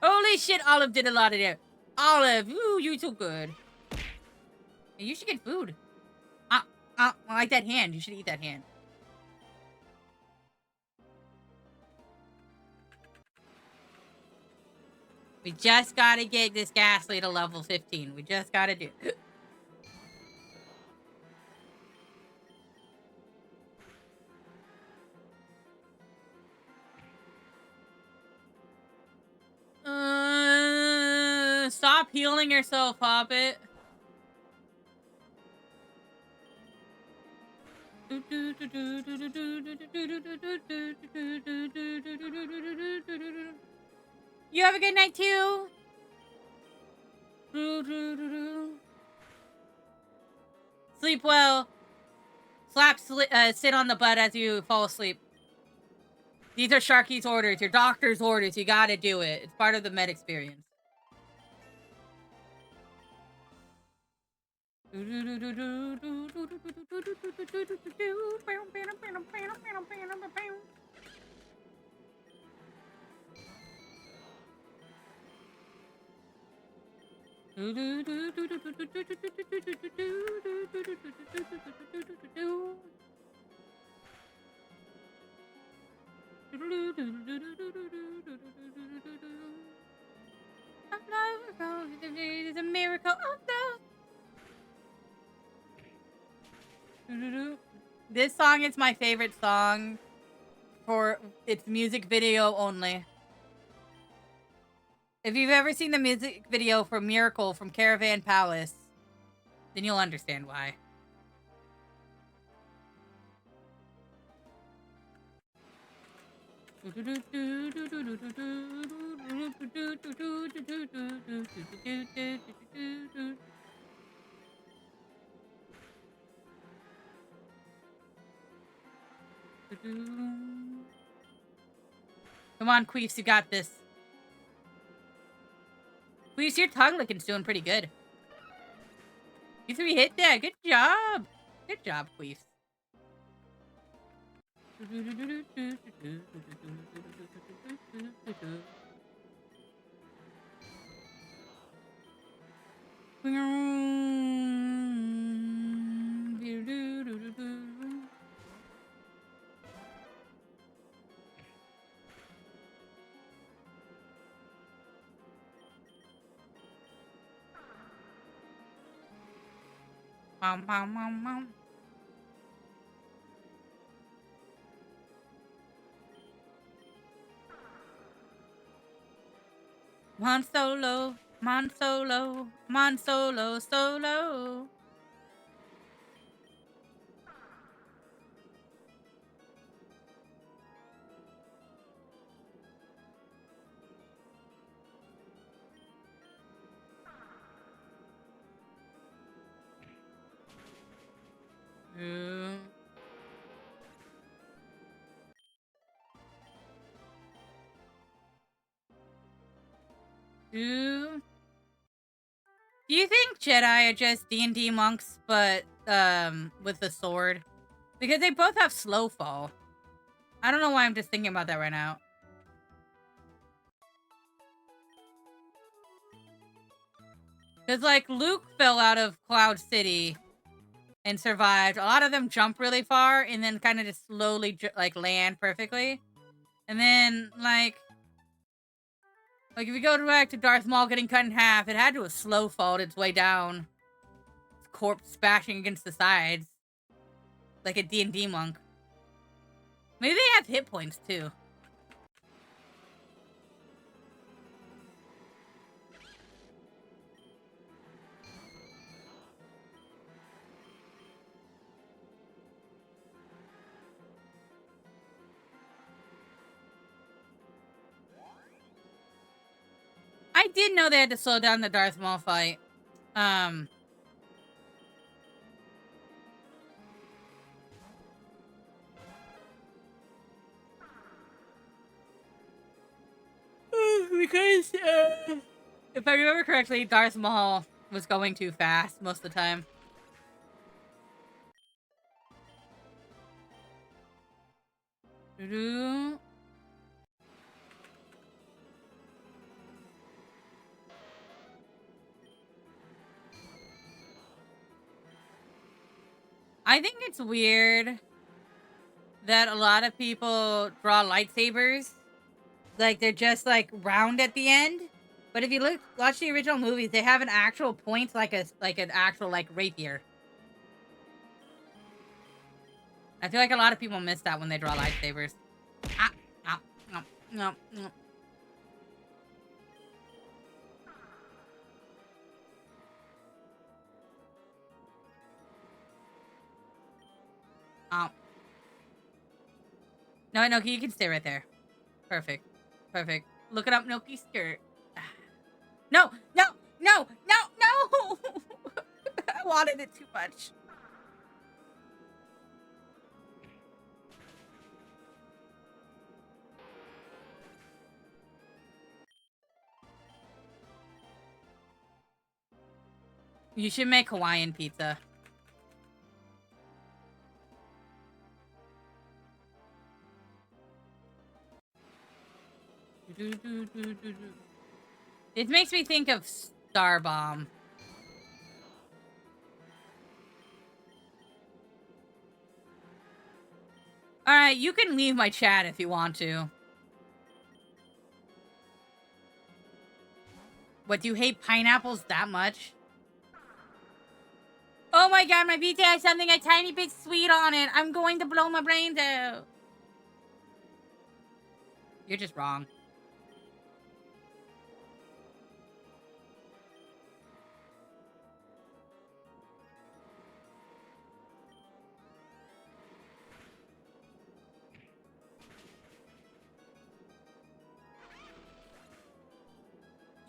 Holy shit, Olive did a lot of damage. Olive, ooh, you're so good. Hey, you should get food. I like that hand. You should eat that hand. We just gotta get this Ghastly to level 15. We just gotta do it. Stop healing yourself, Hobbit. You have a good night too. Sleep well. Sit on the butt as you fall asleep. These are Sharky's orders, your doctor's orders. You gotta do it. It's part of the med experience. It's a miracle of love. This song is my favorite song for its music video only. If you've ever seen the music video for Miracle from Caravan Palace, then you'll understand why. Come on, Queefs, you got this. Queefs, your tongue licking's doing pretty good. You 3 hit that. Good job. Good job, Queefs. Mom, mom, mom, mom. Mon Solo, Mon Solo, Mon Solo, Solo. Do you think Jedi are just D&D monks, but with the sword? Because they both have slow fall. I don't know why I'm just thinking about that right now. Because, like, Luke fell out of Cloud City and survived. A lot of them jump really far and then kind of just slowly, like, land perfectly. And then, like, if you go back to Darth Maul getting cut in half, it had to have slow falled its way down. Its corpse bashing against the sides. Like a D&D monk. Maybe they have hit points, too. I did know they had to slow down the Darth Maul fight. Because, if I remember correctly, Darth Maul was going too fast most of the time. I think it's weird that a lot of people draw lightsabers. Like, they're just, like, round at the end. But if you watch the original movies, they have an actual point, like an actual, like, rapier. I feel like a lot of people miss that when they draw lightsabers. No. No, no, you can stay right there. Perfect. Perfect. Look it up, Milky skirt. No, no, no, no, no! I wanted it too much. You should make Hawaiian pizza. It makes me think of Star Bomb. Alright, you can leave my chat if you want to. What, do you hate pineapples that much? Oh my god, my pizza has something a tiny bit sweet on it. I'm going to blow my brains out. You're just wrong.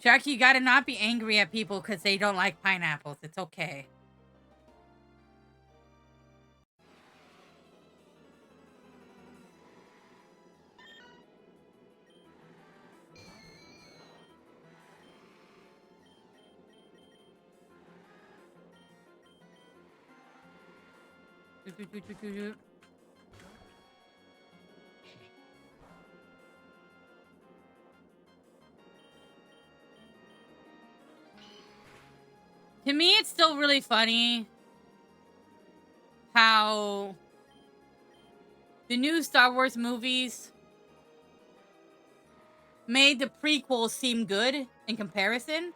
Sharky, you gotta not be angry at people because they don't like pineapples. It's okay. To me, it's still really funny how the new Star Wars movies made the prequels seem good in comparison.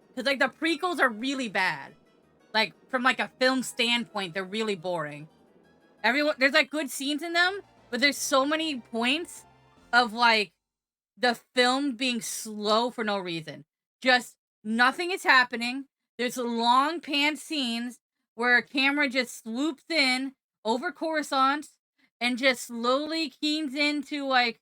Because, like, the prequels are really bad. Like, from, like, a film standpoint, they're really boring. There's, like, good scenes in them, but there's so many points of, like, the film being slow for no reason. Just nothing is happening. There's long pan scenes where a camera just swoops in over Coruscant and just slowly keens into like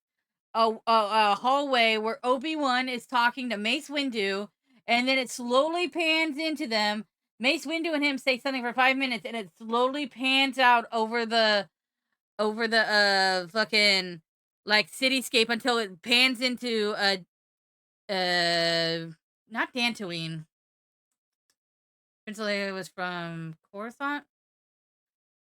a hallway where Obi-Wan is talking to Mace Windu, and then it slowly pans into them. Mace Windu and him say something for 5 minutes, and it slowly pans out over the fucking like cityscape until it pans into not Dantooine. Princess Leia was from Coruscant?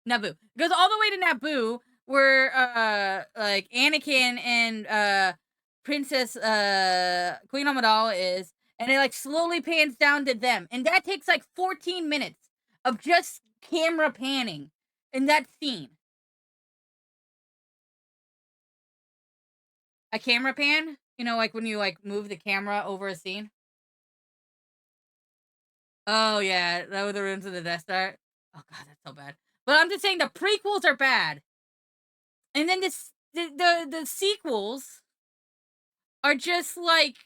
Naboo. It goes all the way to Naboo, where like Anakin and Princess Queen Amidala is, and it like slowly pans down to them. And that takes like 14 minutes of just camera panning in that scene. A camera pan? You know, like when you like move the camera over a scene? Oh yeah, that was the rooms of the Death Star. Oh god, that's so bad. But I'm just saying the prequels are bad. And then the sequels are just like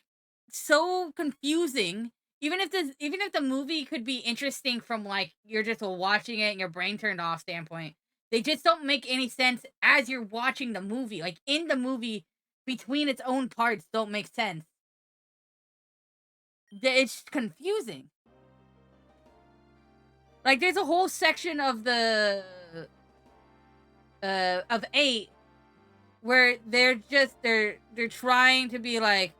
so confusing. Even if the movie could be interesting from like you're just watching it and your brain turned off standpoint, they just don't make any sense as you're watching the movie. Like in the movie, between its own parts don't make sense. It's confusing. Like there's a whole section of the of 8 where they're trying to be like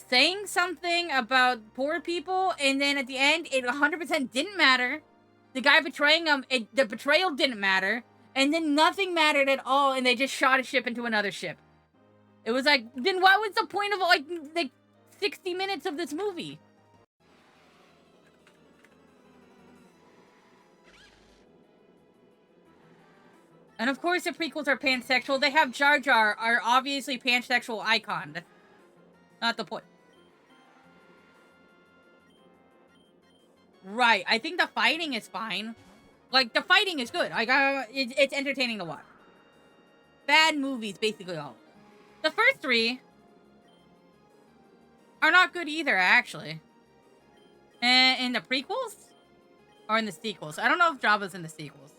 saying something about poor people, and then at the end it 100% didn't matter. The guy betraying them, the betrayal didn't matter, and then nothing mattered at all, and they just shot a ship into another ship. It was like, then what was the point of like 60 minutes of this movie? And of course the prequels are pansexual. They have Jar Jar, our obviously pansexual icon. That's not the point. Right. I think the fighting is fine. Like, the fighting is good. Like, it's entertaining to watch. Bad movies, basically all of them. The first 3 are not good either, actually. And in the prequels? Or in the sequels? I don't know if Jabba's in the sequels.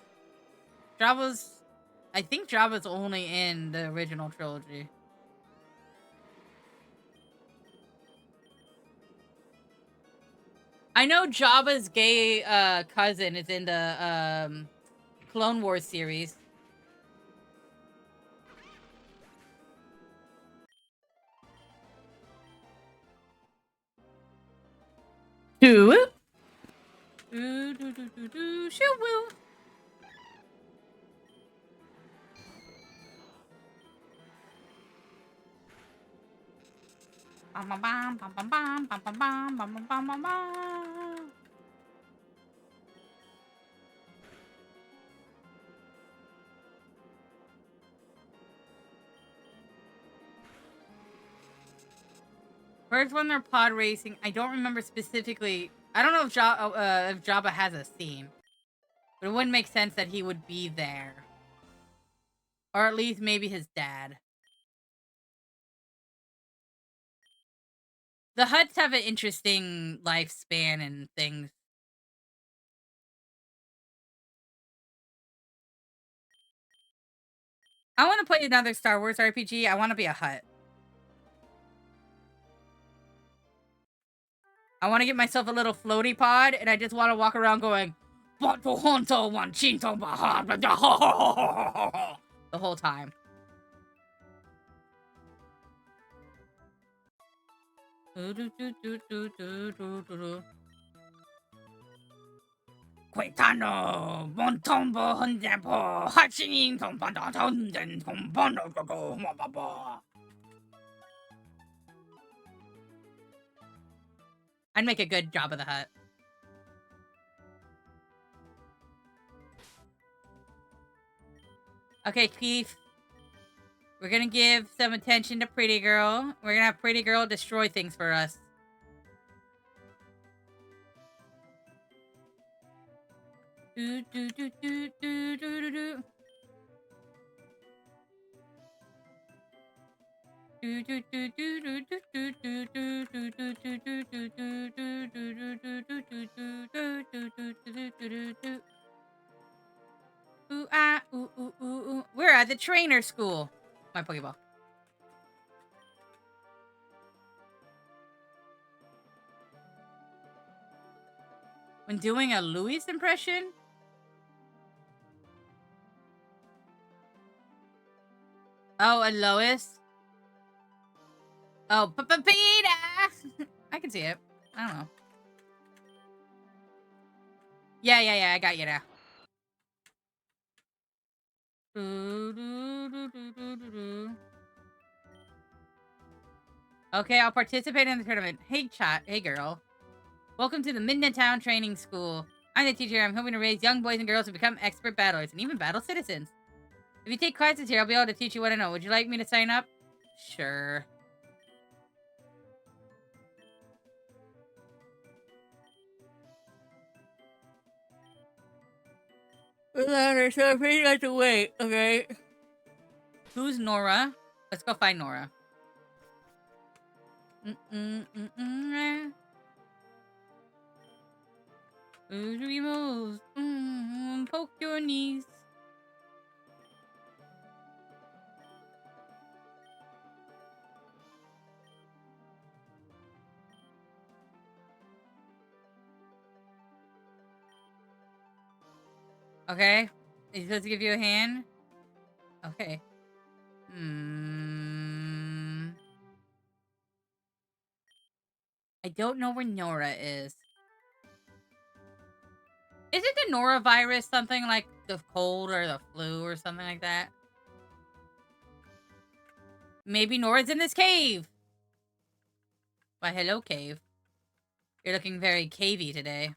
I think Jabba's only in the original trilogy. I know Jabba's gay cousin is in the Clone Wars series. Do Shoo-woo. Bam, bam, bam, bam, bam, bam, bam, bam, bam, bam, bam, bam, bam. First when they're pod racing, I don't remember specifically. I don't know if Jabba has a scene, but it wouldn't make sense that he would be there, or at least maybe his dad. The Hutts have an interesting lifespan and things. I want to play another Star Wars RPG. I want to be a Hutt. I want to get myself a little floaty pod, and I just want to walk around going, the whole time. Quaitano, Montombo, Hundempo, Hatching, Tompanda, Tompanda, I'd make a good job of the Hutt. Okay, Keith. We're gonna give some attention to Pretty Girl. We're gonna have Pretty Girl destroy things for us. Do do do do do do do do. We're at the trainer school. My Pokeball. When doing a Louis impression? Oh, a Lois? Oh, Peter! I can see it. I don't know. Yeah, I got you now. Okay, I'll participate in the tournament. Hey, chat. Hey, girl. Welcome to the Midnight Town Training School. I'm the teacher. I'm hoping to raise young boys and girls to become expert battlers and even battle citizens. If you take classes here, I'll be able to teach you what I know. Would you like me to sign up? Sure. So I pretty have to wait, okay? Who's Nora? Let's go find Nora. Moves. Poke your knees. Okay. Is he supposed to give you a hand? Okay. I don't know where Nora is. Is it the norovirus something like the cold or the flu or something like that? Maybe Nora's in this cave. Why, hello, cave. You're looking very cavey today.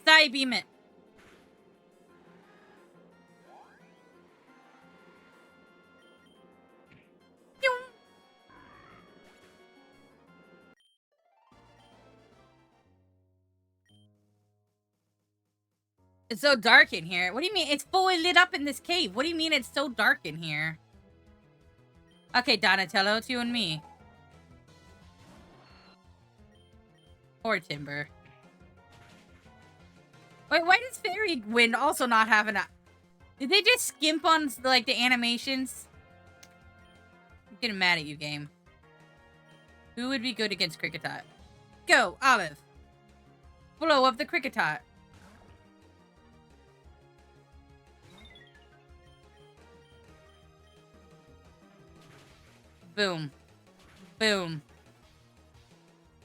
Side beam it. It's so dark in here. What do you mean? It's fully lit up in this cave. What do you mean it's so dark in here? Okay, Donatello, it's you and me. Or Timber. Wait, why does Fairy Wind also not have an... Did they just skimp on, like, the animations? I'm getting mad at you, game. Who would be good against Kricketot? Go, Olive. Blow up the Kricketot. Boom. Boom.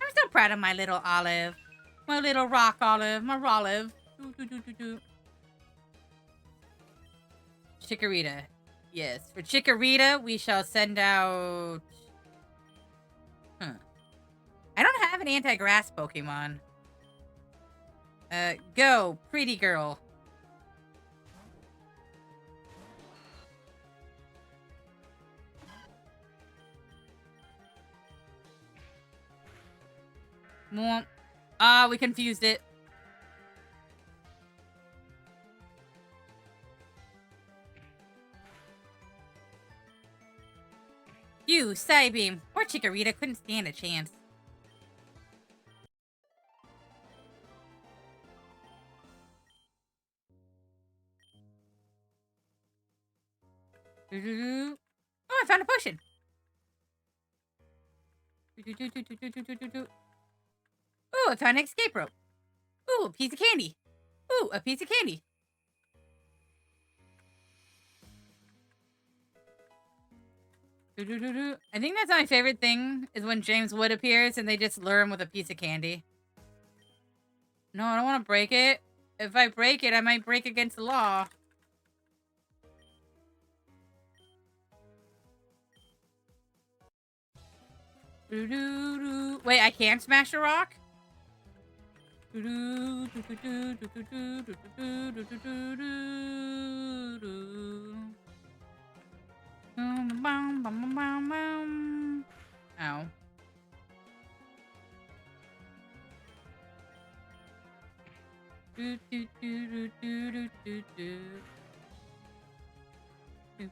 I'm so proud of my little Olive. My little rock Olive. My Rolive. Chikorita. Yes. For Chikorita, we shall send out... I don't have an anti-grass Pokemon. Go, pretty girl. Ah, we confused it. You, Psybeam. Poor Chikorita couldn't stand a chance. Oh, I found a potion. Ooh, I found an escape rope. Ooh, a piece of candy. Ooh, a piece of candy. I think that's my favorite thing, is when James Wood appears and they just lure him with a piece of candy. No, I don't want to break it. If I break it, I might break against the law. Wait, I can't smash a rock? Ow.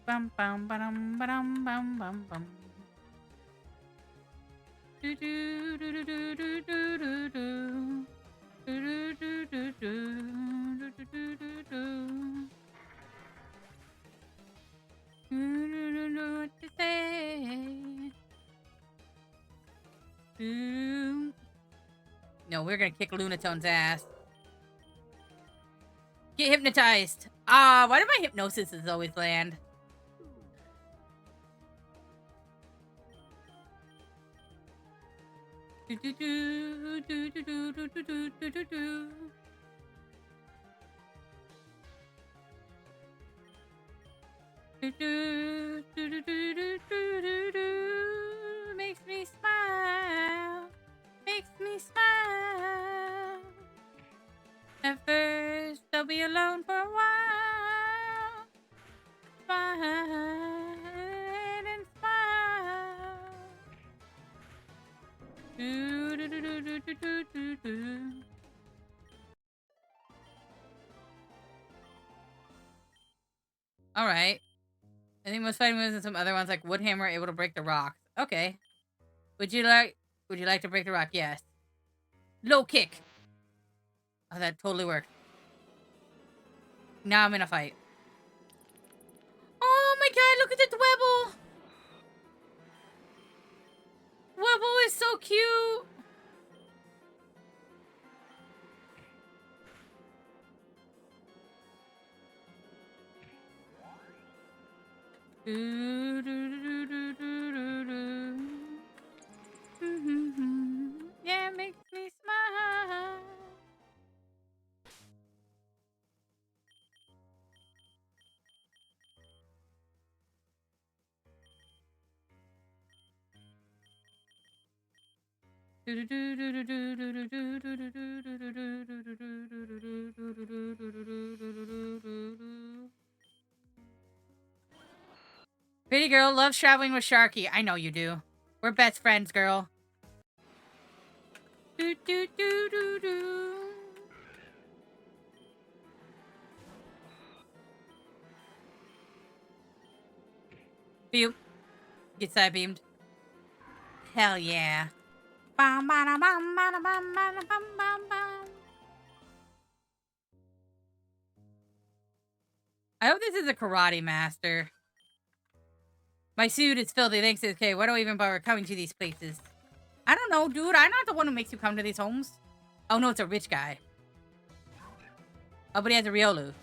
Bum bum bum bum bum bum bum. What to say? No, we're gonna kick Lunatone's ass. Get hypnotized. Ah, why do my hypnosis always land? Makes me smile. Makes me smile. At first, I'll be alone for a while. Smile and smile. All right. I think most fighting moves and some other ones like Woodhammer are able to break the rocks. Okay. Would you like to break the rock? Yes. Low kick. Oh, that totally worked. Now I'm in a fight. Oh my god, look at the Dwebble! Dwebble is so cute! Yeah, it makes me smile. Pretty girl loves traveling with Sharky. I know you do. We're best friends, girl. Pew. Get side beamed. Hell yeah. Bum, bada, bum, bada, bum, bada, bum, bum, bum. I hope this is a karate master. My suit is filthy. Thanks. Okay, why do I even bother coming to these places? I don't know, dude. I'm not the one who makes you come to these homes. Oh, no, it's a rich guy. Oh, but he has a Riolu.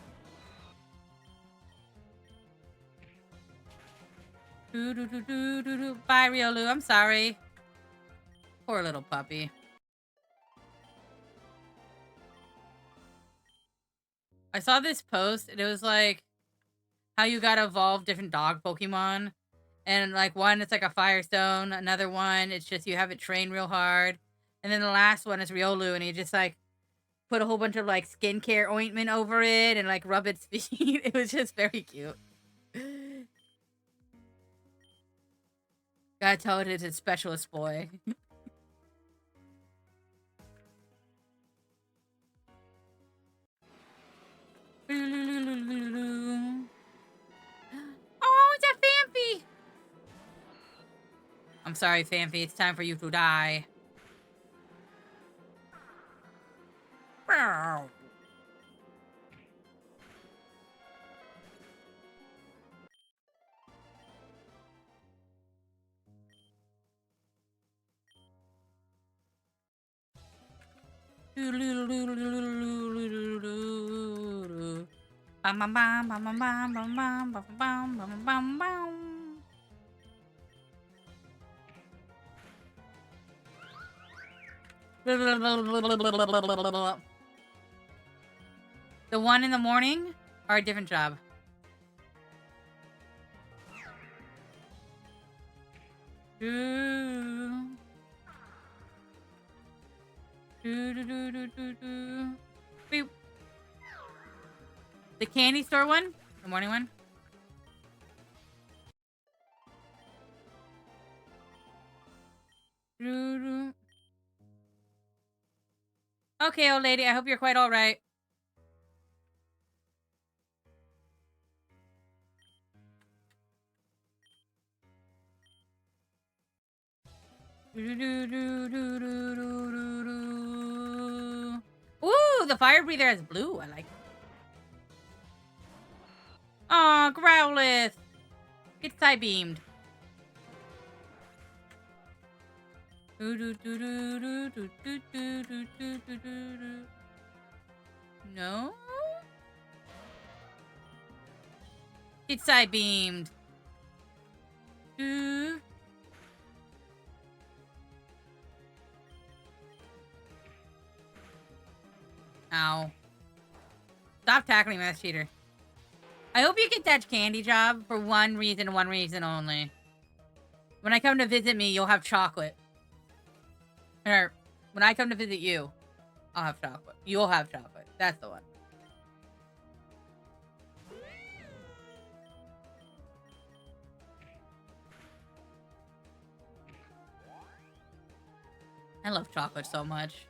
Bye, Riolu. I'm sorry. Poor little puppy. I saw this post, and it was like how you gotta evolve different dog Pokemon. And like one, it's like a Firestone. Another one, it's just you have it train real hard. And then the last one is Riolu, and you just like put a whole bunch of like skincare ointment over it and like rub its feet. It was just very cute. Gotta tell it it's a specialist boy. Oh, it's a Phanpy! I'm sorry, Phanpy. It's time for you to die. Bam bam bam bam bam bam bam bam bam bam bam bam. The one in the morning or a different job? Boop. The candy store one? The morning one? Okay, old lady, I hope you're quite alright. Ooh, the fire breather has blue. I like it. Aw, Growlithe. Get side beamed. No? Get side beamed. Ow. Stop tackling Mass Cheater. I hope you get that candy job for one reason only. When I come to visit me, you'll have chocolate. Or, when I come to visit you, I'll have chocolate. You'll have chocolate. That's the one. I love chocolate so much.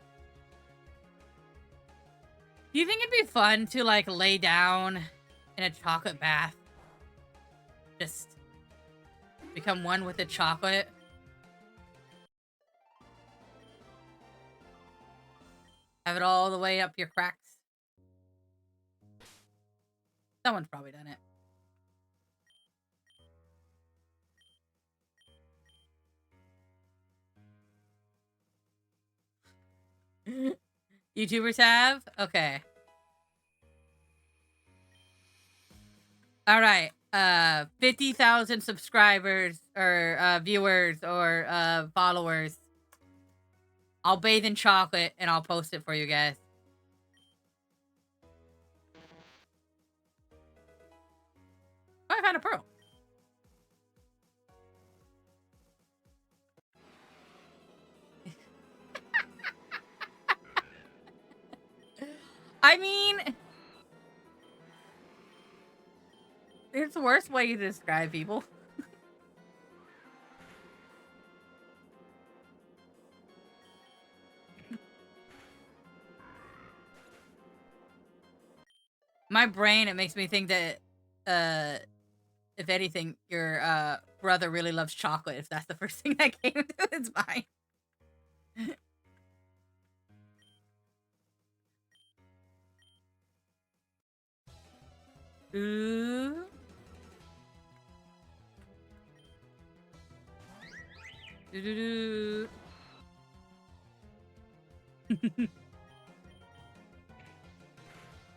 Do you think it'd be fun to, like, lay down in a chocolate bath? Just become one with the chocolate? Have it all the way up your cracks? Someone's probably done it. YouTubers have? Okay. All right. 50,000 subscribers or viewers or followers. I'll bathe in chocolate and I'll post it for you guys. Oh, I found a pearl. I mean, it's the worst way to describe people. My brain, it makes me think that, if anything, you're, brother really loves chocolate, if that's the first thing that came to his mind. Ooh. Doo-doo-doo.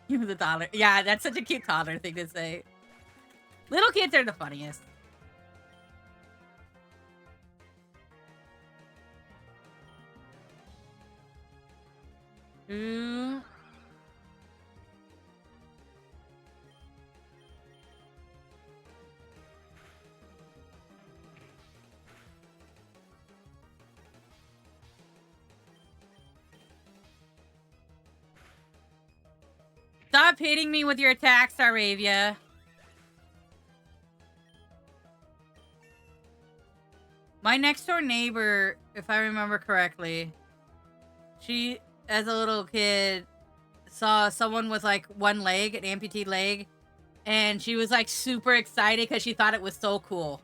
He was a toddler. Yeah, that's such a cute toddler thing to say. Little kids are the funniest. Ooh. Stop hitting me with your attacks, Aravia. My next door neighbor, if I remember correctly, she, as a little kid, saw someone with like one leg, an amputee leg, and she was like super excited because she thought it was so cool.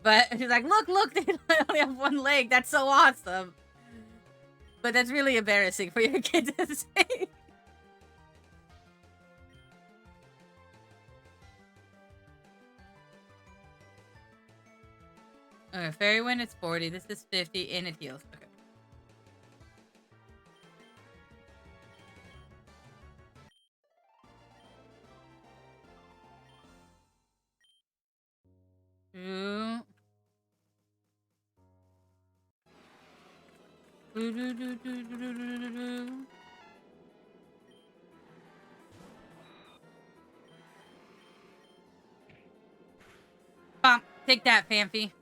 But she's like, look, they only have one leg. That's so awesome. But that's really embarrassing for your kid to say. Okay, Fairy Wind is 40. This is 50, and it heals. Okay. Ooh. Bump. Take that, Famfy.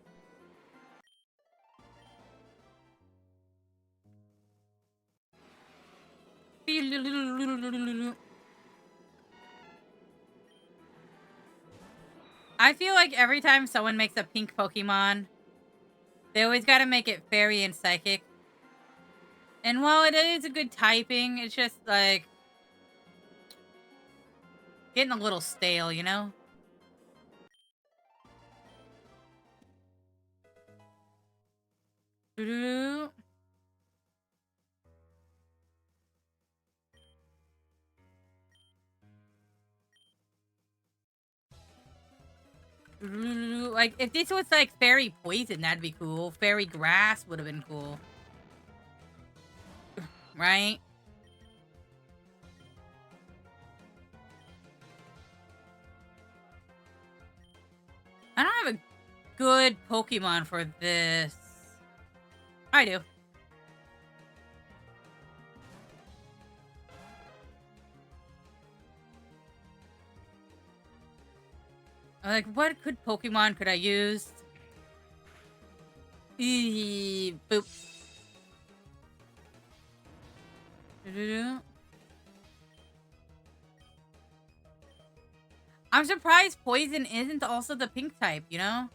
I feel like every time someone makes a pink Pokemon, they always gotta make it Fairy and Psychic. And while it is a good typing, it's just like getting a little stale, you know? Like, if this was like Fairy Poison, that'd be cool. Fairy Grass would have been cool. Right? I don't have a good Pokemon for this. I do. Like, what good Pokemon could I use? Boop. I'm surprised Poison isn't also the pink type, you know?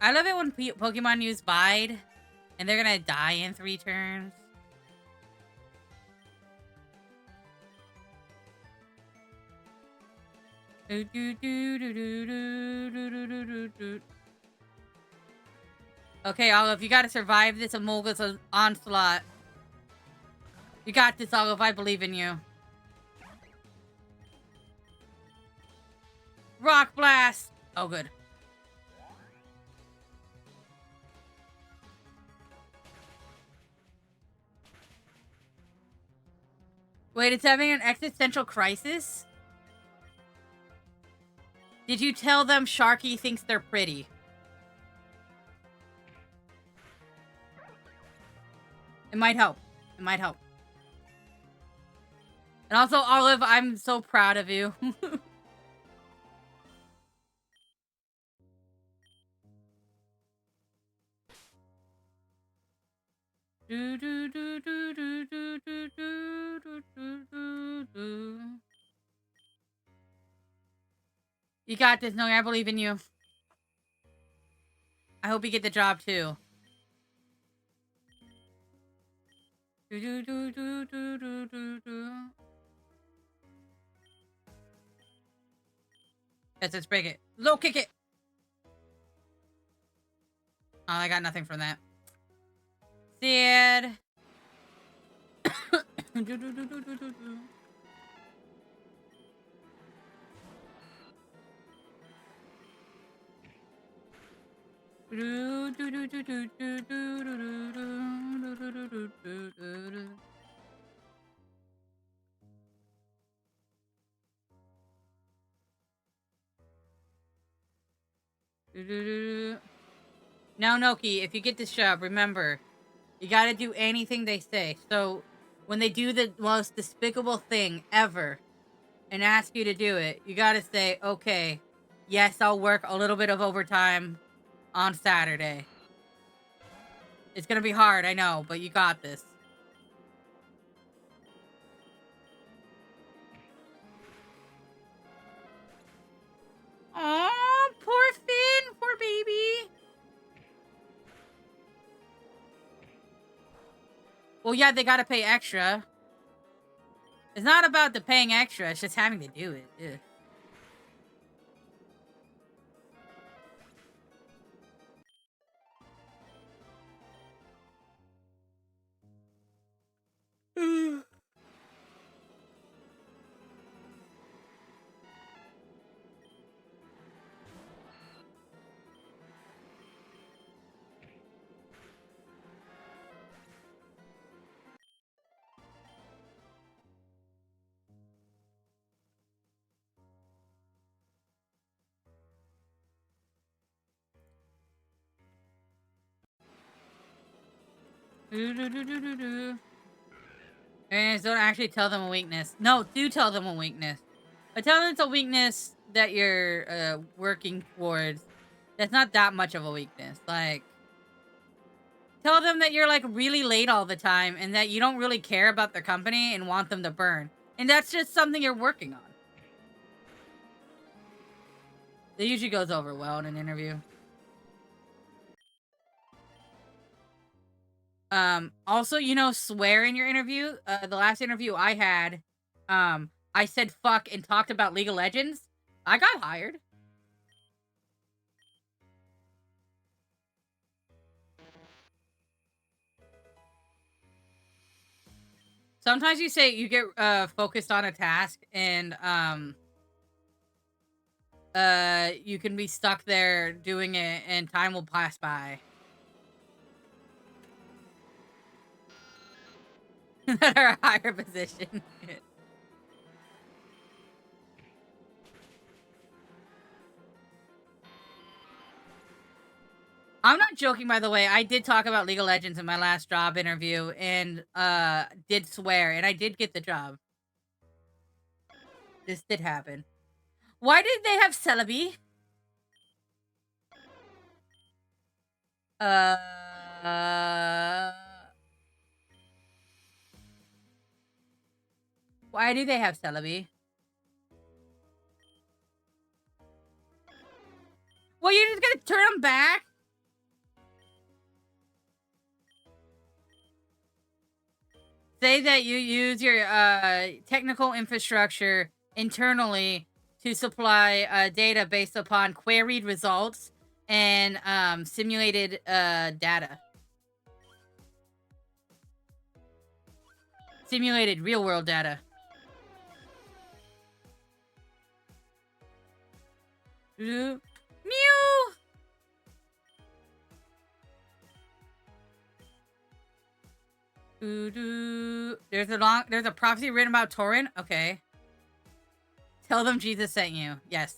I love it when Pokemon use Bide, and they're gonna die in 3 turns. Okay, Olive, you gotta survive this Emolga's onslaught. You got this, Olive. I believe in you. Rock Blast! Oh, good. Wait, it's having an existential crisis? Did you tell them Sharky thinks they're pretty? It might help. It might help. And also, Olive, I'm so proud of you. You got this, Noe. I believe in you. I hope you get the job too. Let's break it. Low kick it. Oh, I got nothing from that. Sad. Now, Noki, if you get this job, remember, you gotta do anything they say. So, when they do the most despicable thing ever and ask you to do it, you gotta say, okay, yes, I'll work a little bit of overtime on Saturday. It's gonna be hard, I know, but you got this. Aw, poor Finn, poor baby. Well, yeah, they gotta pay extra. It's not about the paying extra, it's just having to do it. Ugh. And don't actually tell them a weakness. No, do tell them a weakness. But tell them it's a weakness that you're working towards. That's not that much of a weakness. Like, tell them that you're like really late all the time and that you don't really care about their company and want them to burn. And that's just something you're working on. It usually goes over well in an interview. Also, you know, swear in your interview. The last interview I had, I said fuck and talked about League of Legends. I got hired. Sometimes you say you get focused on a task and you can be stuck there doing it and time will pass by. At a higher position. I'm not joking, by the way. I did talk about League of Legends in my last job interview and did swear, and I did get the job. This did happen. Why did they have Celebi? Why do they have Celebi? Well, you're just gonna turn them back? Say that you use your technical infrastructure internally to supply data based upon queried results and simulated data. Simulated real-world data. Mew! There's a prophecy written about Torin. Okay. Tell them Jesus sent you. Yes.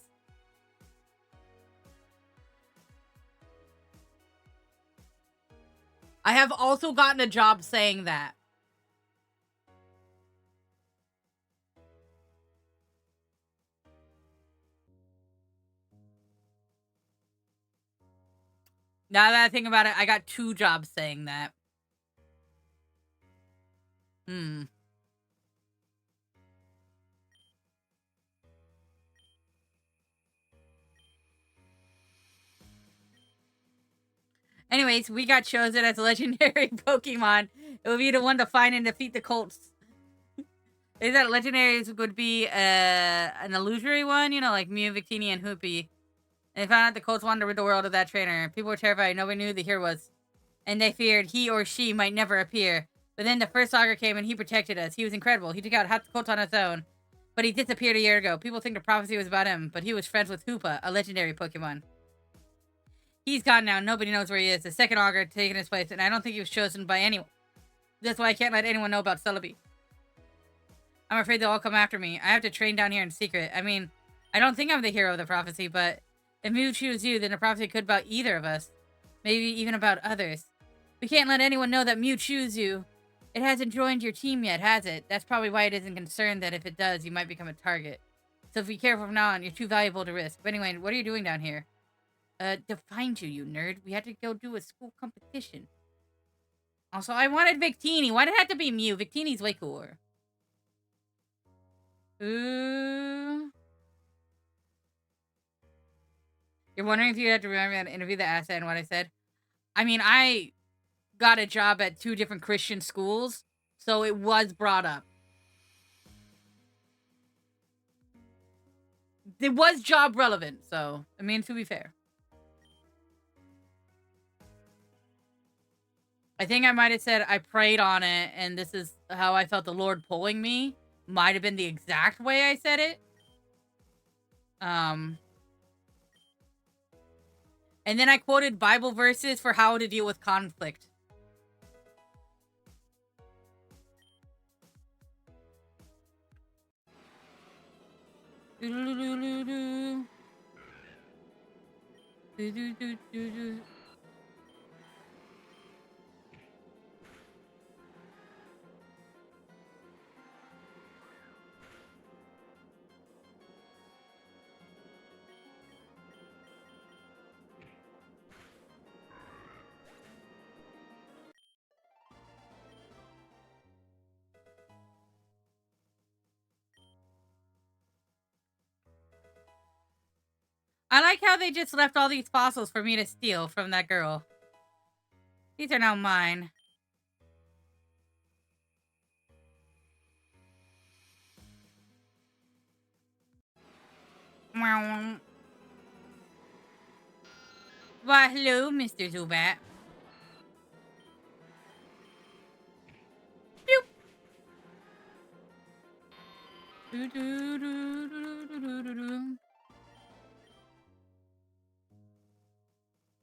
I have also gotten a job saying that. Now that I think about it, I got 2 jobs saying that. Anyways, we got chosen as a legendary Pokemon. It would be the one to find and defeat the Colts. Is that legendaries would be an illusory one, you know, like Mew, Victini, and Hoopy. And they found out the Colts wandered rid the world of that trainer. People were terrified. Nobody knew who the hero was. And they feared he or she might never appear. But then the first Saga came and he protected us. He was incredible. He took out half the Colts on his own. But he disappeared a year ago. People think the prophecy was about him, but he was friends with Hoopa, a legendary Pokemon. He's gone now. Nobody knows where he is. The second Augur had taken his place, and I don't think he was chosen by anyone. That's why I can't let anyone know about Celebi. I'm afraid they'll all come after me. I have to train down here in secret. I mean, I don't think I'm the hero of the prophecy, but if Mew chooses you, then the prophecy could about either of us. Maybe even about others. We can't let anyone know that Mew chooses you. It hasn't joined your team yet, has it? That's probably why it isn't concerned that if it does, you might become a target. So be careful from now on. You're too valuable to risk. But anyway, what are you doing down here? To find you, you nerd. We had to go do a school competition. Also, I wanted Victini. Why did it have to be Mew? Victini's way cooler. Ooh. You're wondering if you had to remember that interview that asked that and what I said? I mean, I got a job at 2 different Christian schools, so it was brought up. It was job relevant, so, I mean, to be fair. I think I might have said I prayed on it, and this is how I felt the Lord pulling me. Might have been the exact way I said it. And then I quoted Bible verses for how to deal with conflict. I like how they just left all these fossils for me to steal from that girl. These are now mine. Why, hello, Mr. Zubat. Boop.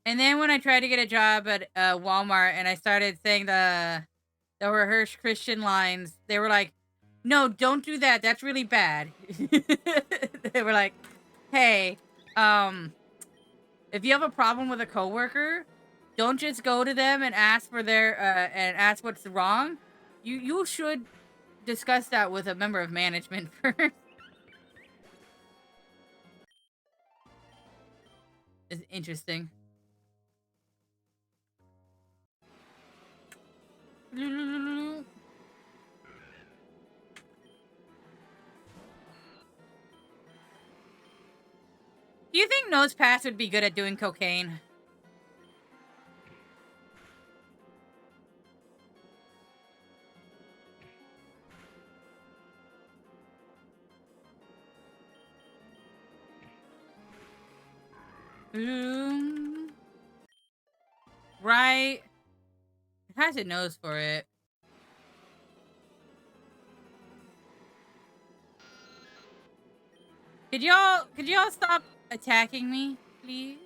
And then when I tried to get a job at Walmart and I started saying the rehearsed Christian lines, they were like, "No, don't do that. That's really bad." They were like, "Hey, if you have a problem with a coworker, don't just go to them and ask for their and ask what's wrong. You should discuss that with a member of management first." It's interesting. Do you think Nosepass would be good at doing cocaine? Right. It has a nose for it. Could y'all stop attacking me, please?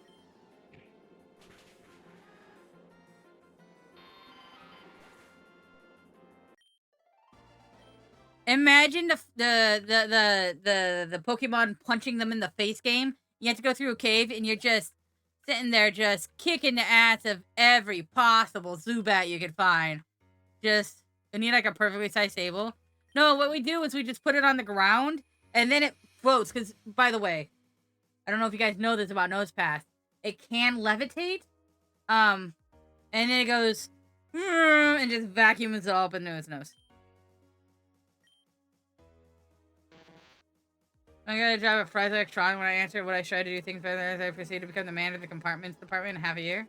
Imagine the Pokemon punching them in the face game. You have to go through a cave and you're just sitting there just kicking the ass of every possible Zubat you could find. Just, you need like a perfectly sized table. No, what we do is we just put it on the ground and then it floats. Because, by the way, I don't know if you guys know this about Nosepass. It can levitate. And then it goes and just vacuums it all up into its nose. I got a job at Fry's Electronics. When I answered what I tried to do things better as I proceeded to become the manager of the compartments department in half a year.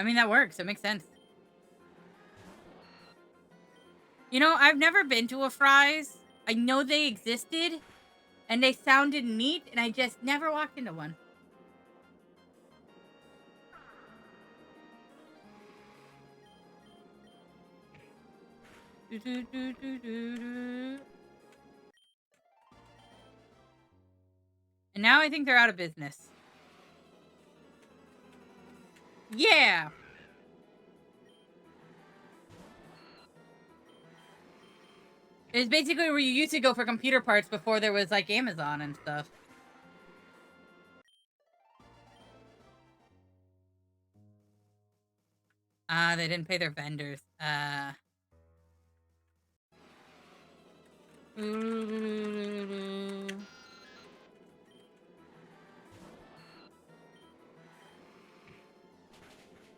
I mean, that works. It makes sense. You know, I've never been to a Fry's. I know they existed, and they sounded neat, and I just never walked into one. And now I think they're out of business. Yeah! It's basically where you used to go for computer parts before there was, like, Amazon and stuff. They didn't pay their vendors.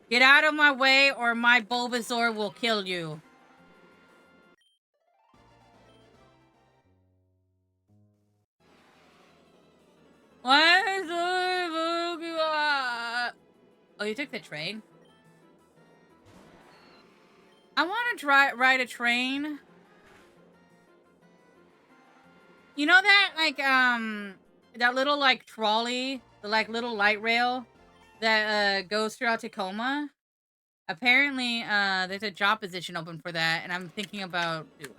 Get out of my way or my Bulbasaur will kill you. Oh, you took the train? I want to ride a train. You know that, like, that little, like, trolley, the, like, little light rail that, goes throughout Tacoma? Apparently, there's a job position open for that, and I'm thinking about doing it.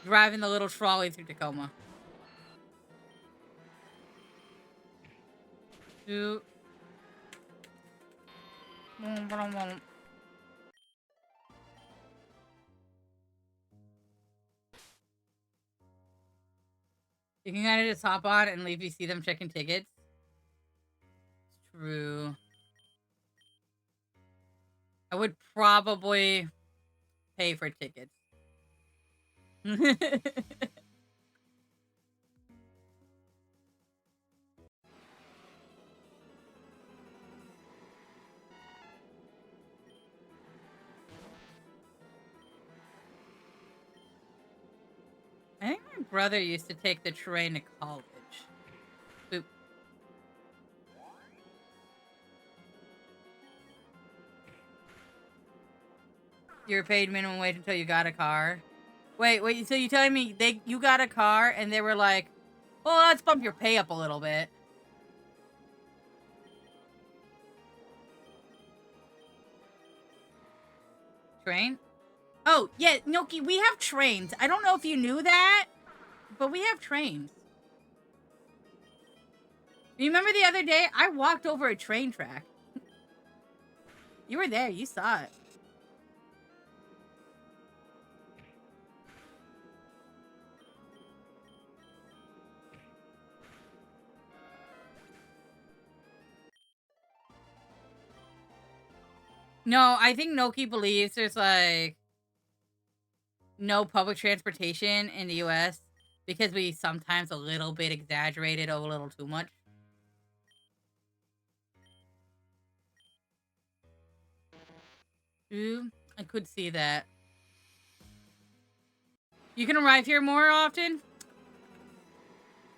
Driving the little trolley through Tacoma. You can kind of just hop on and leave you see them checking tickets. It's true. I would probably pay for tickets. I think my brother used to take the train to college. Boop. You're paid minimum wage until you got a car. Wait, so you telling me you got a car and they were like, well, let's bump your pay up a little bit. Train? Oh, yeah, Noki, we have trains. I don't know if you knew that, but we have trains. You remember the other day? I walked over a train track. You were there. You saw it. No, I think Noki believes there's, like, no public transportation in the U.S. because we sometimes a little bit exaggerated a little too much. Ooh, I could see that. You can arrive here more often?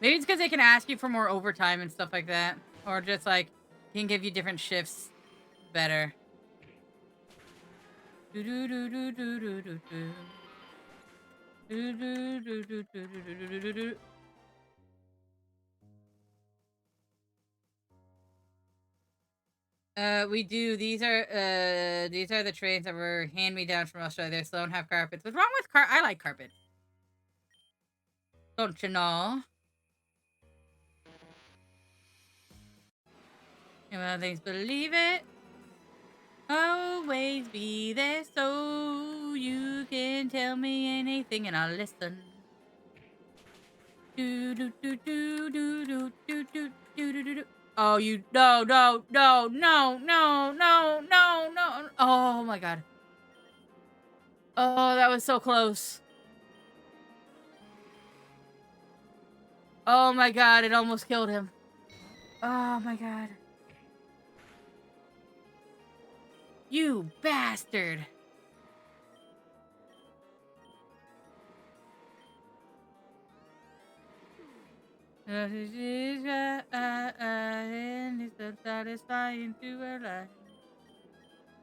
Maybe it's because they can ask you for more overtime and stuff like that. Or just, like, can give you different shifts better. We do. These are the trains that were hand-me-down from Australia. They're slow and have carpets. What's wrong with I like carpets. Don't you know? Well, things believe it. Always be there so you can tell me anything and I'll listen. Do do do do do do do do do do do. Oh, you no. Oh my god. Oh, that was so close. Oh my god, it almost killed him. Oh my god. You bastard. so satisfying to our life.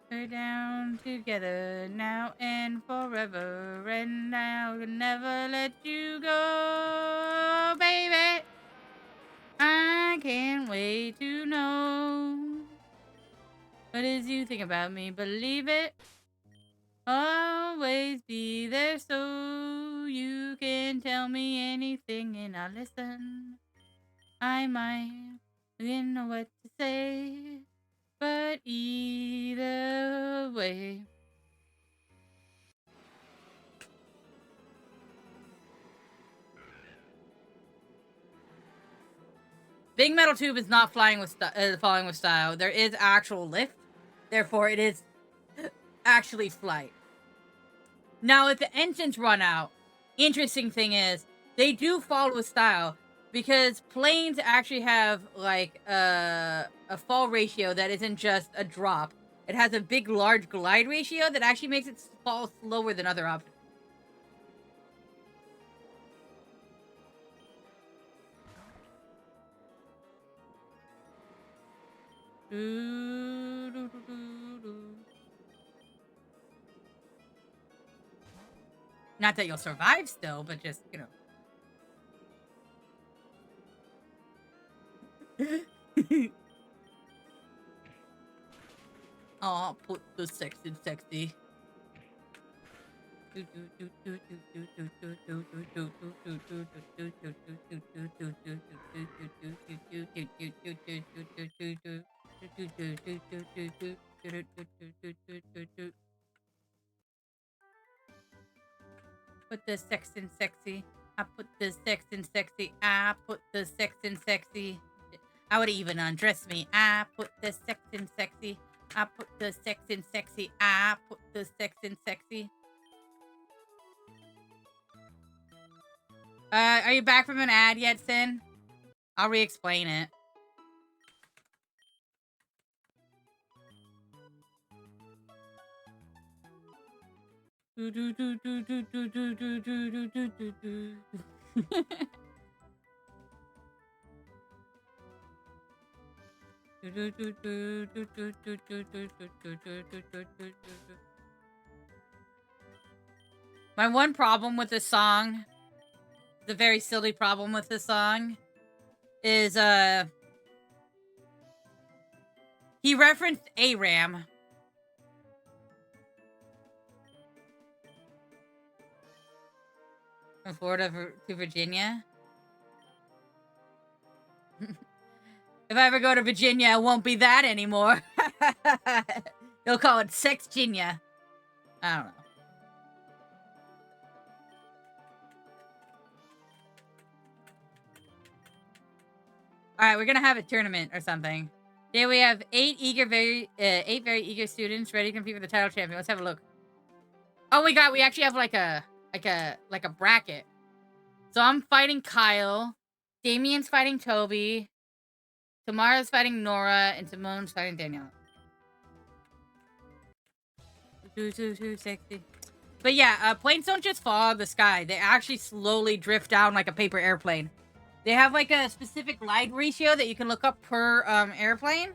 We're down together now and forever, and I'll never let you go, baby. I can't wait to know what is you think about me. Believe it, always be there so you can tell me anything and I'll listen. I might didn't know what to say, but either way. Big Metal Tube is not falling with style. There is actual lift, therefore it is actually flight. Now, if the engines run out, interesting thing is they do fall with style because planes actually have like a fall ratio that isn't just a drop. It has a big, large glide ratio that actually makes it fall slower than other options. Not that you'll survive still, but just, you know. I'll put the sex in sexy. Put the sex in sexy. I put the sex in sexy. I put the sex in sexy. I would even undress me. I put the sex in sexy. I put the sex in sexy. I put the sex in sexy. Are you back from an ad yet, Sin? I'll re-explain it. My one problem with this song, the very silly problem with this song, is he referenced ARAM. From Florida to Virginia. If I ever go to Virginia, it won't be that anymore. They'll call it Sexginia. I don't know. All right, we're gonna have a tournament or something. Today we have eight very eager students ready to compete for the title champion. Let's have a look. Oh my god, we actually have like a bracket. So I'm fighting Kyle, Damien's fighting Toby, Tamara's fighting Nora, and Simone's fighting Danielle. Too sexy. But yeah, planes don't just fall out of the sky. They actually slowly drift down like a paper airplane. They have like a specific glide ratio that you can look up per airplane.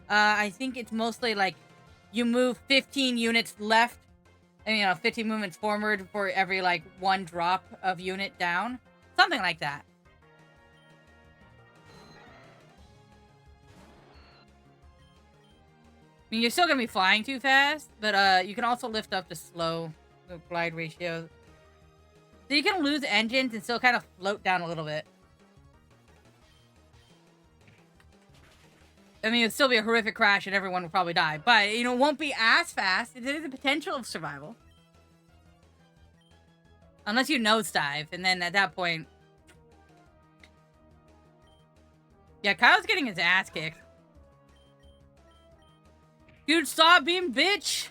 I think it's mostly like you move 15 units left and, 15 movements forward for every like one drop of unit down. Something like that. I mean, you're still going to be flying too fast, but you can also lift up to slow the glide ratio. So you can lose engines and still kind of float down a little bit. I mean, it'll still be a horrific crash and everyone will probably die. But, it won't be as fast. There's the potential of survival. Unless you nosedive, and then at that point... Yeah, Kyle's getting his ass kicked. Dude, stop being bitch!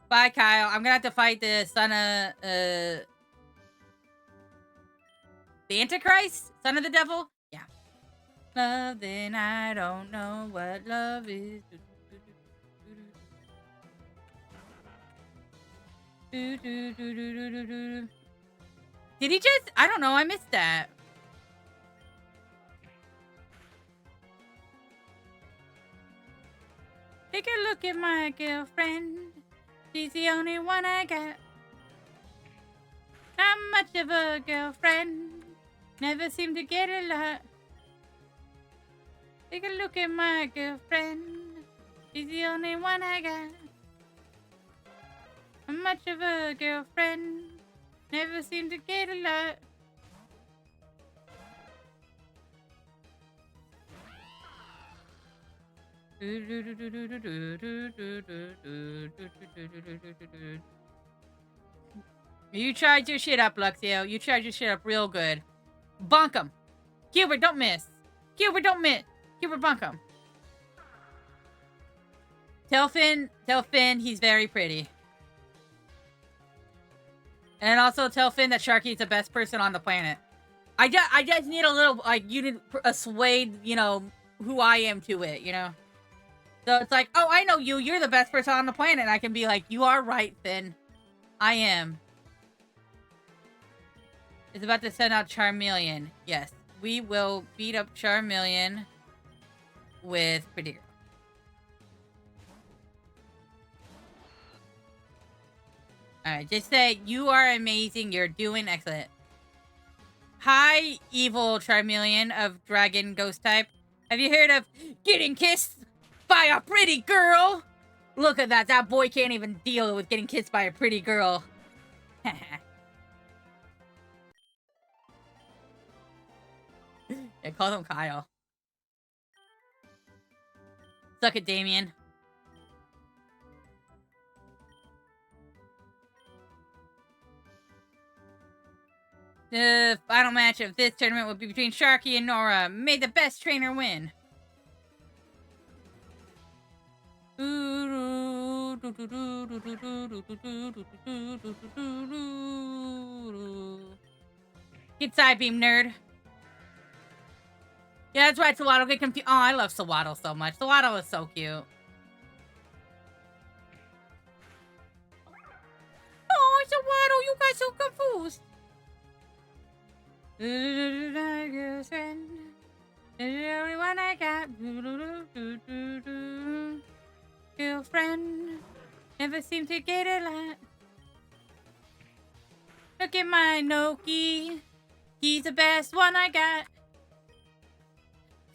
Bye, Kyle. I'm gonna have to fight the son of, the Antichrist? Son of the devil? Yeah. Love, then I don't know what love is. Do, do, do, do, do, do, do. Did he just? I don't know. I missed that. Take a look at my girlfriend. She's the only one I got. Not much of a girlfriend. Never seem to get a lot. Take a look at my girlfriend. She's the only one I got. Not much of a girlfriend. Never seem to get a lot. You charge your shit up, Luxio. You charge your shit up real good. Bonk him. Gilbert, don't miss. Gilbert, don't miss. Gilbert, bonk him. Tell Finn he's very pretty. And also tell Finn that Sharky is the best person on the planet. I just need a little, like, you need assuade, you know, who I am to it, you know? So it's like, oh, I know you. You're the best person on the planet. And I can be like, you are right, Finn. I am. It's about to send out Charmeleon. Yes, we will beat up Charmeleon with Pretty Girl. Alright, just say, you are amazing. You're doing excellent. Hi, evil Charmeleon of Dragon Ghost type. Have you heard of getting kissed by a pretty girl? Look at that. That boy can't even deal with getting kissed by a pretty girl. I call him Kyle. Suck it, Damien. The final match of this tournament will be between Sharky and Nora. May the best trainer win. Get side beam, nerd. Yeah, that's right, Sawaddle. Get confused. Oh, I love Sawaddle so much. Sawaddle is so cute. Oh, Sawaddle, you got so confused. Everyone I got. Girlfriend. Never seem to get a lot. Look at my Noki. He's the best one I got.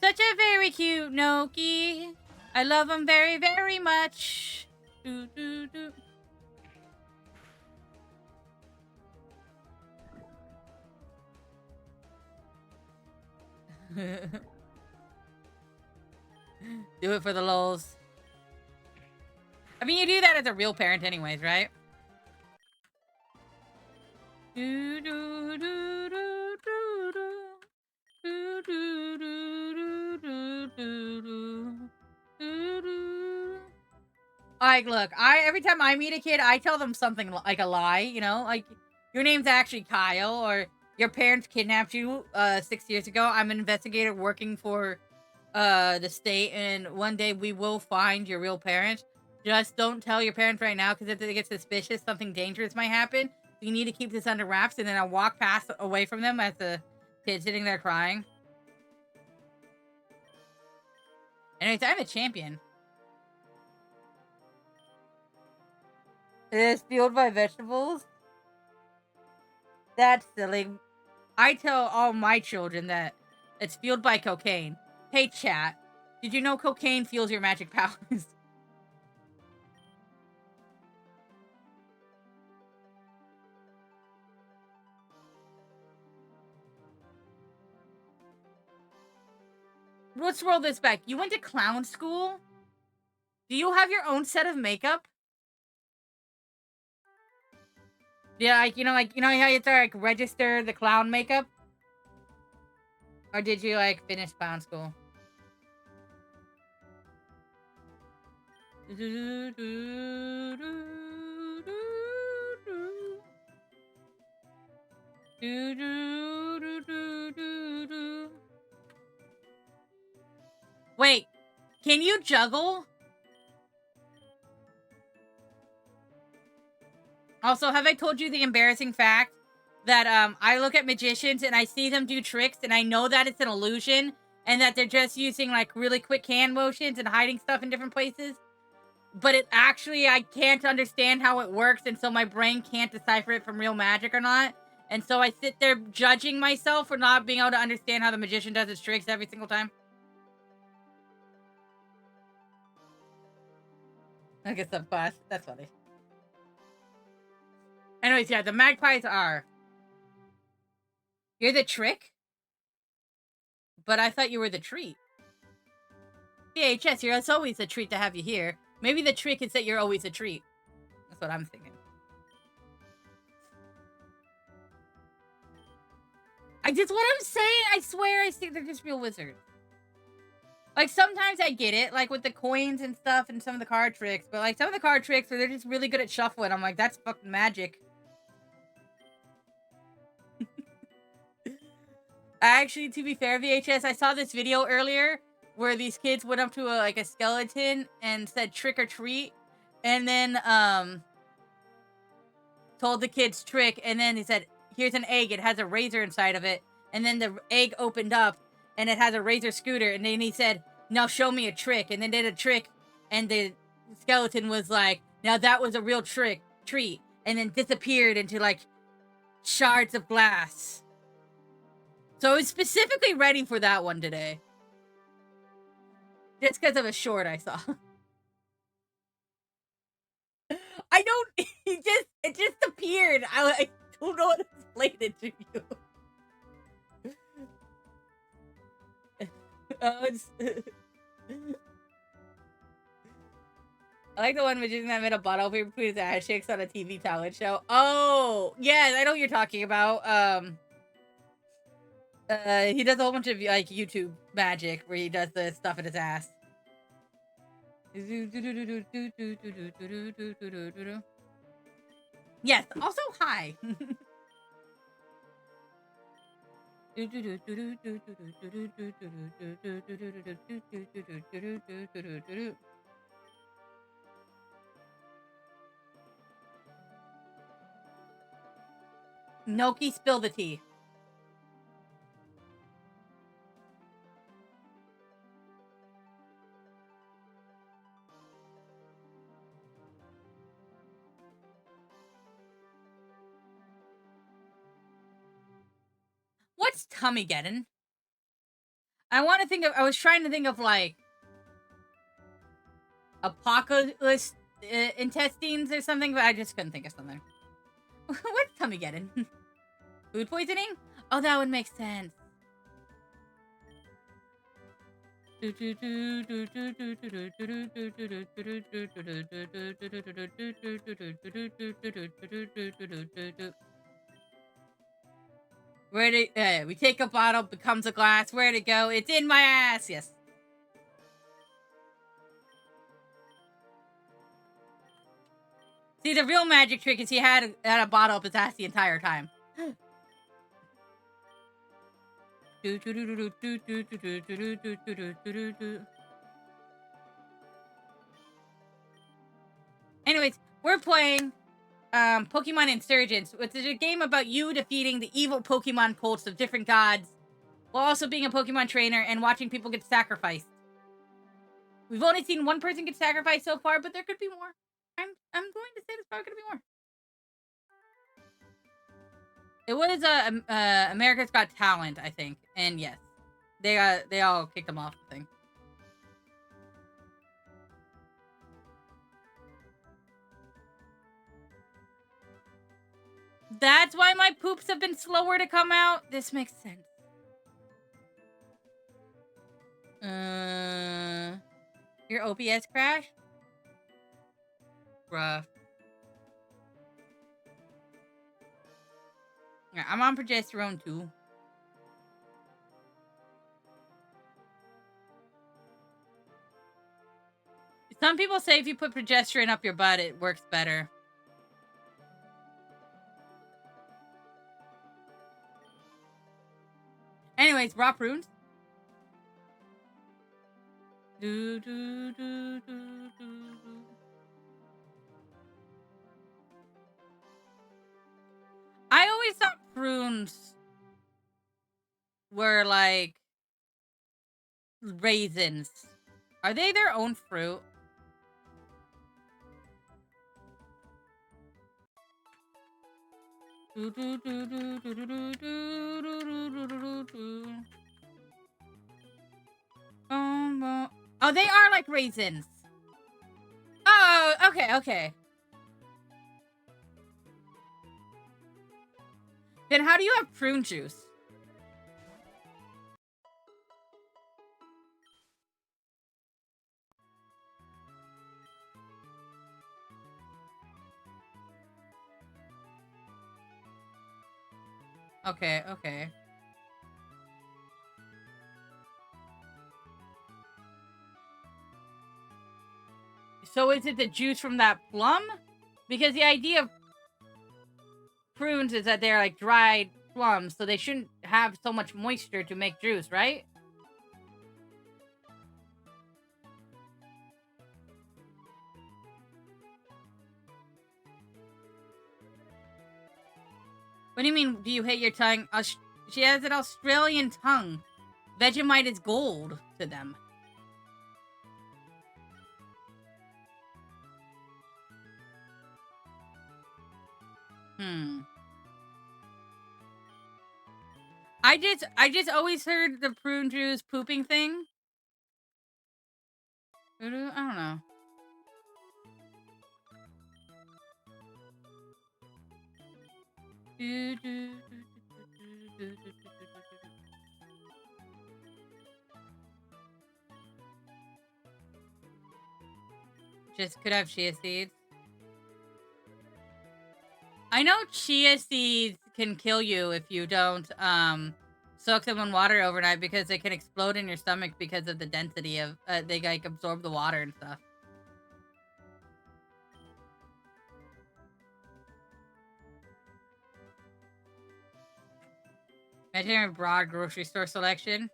Such a very cute Noki. I love him very, very much. Do, do, do. Do it for the lulz. I mean, you do that as a real parent anyways, right? Do, do, do, do, do, do. Do, do, do, do, do, do, do, do. Like, look, every time I meet a kid, I tell them something like a lie, you know? Like, your name's actually Kyle, or your parents kidnapped you 6 years ago. I'm an investigator working for the state, and one day we will find your real parents. Just don't tell your parents right now, because if they get suspicious, something dangerous might happen. So you need to keep this under wraps, and then I'll walk past away from them as the kid sitting there crying. Anyways, I'm a champion. It is fueled by vegetables? That's silly. I tell all my children that it's fueled by cocaine. Hey, chat. Did you know cocaine fuels your magic powers? Let's roll this back. You went to clown school? Do you have your own set of makeup? Yeah, like you know how you have to like register the clown makeup? Or did you like finish clown school? Wait, can you juggle? Also, have I told you the embarrassing fact that I look at magicians and I see them do tricks and I know that it's an illusion and that they're just using like really quick hand motions and hiding stuff in different places? But it actually, I can't understand how it works, and so my brain can't decipher it from real magic or not. And so I sit there judging myself for not being able to understand how the magician does its tricks every single time. I guess that's funny. Anyways, yeah, the magpies are. You're the trick? But I thought you were the treat. VHS, it's always a treat to have you here. Maybe the trick is that you're always a treat. That's what I'm thinking. What I'm saying. I swear I think they're just real wizards. Like, sometimes I get it, like, with the coins and stuff and some of the card tricks. But, like, some of the card tricks where they're just really good at shuffling. I'm like, that's fucking magic. Actually, to be fair, VHS, I saw this video earlier where these kids went up to a skeleton and said trick or treat. And then, told the kids trick. And then he said, here's an egg. It has a razor inside of it. And then the egg opened up and it has a razor scooter. And then he said, now show me a trick. And then did a trick. And the skeleton was like, now that was a real treat. And then disappeared into like shards of glass. So I was specifically ready for that one today. Just because of a short I saw. I don't, it just appeared. I don't know what to explain it to you. I like the one magician that made a bottle opener between his ass cheeks on a TV talent show. Oh, yeah, I know what you're talking about. He does a whole bunch of like YouTube magic where he does the stuff in his ass. Yes, also hi. Noki, spill the tea. What's Tummygeddon? I was trying to think of like apocalypse intestines or something, but I just couldn't think of something. What's Tummygeddon? Food poisoning? Oh, that would make sense. Where'd it, we take a bottle, becomes a glass. Where'd it go? It's in my ass. Yes. See, the real magic trick is he had a bottle up his ass the entire time. Anyways, we're playing Pokemon Insurgents, which is a game about you defeating the evil Pokemon cults of different gods, while also being a Pokemon trainer and watching people get sacrificed. We've only seen one person get sacrificed so far, but there could be more. I'm going to say there's probably going to be more. It was America's Got Talent, I think, and yes, they all kicked them off the thing. That's why my poops have been slower to come out. This makes sense. Your OBS crashed? Bruh. Yeah, I'm on progesterone too. Some people say if you put progesterone up your butt, it works better. Anyways, raw prunes. prunes were like raisins. Are they their own fruit? Oh, they are like raisins. Oh, okay, okay. Then how do you have prune juice? Okay, okay. So is it the juice from that plum? Because the idea of prunes is that they're like dried plums, so they shouldn't have so much moisture to make juice, right? What do you mean, do you hate your tongue? She has an Australian tongue. Vegemite is gold to them. I just always heard the prune juice pooping thing. I don't know. Just could have chia seeds. I know chia seeds can kill you if you don't soak them in water overnight because they can explode in your stomach because of the density of they like absorb the water and stuff. Imagine a broad grocery store selection.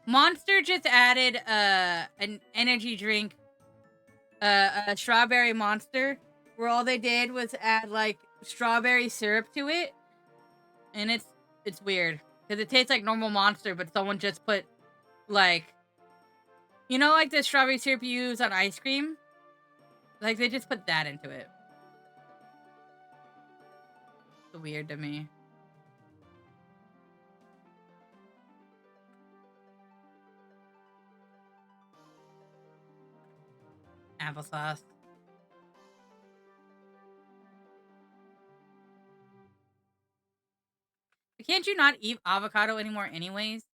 Monster just added an energy drink, a strawberry Monster, where all they did was add like strawberry syrup to it, and it's weird because it tastes like normal Monster, but someone just put like, you know, like the strawberry syrup you use on ice cream, like they just put that into it. It's weird to me. Applesauce. Can't you not eat avocado anymore anyways?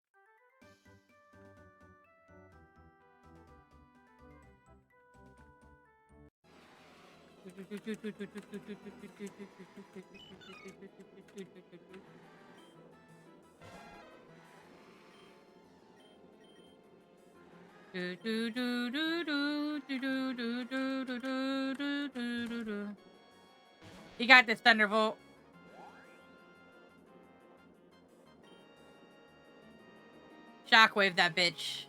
You got this, Thunderbolt. Shockwave that bitch.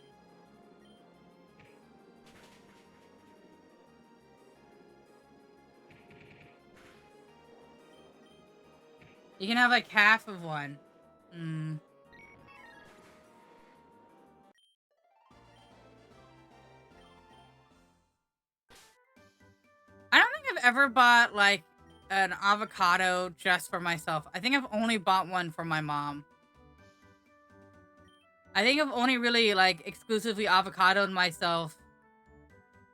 You can have like half of one. I don't think I've ever bought like an avocado just for myself. I think I've only bought one for my mom. I think I've only really like exclusively avocadoed myself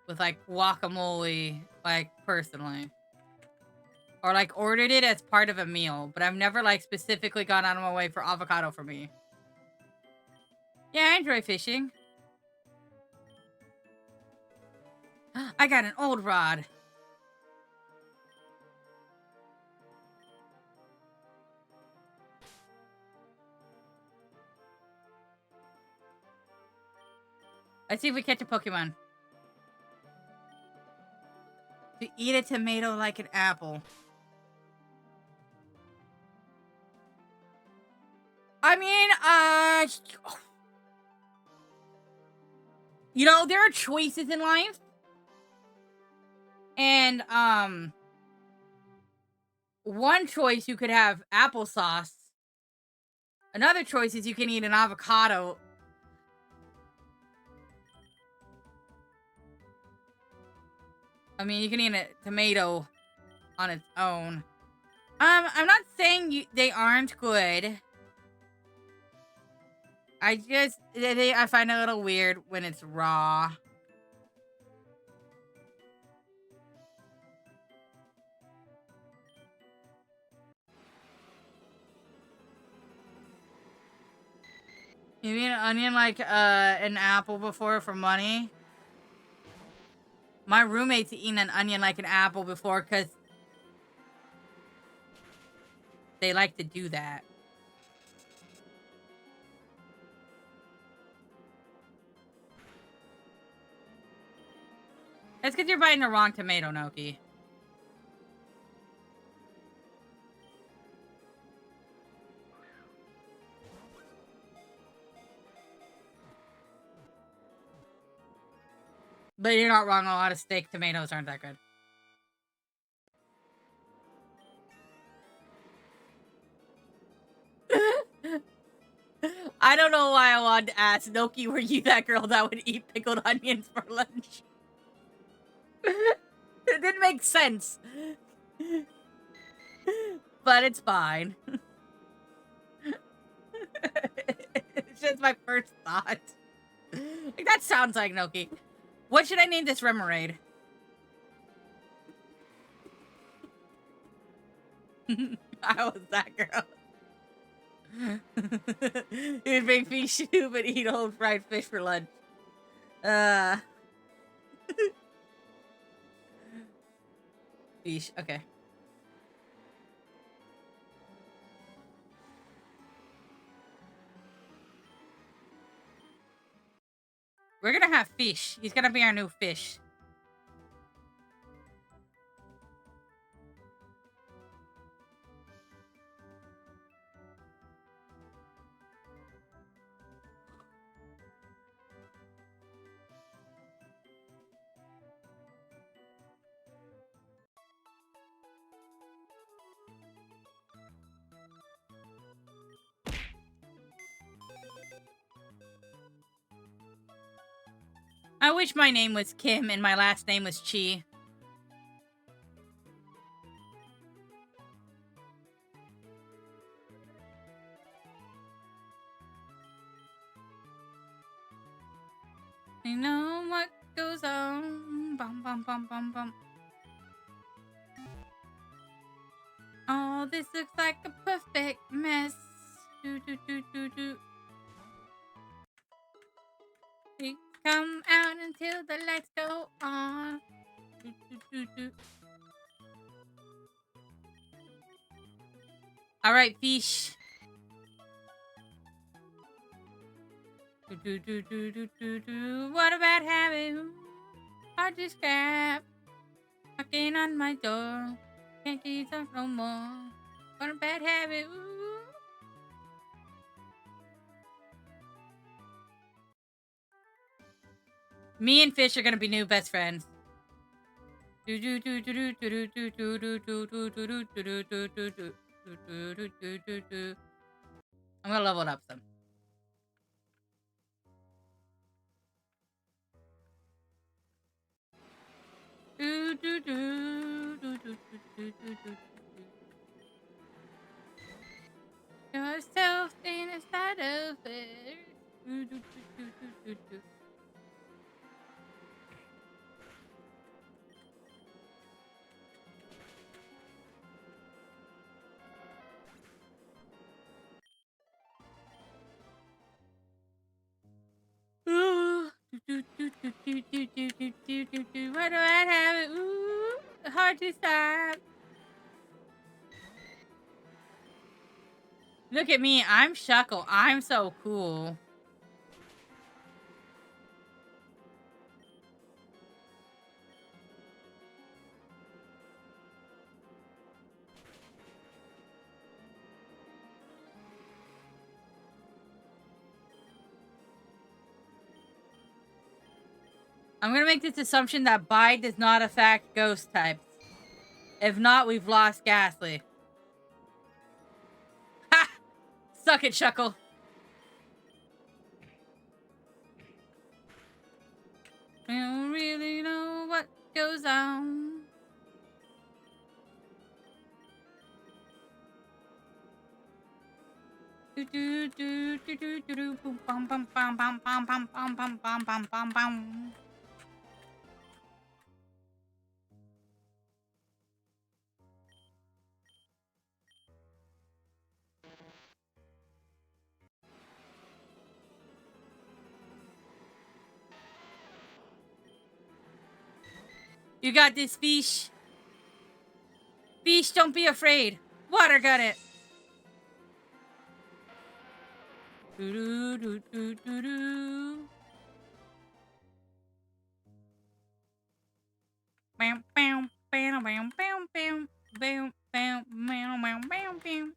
with like guacamole, like personally. Or like ordered it as part of a meal, but I've never like specifically gone out of my way for avocado for me. Yeah, I enjoy fishing. I got an old rod. Let's see if we catch a Pokemon. To eat a tomato like an apple. I mean, you know, there are choices in life. And, one choice you could have applesauce. Another choice is you can eat an avocado. I mean, you can eat a tomato on its own. I'm not saying they aren't good. I find it a little weird when it's raw. You mean an onion like an apple before for money? My roommate's eaten an onion like an apple before because they like to do that. That's because you're buying the wrong tomato, Noki. But you're not wrong. A lot of steak tomatoes aren't that good. I don't know why I wanted to ask. Noki, were you that girl that would eat pickled onions for lunch? It didn't make sense. But it's fine. It's just my first thought. Like, that sounds like Noki. What should I name this Remoraid? I was that girl. You'd make fish soup and eat whole fried fish for lunch. Fish, okay. We're gonna have fish. He's gonna be our new fish. I wish my name was Kim and my last name was Chi. You know what goes on. Bum, bum, bum, bum, bum. Oh, this looks like a perfect mess. Do, do, do, do, do. We come out until the lights go on. Do, do, do, do. All right, fish. Do, do, do, do, do, do, do. What about having hard to scrap? Knocking on my door. Can't keep up no more. What a bad habit. Ooh. Me and Fish are gonna be new best friends. I'm gonna level it up some. Yourself inside of it. Ooh. Why do I have it? Ooh, hard to stop. Look at me, I'm Shuckle. I'm so cool. I'm gonna make this assumption that Bide does not affect ghost types. If not, we've lost Ghastly. Fuck it, Shuckle. I don't really know what goes on. Do do do do do do do boom bum bum bum bum bum bum bum bum bum bum bum bum. You got this, fish. Fish, don't be afraid. Water gun it. Do do do do do do. Bam bam bam bam bam bam bam bam bam bam bam bam.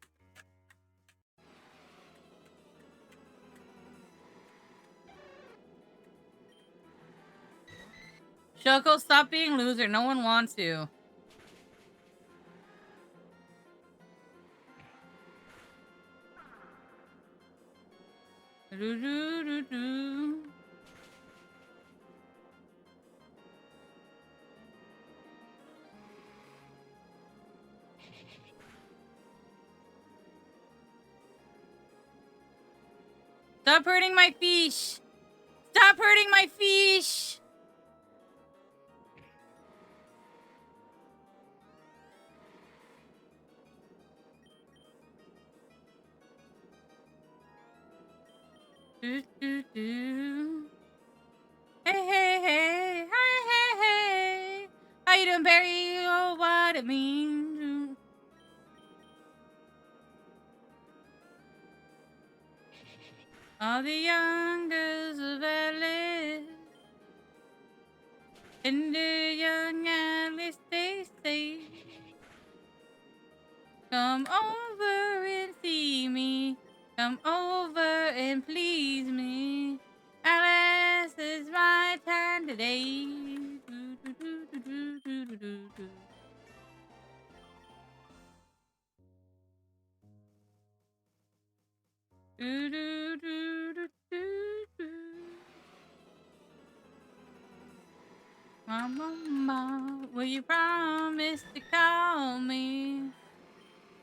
Shuckle, stop being loser. No one wants you. Do do do do. Stop hurting my fish! Stop hurting my fish! Do, do, do. Hey, hey, hey, hey, hey, hey. How you doing, Barry? Oh, what it means. All the young girls of Alice and the young Alice, they say, come over and see me. Come over and please me. Alice, it's my turn today. Do, do, do, do, do, do, do, do, do. Do, do, do, do, do, do. Mama, will you promise to call me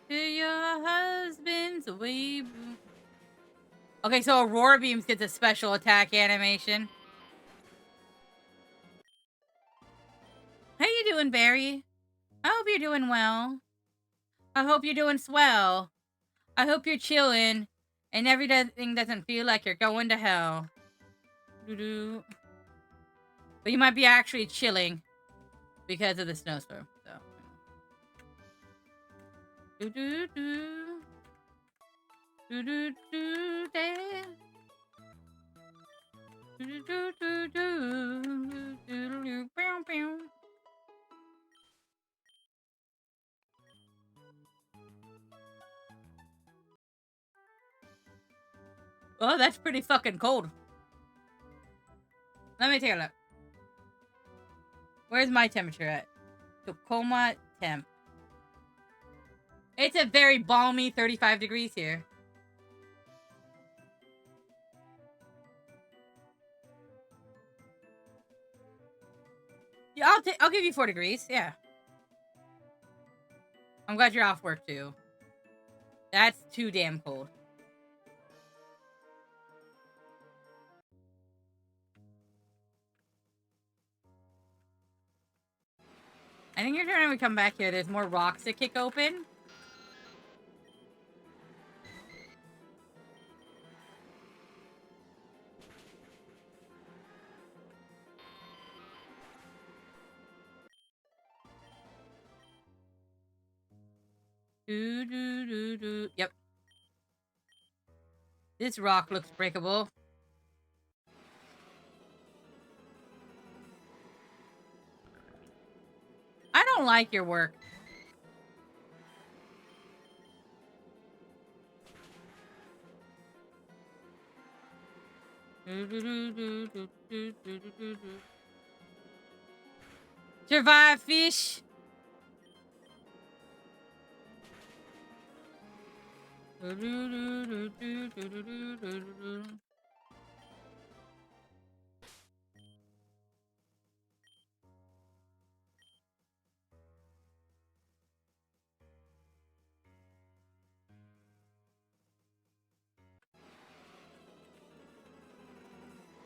to your husband's way? Okay, so Aurora Beams gets a special attack animation. How you doing, Barry? I hope you're doing well. I hope you're doing swell. I hope you're chilling and everything doesn't feel like you're going to hell. Doo-doo. But you might be actually chilling because of the snowstorm. So. Do-do-do. Do-do-do, damn. Do-do-do-do. Do-do-do, bow, bow. Oh, that's pretty fucking cold. Let me take a look. Where's my temperature at? Tacoma temp. It's a very balmy 35 degrees here. Yeah, I'll give you 4 degrees. Yeah. I'm glad you're off work too. That's too damn cold. I think you're trying to come back here. There's more rocks to kick open. Do do do do. Yep. This rock looks breakable. I don't like your work. Survive, fish.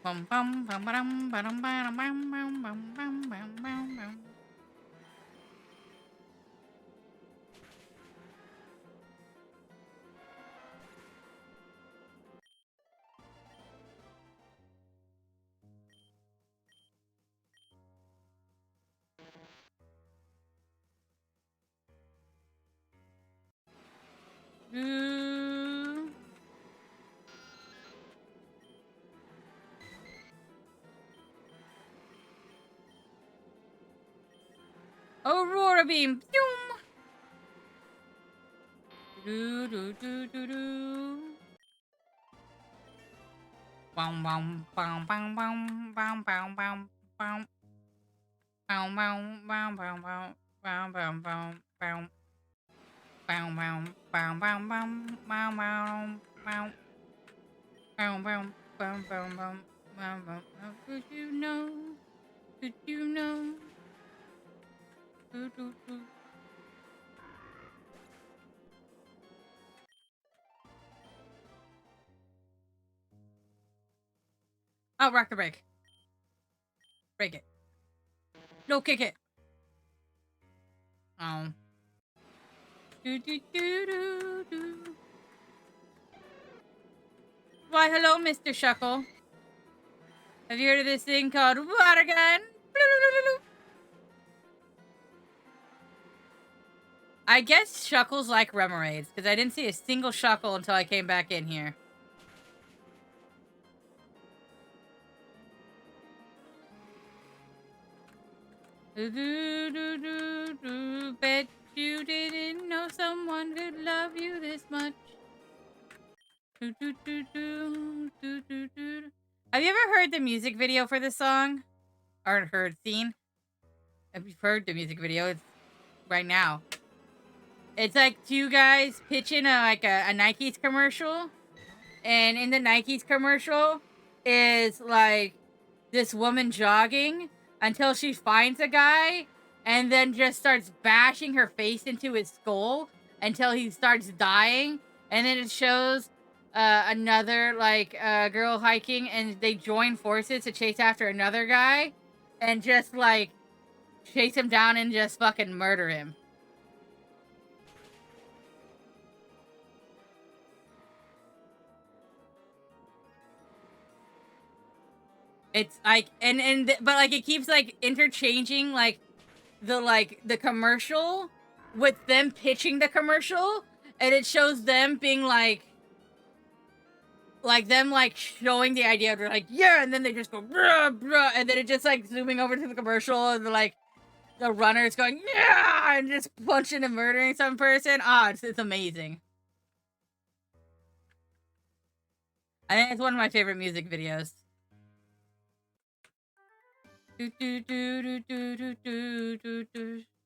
Bum bum bum bum bum bum bum bum bum bum bum bum bum. Aurora beam. Pew! Do do do do do. Bum bum bum bum bum bum bum bum bum. Bum bum bum bum bum bum bum bum bum. Bum bum bum bum bum bum bum bum. Bum bum bum bum bum bum bum. Did you know? Did you know? Do do do. Oh, rock the break. Break it. No, kick it. Oh. Do do do do do. Why, hello, Mr. Shuckle. Have you heard of this thing called water gun? I guess Shuckles like Remoraid's, because I didn't see a single Shuckle until I came back in here. Bet you didn't know someone could love you this much. Have you ever heard the music video for this song? Or seen? If you've heard the music video, it's right now. It's like two guys pitching a Nike's commercial. And in the Nike's commercial is like this woman jogging until she finds a guy and then just starts bashing her face into his skull until he starts dying. And then it shows another girl hiking, and they join forces to chase after another guy and just like chase him down and just fucking murder him. It's like but like it keeps like interchanging like the commercial with them pitching the commercial, and it shows them being like them like showing the idea. They're like, yeah, and then they just go bruh, bruh, and then it just like zooming over to the commercial, and the runner's going yeah, and just punching and murdering some person. It's amazing. I think it's one of my favorite music videos.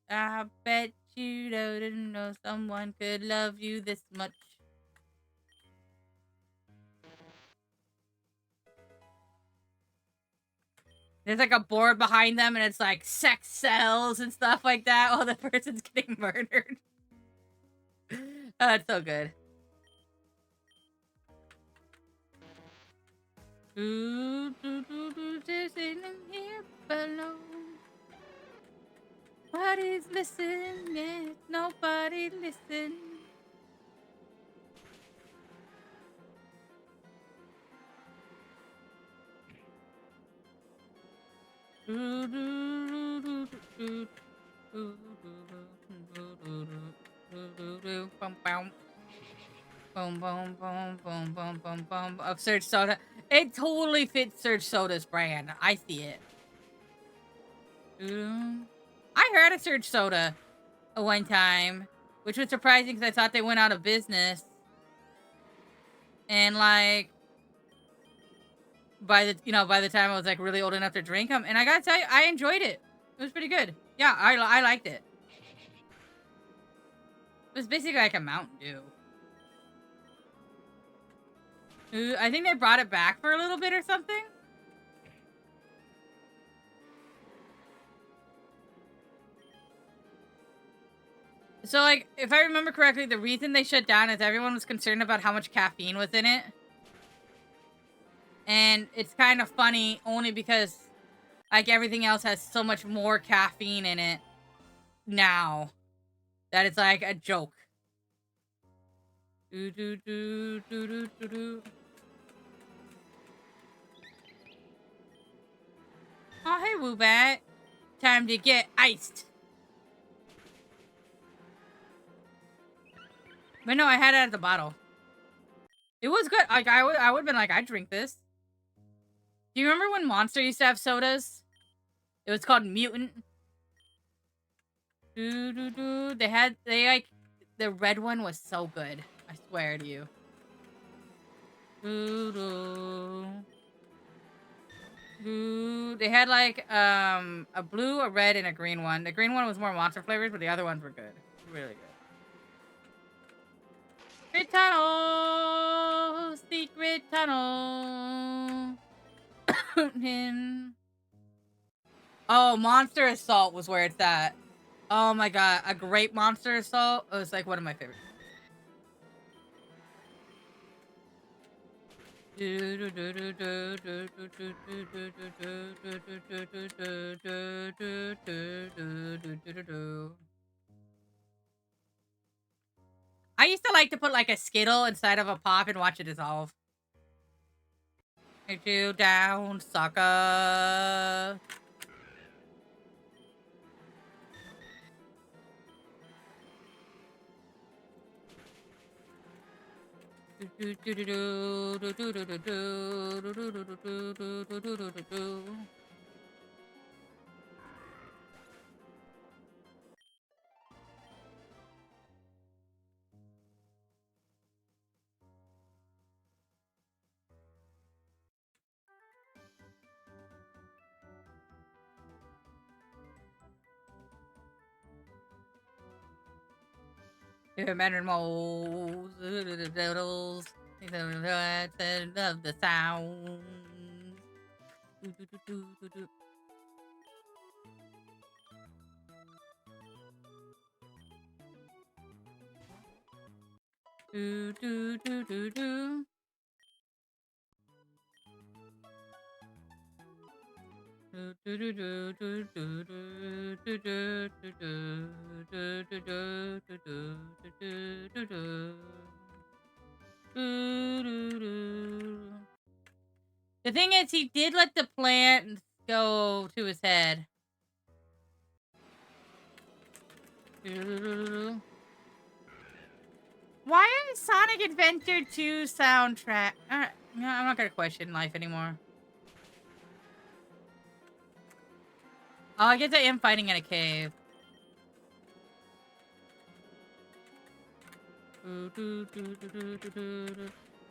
I bet you didn't know someone could love you this much. There's like a board behind them, and it's like sex cells and stuff like that while the person's getting murdered. Oh, it's so good. Here below. Nobody's listening. Nobody listen. Boom, boom, boom, boom, boom, boom, boom. Of Surge Soda. It totally fits Surge Soda's brand. I see it. I heard of Surge Soda one time, which was surprising because I thought they went out of business. And like, by the time I was like really old enough to drink them, and I gotta tell you, I enjoyed it. It was pretty good. Yeah, I liked it. It was basically like a Mountain Dew. I think they brought it back for a little bit or something. So, like, if I remember correctly, the reason they shut down is everyone was concerned about how much caffeine was in it. And it's kind of funny only because, like, everything else has so much more caffeine in it now that it's like a joke. Do do do do do do do. Oh, hey, Woobat. Time to get iced. But no, I had it at the bottle. It was good. Like, I would have been like, I'd drink this. Do you remember when Monster used to have sodas? It was called Mutant. They the red one was so good. I swear to you. They had like a blue, a red, and a green one. The green one was more monster flavors, but the other ones were good. Really good. Secret tunnel! Secret tunnel! Oh, Monster Assault was where it's at. Oh my god, a great Monster Assault. It was like one of my favorites. I used to like to put like a Skittle inside of a pop and watch it dissolve. Get you down, sucker. Better moles, doodles, of the sound. Do do do do do. The thing is, he did let the plant go to his head. Why is Sonic Adventure 2 soundtrack? No, I'm not gonna question life anymore. Oh, I guess I am fighting in a cave.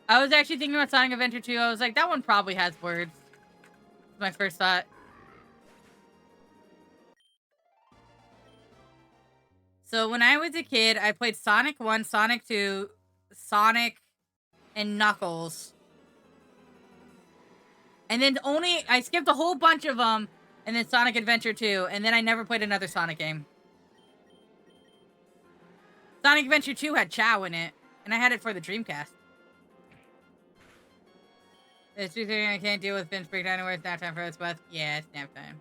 I was actually thinking about Sonic Adventure 2. I was like, that one probably has words. That's my first thought. So when I was a kid, I played Sonic 1, Sonic 2, Sonic, and Knuckles. And then I skipped a whole bunch of them, and then Sonic Adventure 2, and then I never played another Sonic game. Sonic Adventure 2 had Chow in it, and I had it for the Dreamcast. There's two things I can't deal with Vince breakdown anywhere. It's nap time for us, but yeah, it's nap time.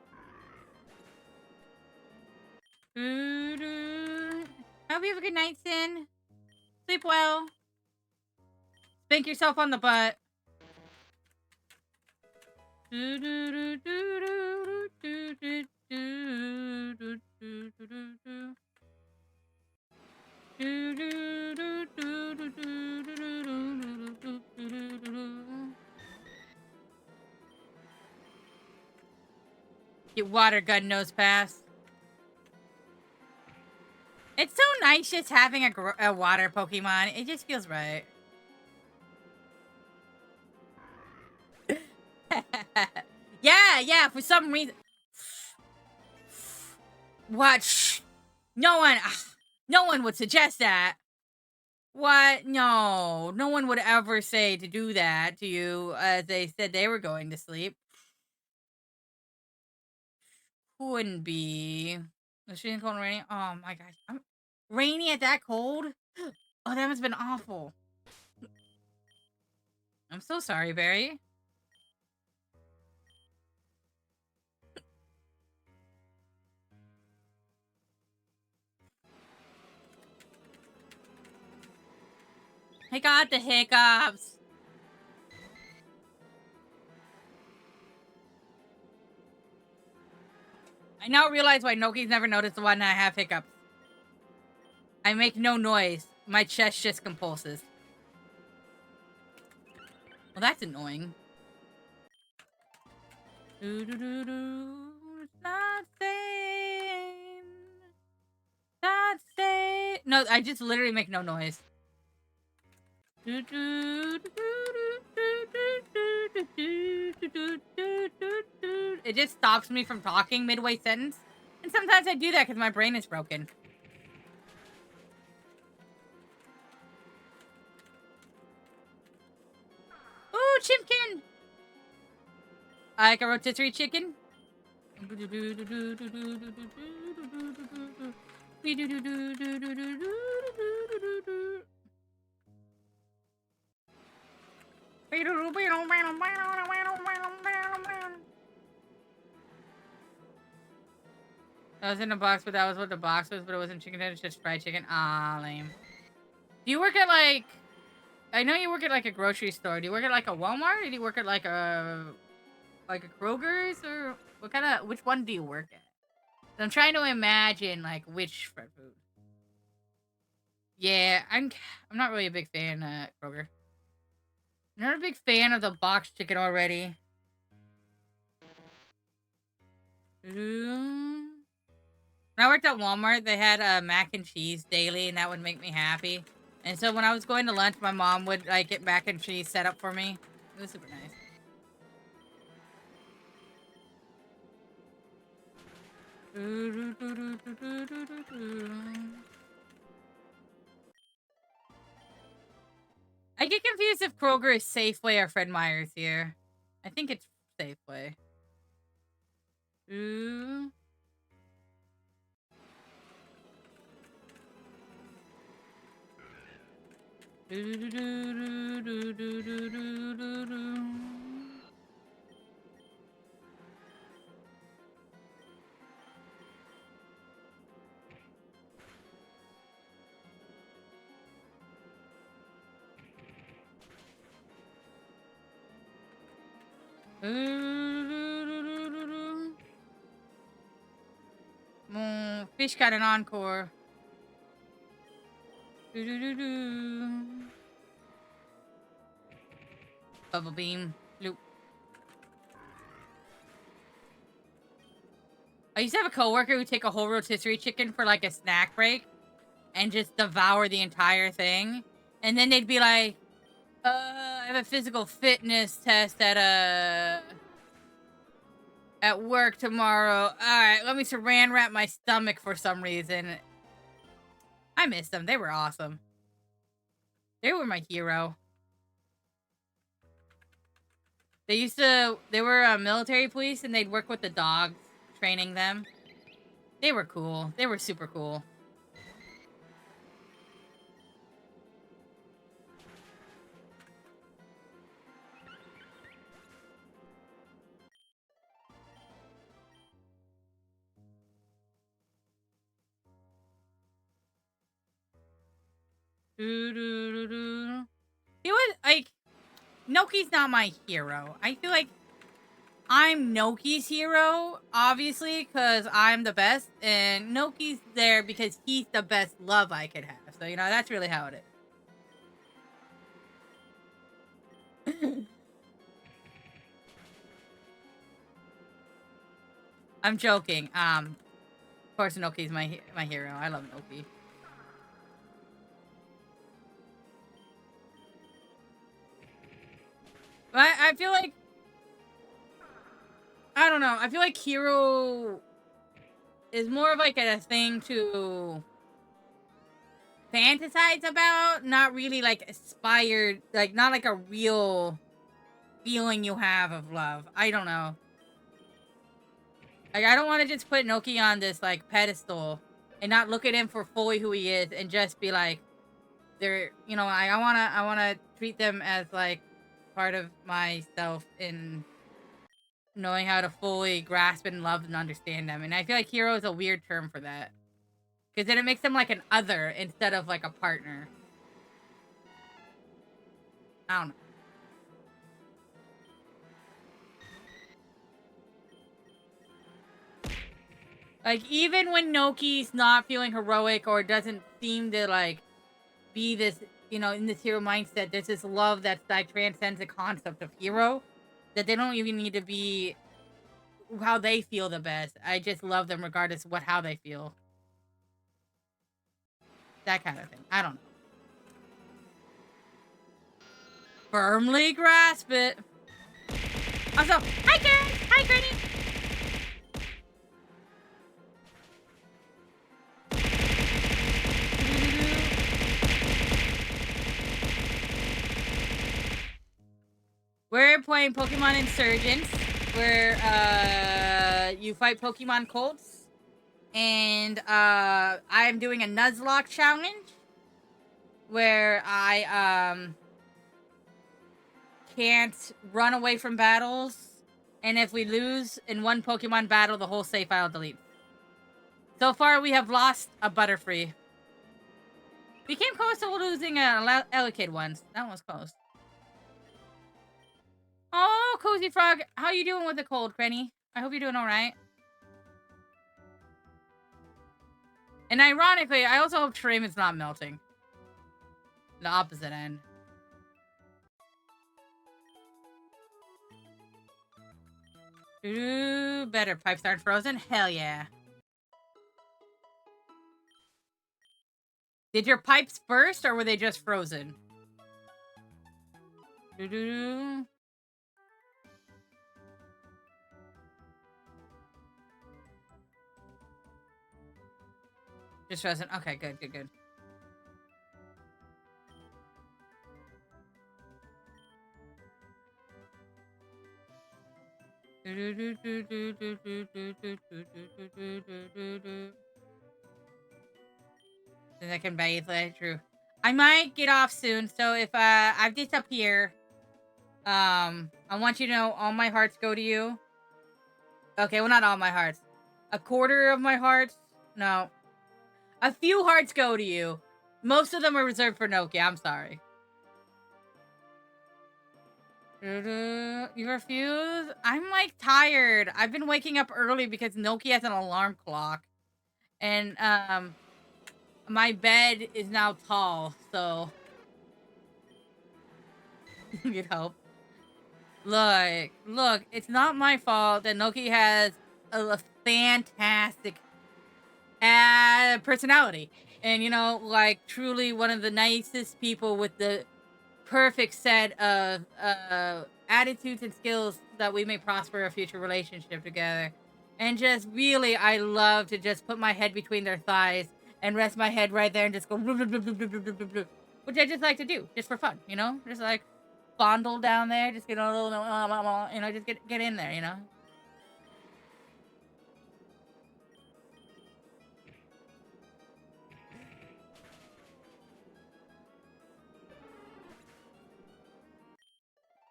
I hope you have a good night, Sin. Sleep well. Spank yourself on the butt. Get water gun nose pass. It's so nice just having a water Pokemon. It just feels right. Yeah, for some reason. What? No one would suggest that. What? No. No one would ever say to do that to you as they said they were going to sleep. Couldn't be. Was she cold and rainy? Oh my gosh. Rainy at that cold? Oh, that must have been awful. I'm so sorry, Barry. I got the hiccups. I now realize why Noki's never noticed when I have hiccups. I make no noise. My chest just compulses. Well, that's annoying. It's not same. Not same. No, I just literally make no noise. It just stops me from talking midway sentence. And sometimes I do that because my brain is broken. Ooh, Chimkin! I like a rotisserie chicken. I was in a box, but that was what the box was, but it wasn't chicken tenders, just fried chicken. Ah, lame. Do you work at like... I know you work at like a grocery store. Do you work at like a Walmart? Or do you work at like a Kroger's? Or what kind of... Which one do you work at? I'm trying to imagine like which fried food. Yeah, I'm not really a big fan of Kroger. I'm not a big fan of the box chicken already. When I worked at Walmart, they had mac and cheese daily, and that would make me happy. And so when I was going to lunch, my mom would like get mac and cheese set up for me. It was super nice. I get confused if Kroger is Safeway or Fred Meyer's here. I think it's Safeway. Ooh. Fish got an encore. Bubble beam. Loop. I used to have a coworker who'd take a whole rotisserie chicken for like a snack break and just devour the entire thing. And then they'd be like, I have a physical fitness test at work tomorrow. Alright, let me saran wrap my stomach for some reason. I missed them. They were awesome. They were my hero. They were military police and they'd work with the dogs, training them. They were cool. They were super cool. He was like, Noki's not my hero. I feel like I'm Noki's hero, obviously, because I'm the best, and Noki's there because he's the best love I could have. So, you know, that's really how it is. I'm joking. Of course, Noki's my hero. I love Noki. But I feel like, I don't know. I feel like hero is more of like a thing to fantasize about, not really like aspired, like not like a real feeling you have of love. I don't know. Like, I don't want to just put Noki on this like pedestal and not look at him for fully who he is and just be like, they're, you know, I wanna treat them as like part of myself in knowing how to fully grasp and love and understand them. And I feel like hero is a weird term for that. Because then it makes them like an other instead of like a partner. I don't know. Like, even when Noki's not feeling heroic or doesn't seem to like be this, you know, in this hero mindset, there's this love that like transcends the concept of hero. That they don't even need to be how they feel the best. I just love them regardless of how they feel. That kind of thing. I don't know. Firmly grasp it. Also, hi Karen! Hi Granny! We're playing Pokemon Insurgents, where you fight Pokemon Colts. And I am doing a Nuzlocke challenge where I can't run away from battles, and if we lose in one Pokemon battle, the whole save file deletes. So far, we have lost a Butterfree. We came close to losing a Elekid once. That one was close. Oh, Cozy Frog, how you doing with the cold, Granny? I hope you're doing all right. And ironically, I also hope Trayman's not melting. The opposite end. Ooh, better. Pipes aren't frozen? Hell yeah. Did your pipes burst or were they just frozen? Doo-doo-doo. Just frozen. Okay, good, good, good. Then I can bathe, like, true. I might get off soon, so if I disappear, I want you to know all my hearts go to you. Okay, well, not all my hearts. A quarter of my hearts? No. A few hearts go to you. Most of them are reserved for Noki. I'm sorry. You refuse? I'm, like, tired. I've been waking up early because Noki has an alarm clock. And, my bed is now tall, so... Get help. Look, it's not my fault that Noki has a fantastic personality. And, you know, like, truly one of the nicest people with the perfect set of attitudes and skills that we may prosper a future relationship together. And just really, I love to just put my head between their thighs and rest my head right there and just go, which I just like to do, just for fun, you know? Just like fondle down there, just get a little, you know, just get in there, you know?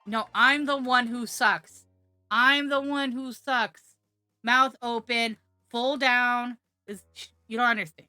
No, I'm the one who sucks. I'm the one who sucks. Mouth open, full down. You don't understand.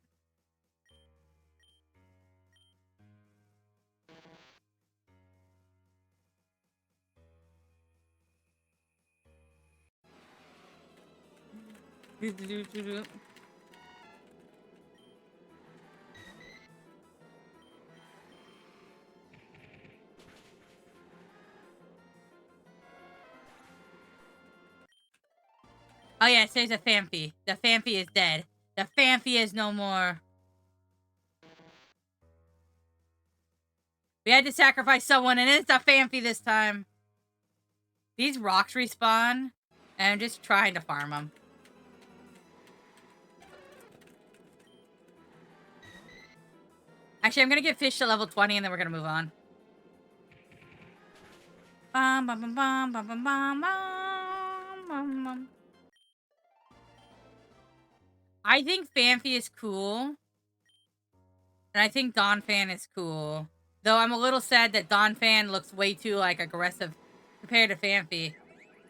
Oh yes, there's a Phanpy. The Phanpy is dead. The Phanpy is no more. We had to sacrifice someone, and it's a Phanpy this time. These rocks respawn, and I'm just trying to farm them. Actually, I'm gonna get fish to level 20 and then we're gonna move on. Bum, bum, bum, bum, bum, bum, bum, bum, bum. I think Phanpy is cool. And I think Donphan is cool. Though I'm a little sad that Donphan looks way too, like, aggressive compared to Phanpy.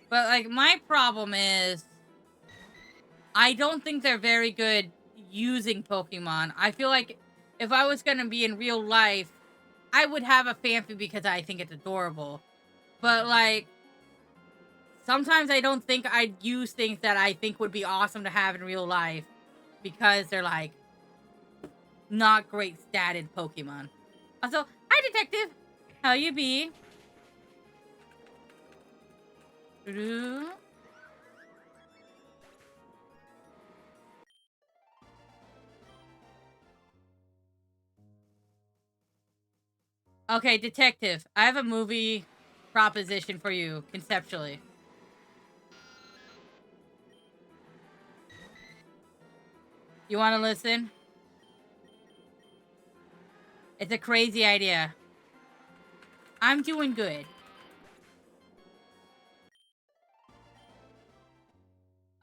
But, like, my problem is I don't think they're very good using Pokemon. I feel like if I was gonna be in real life, I would have a Phanpy because I think it's adorable. But, like, sometimes I don't think I'd use things that I think would be awesome to have in real life because they're, like, not great statted Pokemon. Also, hi, Detective! How you be? Okay, Detective, I have a movie proposition for you, conceptually. You want to listen? It's a crazy idea. I'm doing good.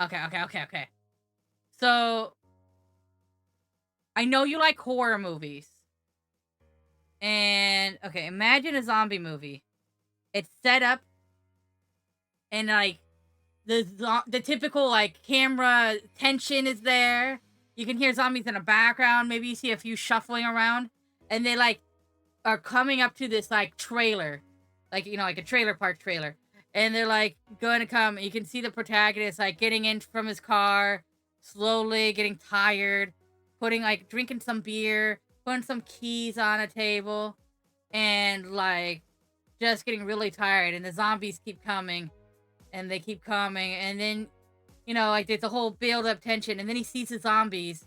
Okay. So, I know you like horror movies. And, okay, imagine a zombie movie. It's set up and, like, the typical, like, camera tension is there. You can hear zombies in the background. Maybe you see a few shuffling around. And they, like, are coming up to this, like, trailer. Like, you know, like a trailer park trailer. And they're, like, going to come. You can see the protagonist, like, getting in from his car. Slowly getting tired. Drinking some beer. Putting some keys on a table. And, like, just getting really tired. And the zombies keep coming. And they keep coming. And then, you know, like, there's a whole build-up tension. And then he sees the zombies.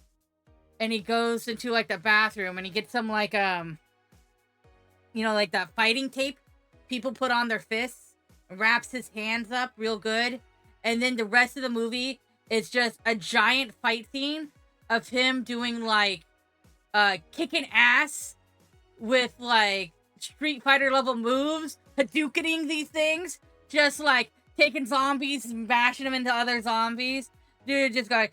And he goes into, like, the bathroom. And he gets some, like, you know, like that fighting tape people put on their fists. Wraps his hands up real good. And then the rest of the movie is just a giant fight scene of him doing, like, kicking ass with, like, Street Fighter level moves. Hadoukening these things. Just, like, taking zombies and bashing them into other zombies. Dude, just going,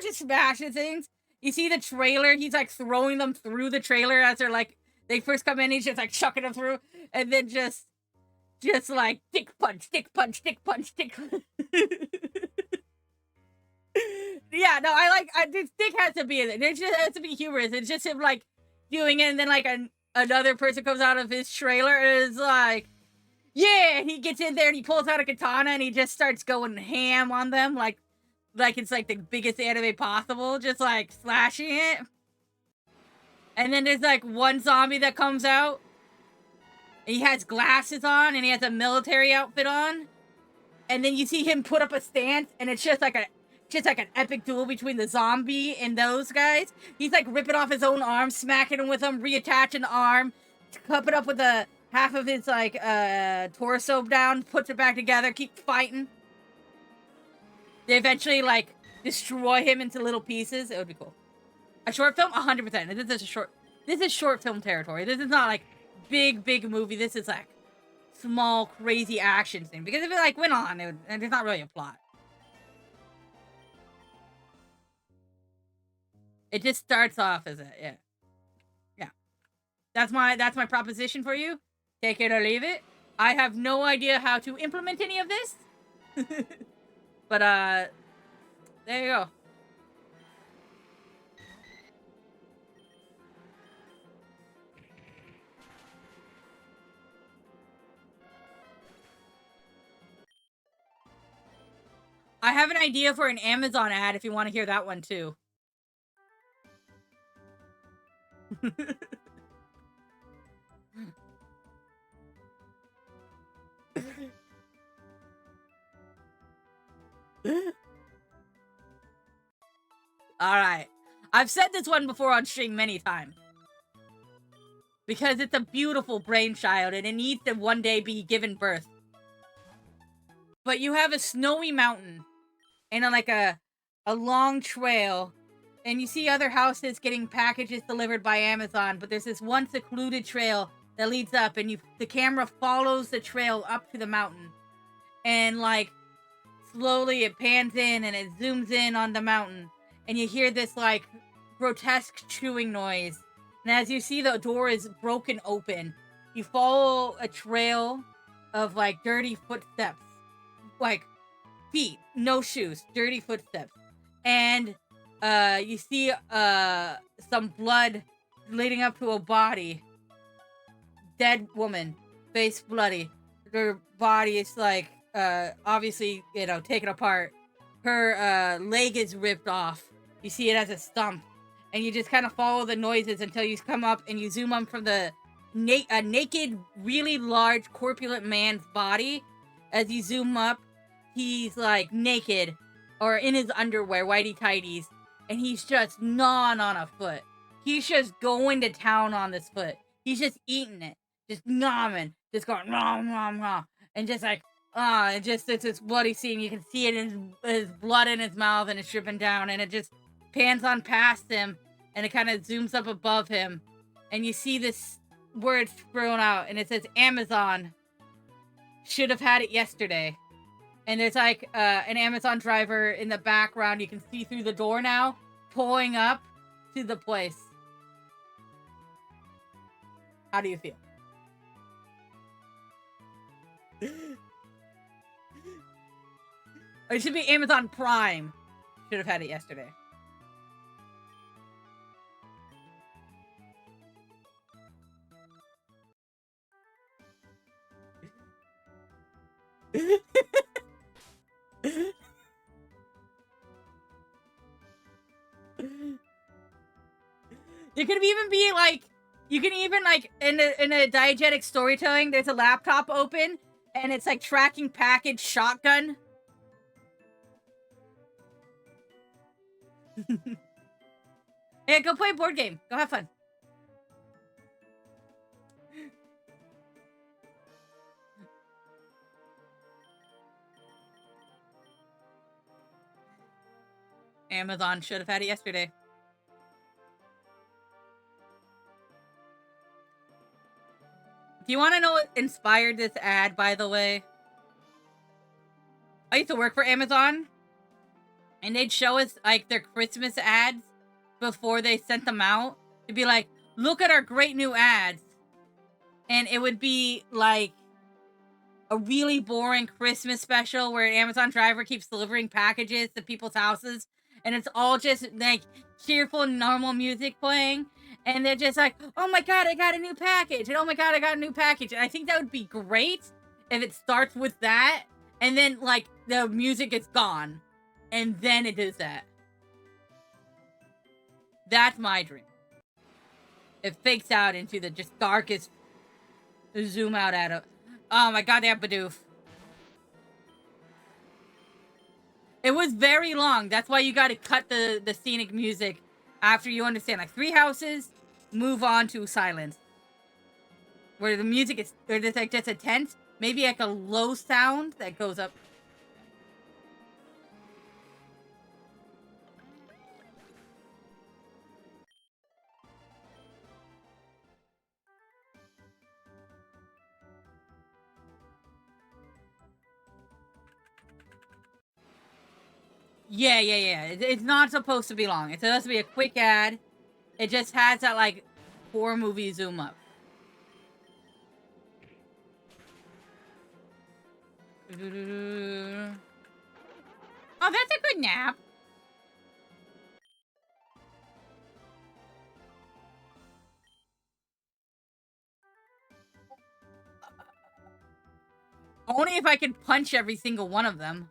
just smashing things. You see the trailer? He's, like, throwing them through the trailer as they're, like, they first come in. He's just, like, chucking them through. And then just like, dick punch. Yeah, no, this dick has to be in it. It just has to be humorous. It's just him, like, doing it, and then, like, another person comes out of his trailer and is like, yeah, he gets in there and he pulls out a katana and he just starts going ham on them, like it's, like, the biggest anime possible, just, like, slashing it. And then there's, like, one zombie that comes out. He has glasses on and he has a military outfit on. And then you see him put up a stance and it's just like an epic duel between the zombie and those guys. He's, like, ripping off his own arm, smacking him with them, reattaching the arm, cup it up with the half of his, like, torso down, puts it back together, keep fighting. They eventually, like, destroy him into little pieces. It would be cool. A short film? 100%. This is short film territory. This is not, like, big movie. This is, like, small, crazy action thing. Because if it, like, went on, there's not really a plot. It just starts off as a, yeah. That's my proposition for you. Take it or leave it. I have no idea how to implement any of this. But, there you go. I have an idea for an Amazon ad if you want to hear that one too. Alright. I've said this one before on stream many times. Because it's a beautiful brainchild and it needs to one day be given birth. But you have a snowy mountain and like a long trail, and you see other houses getting packages delivered by Amazon, but there's this one secluded trail that leads up, and the camera follows the trail up to the mountain, and like slowly it pans in and it zooms in on the mountain, and you hear this like grotesque chewing noise. And as you see, the door is broken open. You follow a trail of like dirty footsteps, like feet, no shoes, dirty footsteps, and you see some blood leading up to a body. Dead woman, face bloody. Her body is like obviously, taken apart. Her leg is ripped off. You see it as a stump, and you just kind of follow the noises until you come up and you zoom up from the naked, really large, corpulent man's body. As you zoom up, he's like naked or in his underwear, whitey tighties, and he's just gnawing on a foot. He's just going to town on this foot. He's just eating it, just gnawing, just going nom nom nom, and just like it's this bloody scene. You can see it in his blood in his mouth, and it's dripping down, and it just pans on past him, and it kind of zooms up above him, and you see this word thrown out, and it says Amazon. Should have had it yesterday. And there's like an Amazon driver in the background. You can see through the door now, pulling up to the place. How do you feel? It should be Amazon Prime. Should have had it yesterday. You can even be like, in a diegetic storytelling, there's a laptop open and it's like tracking package shotgun. Hey, go play a board game. Go have fun. Amazon should have had it yesterday. Do you want to know what inspired this ad, by the way? I used to work for Amazon, and they'd show us, like, their Christmas ads before they sent them out. It'd be like, look at our great new ads. And it would be, like, a really boring Christmas special where an Amazon driver keeps delivering packages to people's houses. And it's all just, like, cheerful, normal music playing. And they're just like, oh my god, I got a new package. And oh my god, I got a new package. And I think that would be great if it starts with that. And then, like, the music is gone. And then it does that. That's my dream. It fakes out into the just darkest zoom out at it. Oh my god, they have Bidoof. It was very long. That's why you gotta cut the scenic music after you understand. Like, 3 houses, move on to silence. Where the music is, or just like just a tense, maybe like a low sound that goes up. Yeah. It's not supposed to be long. It's supposed to be a quick ad. It just has that, like, 4 movie zoom up. Oh, that's a good nap. Only if I can punch every single one of them.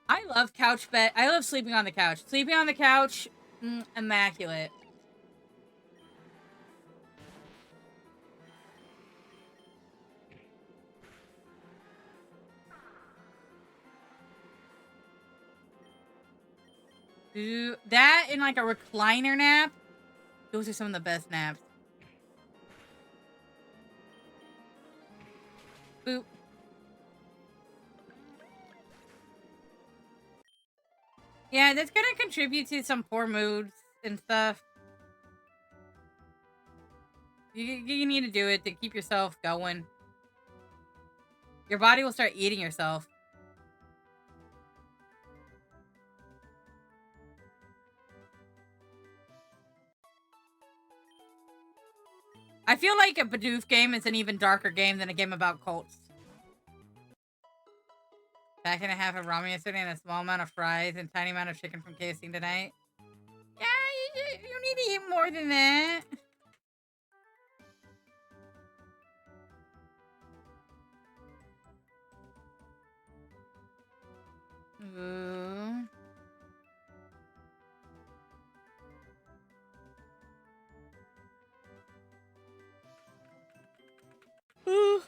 I love couch bed. I love sleeping on the couch. Sleeping on the couch, immaculate. Ooh, that and like a recliner nap. Those are some of the best naps. Boop. Yeah, that's gonna contribute to some poor moods and stuff. You need to do it to keep yourself going. Your body will start eating yourself. I feel like a Bidoof game is an even darker game than a game about cults. Back and a half of ramen yesterday and a small amount of fries and tiny amount of chicken from KFC tonight. Yeah, you need to eat more than that. Ooh. Ooh.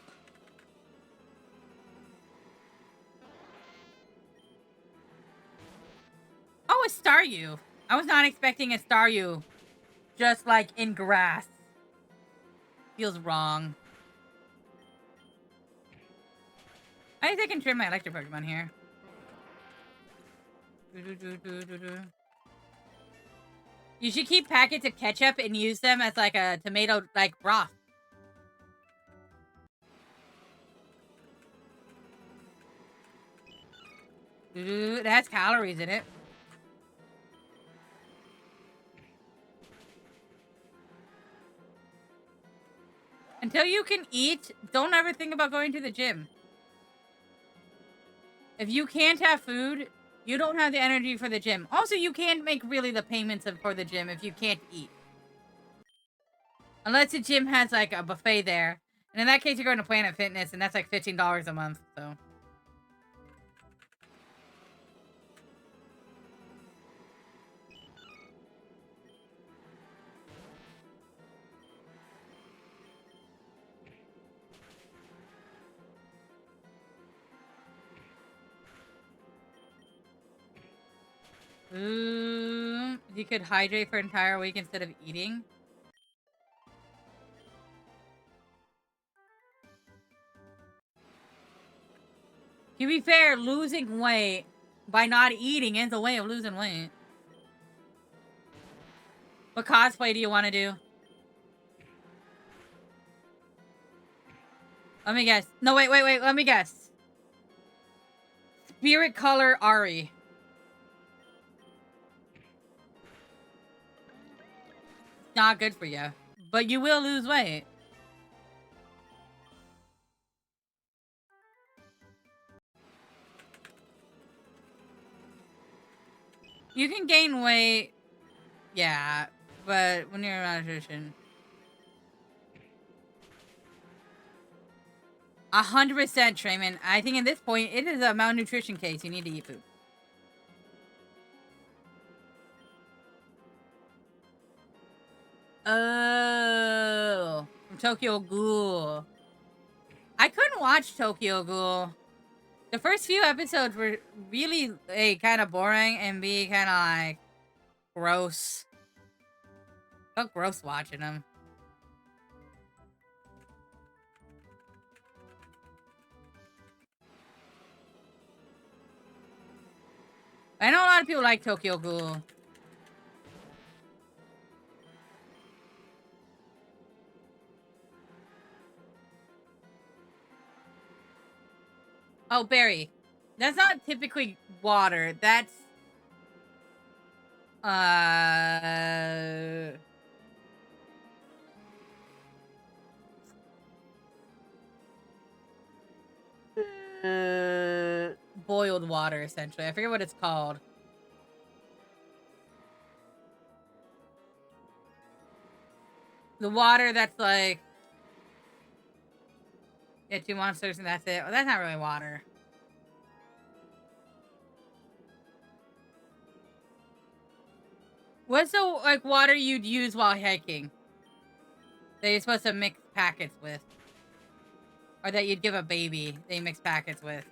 Oh, a Staryu. I was not expecting a Staryu. Just like in grass. Feels wrong. I think I can trim my electric Pokemon here. You should keep packets of ketchup and use them as like a tomato like broth. It has calories in it. Until you can eat, don't ever think about going to the gym. If you can't have food, you don't have the energy for the gym. Also, you can't make really the payments for the gym if you can't eat. Unless the gym has like a buffet there. And in that case, you're going to Planet Fitness and that's like $15 a month, so. Ooh, you could hydrate for an entire week instead of eating. To be fair, losing weight by not eating is a way of losing weight. What cosplay do you want to do? Let me guess. No, wait. Let me guess. Spirit Color Ari. Not good for you. But you will lose weight. You can gain weight. Yeah. But when you're a malnutrition. 100% Trayman. I think at this point, it is a malnutrition case. You need to eat food. Oh. From Tokyo Ghoul. I couldn't watch Tokyo Ghoul. The first few episodes were really A, kind of boring, and B, kind of like gross. Felt gross watching them. I know a lot of people like Tokyo Ghoul. Oh, Barry. That's not typically water. That's... boiled water, essentially. I forget what it's called. The water that's like... Yeah, 2 monsters and that's it. Well, that's not really water. What's the, like, water you'd use while hiking? That you're supposed to mix packets with? Or that you'd give a baby that you mix packets with?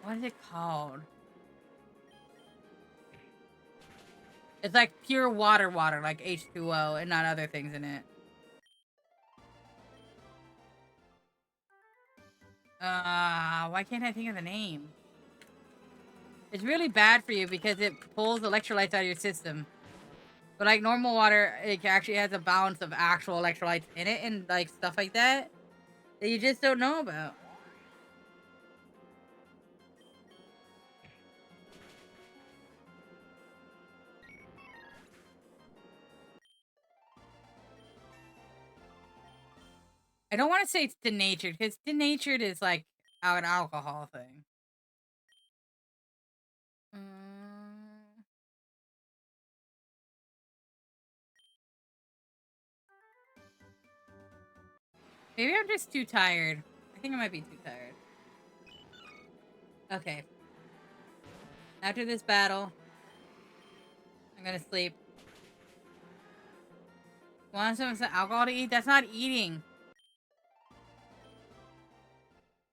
What is it called? It's like pure water, like H2O, and not other things in it. Why can't I think of the name? It's really bad for you because it pulls electrolytes out of your system. But like normal water, it actually has a balance of actual electrolytes in it and like stuff like that that you just don't know about. I don't want to say it's denatured because denatured is like an alcohol thing. Maybe I'm just too tired. I think I might be too tired. Okay. After this battle, I'm gonna sleep. Want some alcohol to eat? That's not eating.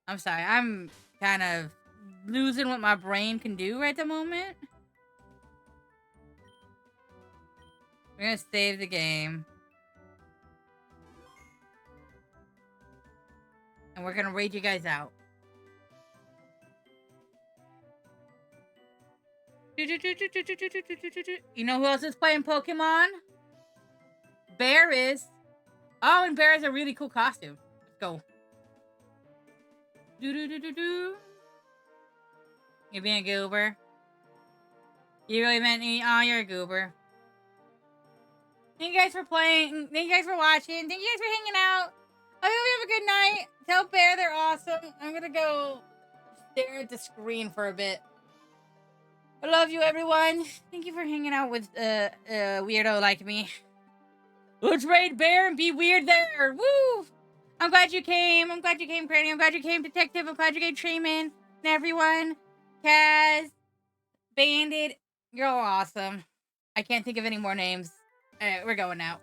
I'm sorry. I'm kind of losing what my brain can do right at the moment. We're gonna save the game. And we're gonna raid you guys out. You know who else is playing Pokemon? Bear is. Oh, and Bear has a really cool costume. Let's go. You're being a goober. You really meant me? Oh, you're a goober. Thank you guys for playing. Thank you guys for watching. Thank you guys for hanging out. I hope you have a good night. Tell Bear they're awesome. I'm gonna go stare at the screen for a bit. I love you, everyone. Thank you for hanging out with a weirdo like me. Let's raid Bear and be weird there. Woo! I'm glad you came. I'm glad you came, Granny. I'm glad you came, Detective. I'm glad you came, Trayman. And everyone. Kaz. Bandit. You're all awesome. I can't think of any more names. We're going out.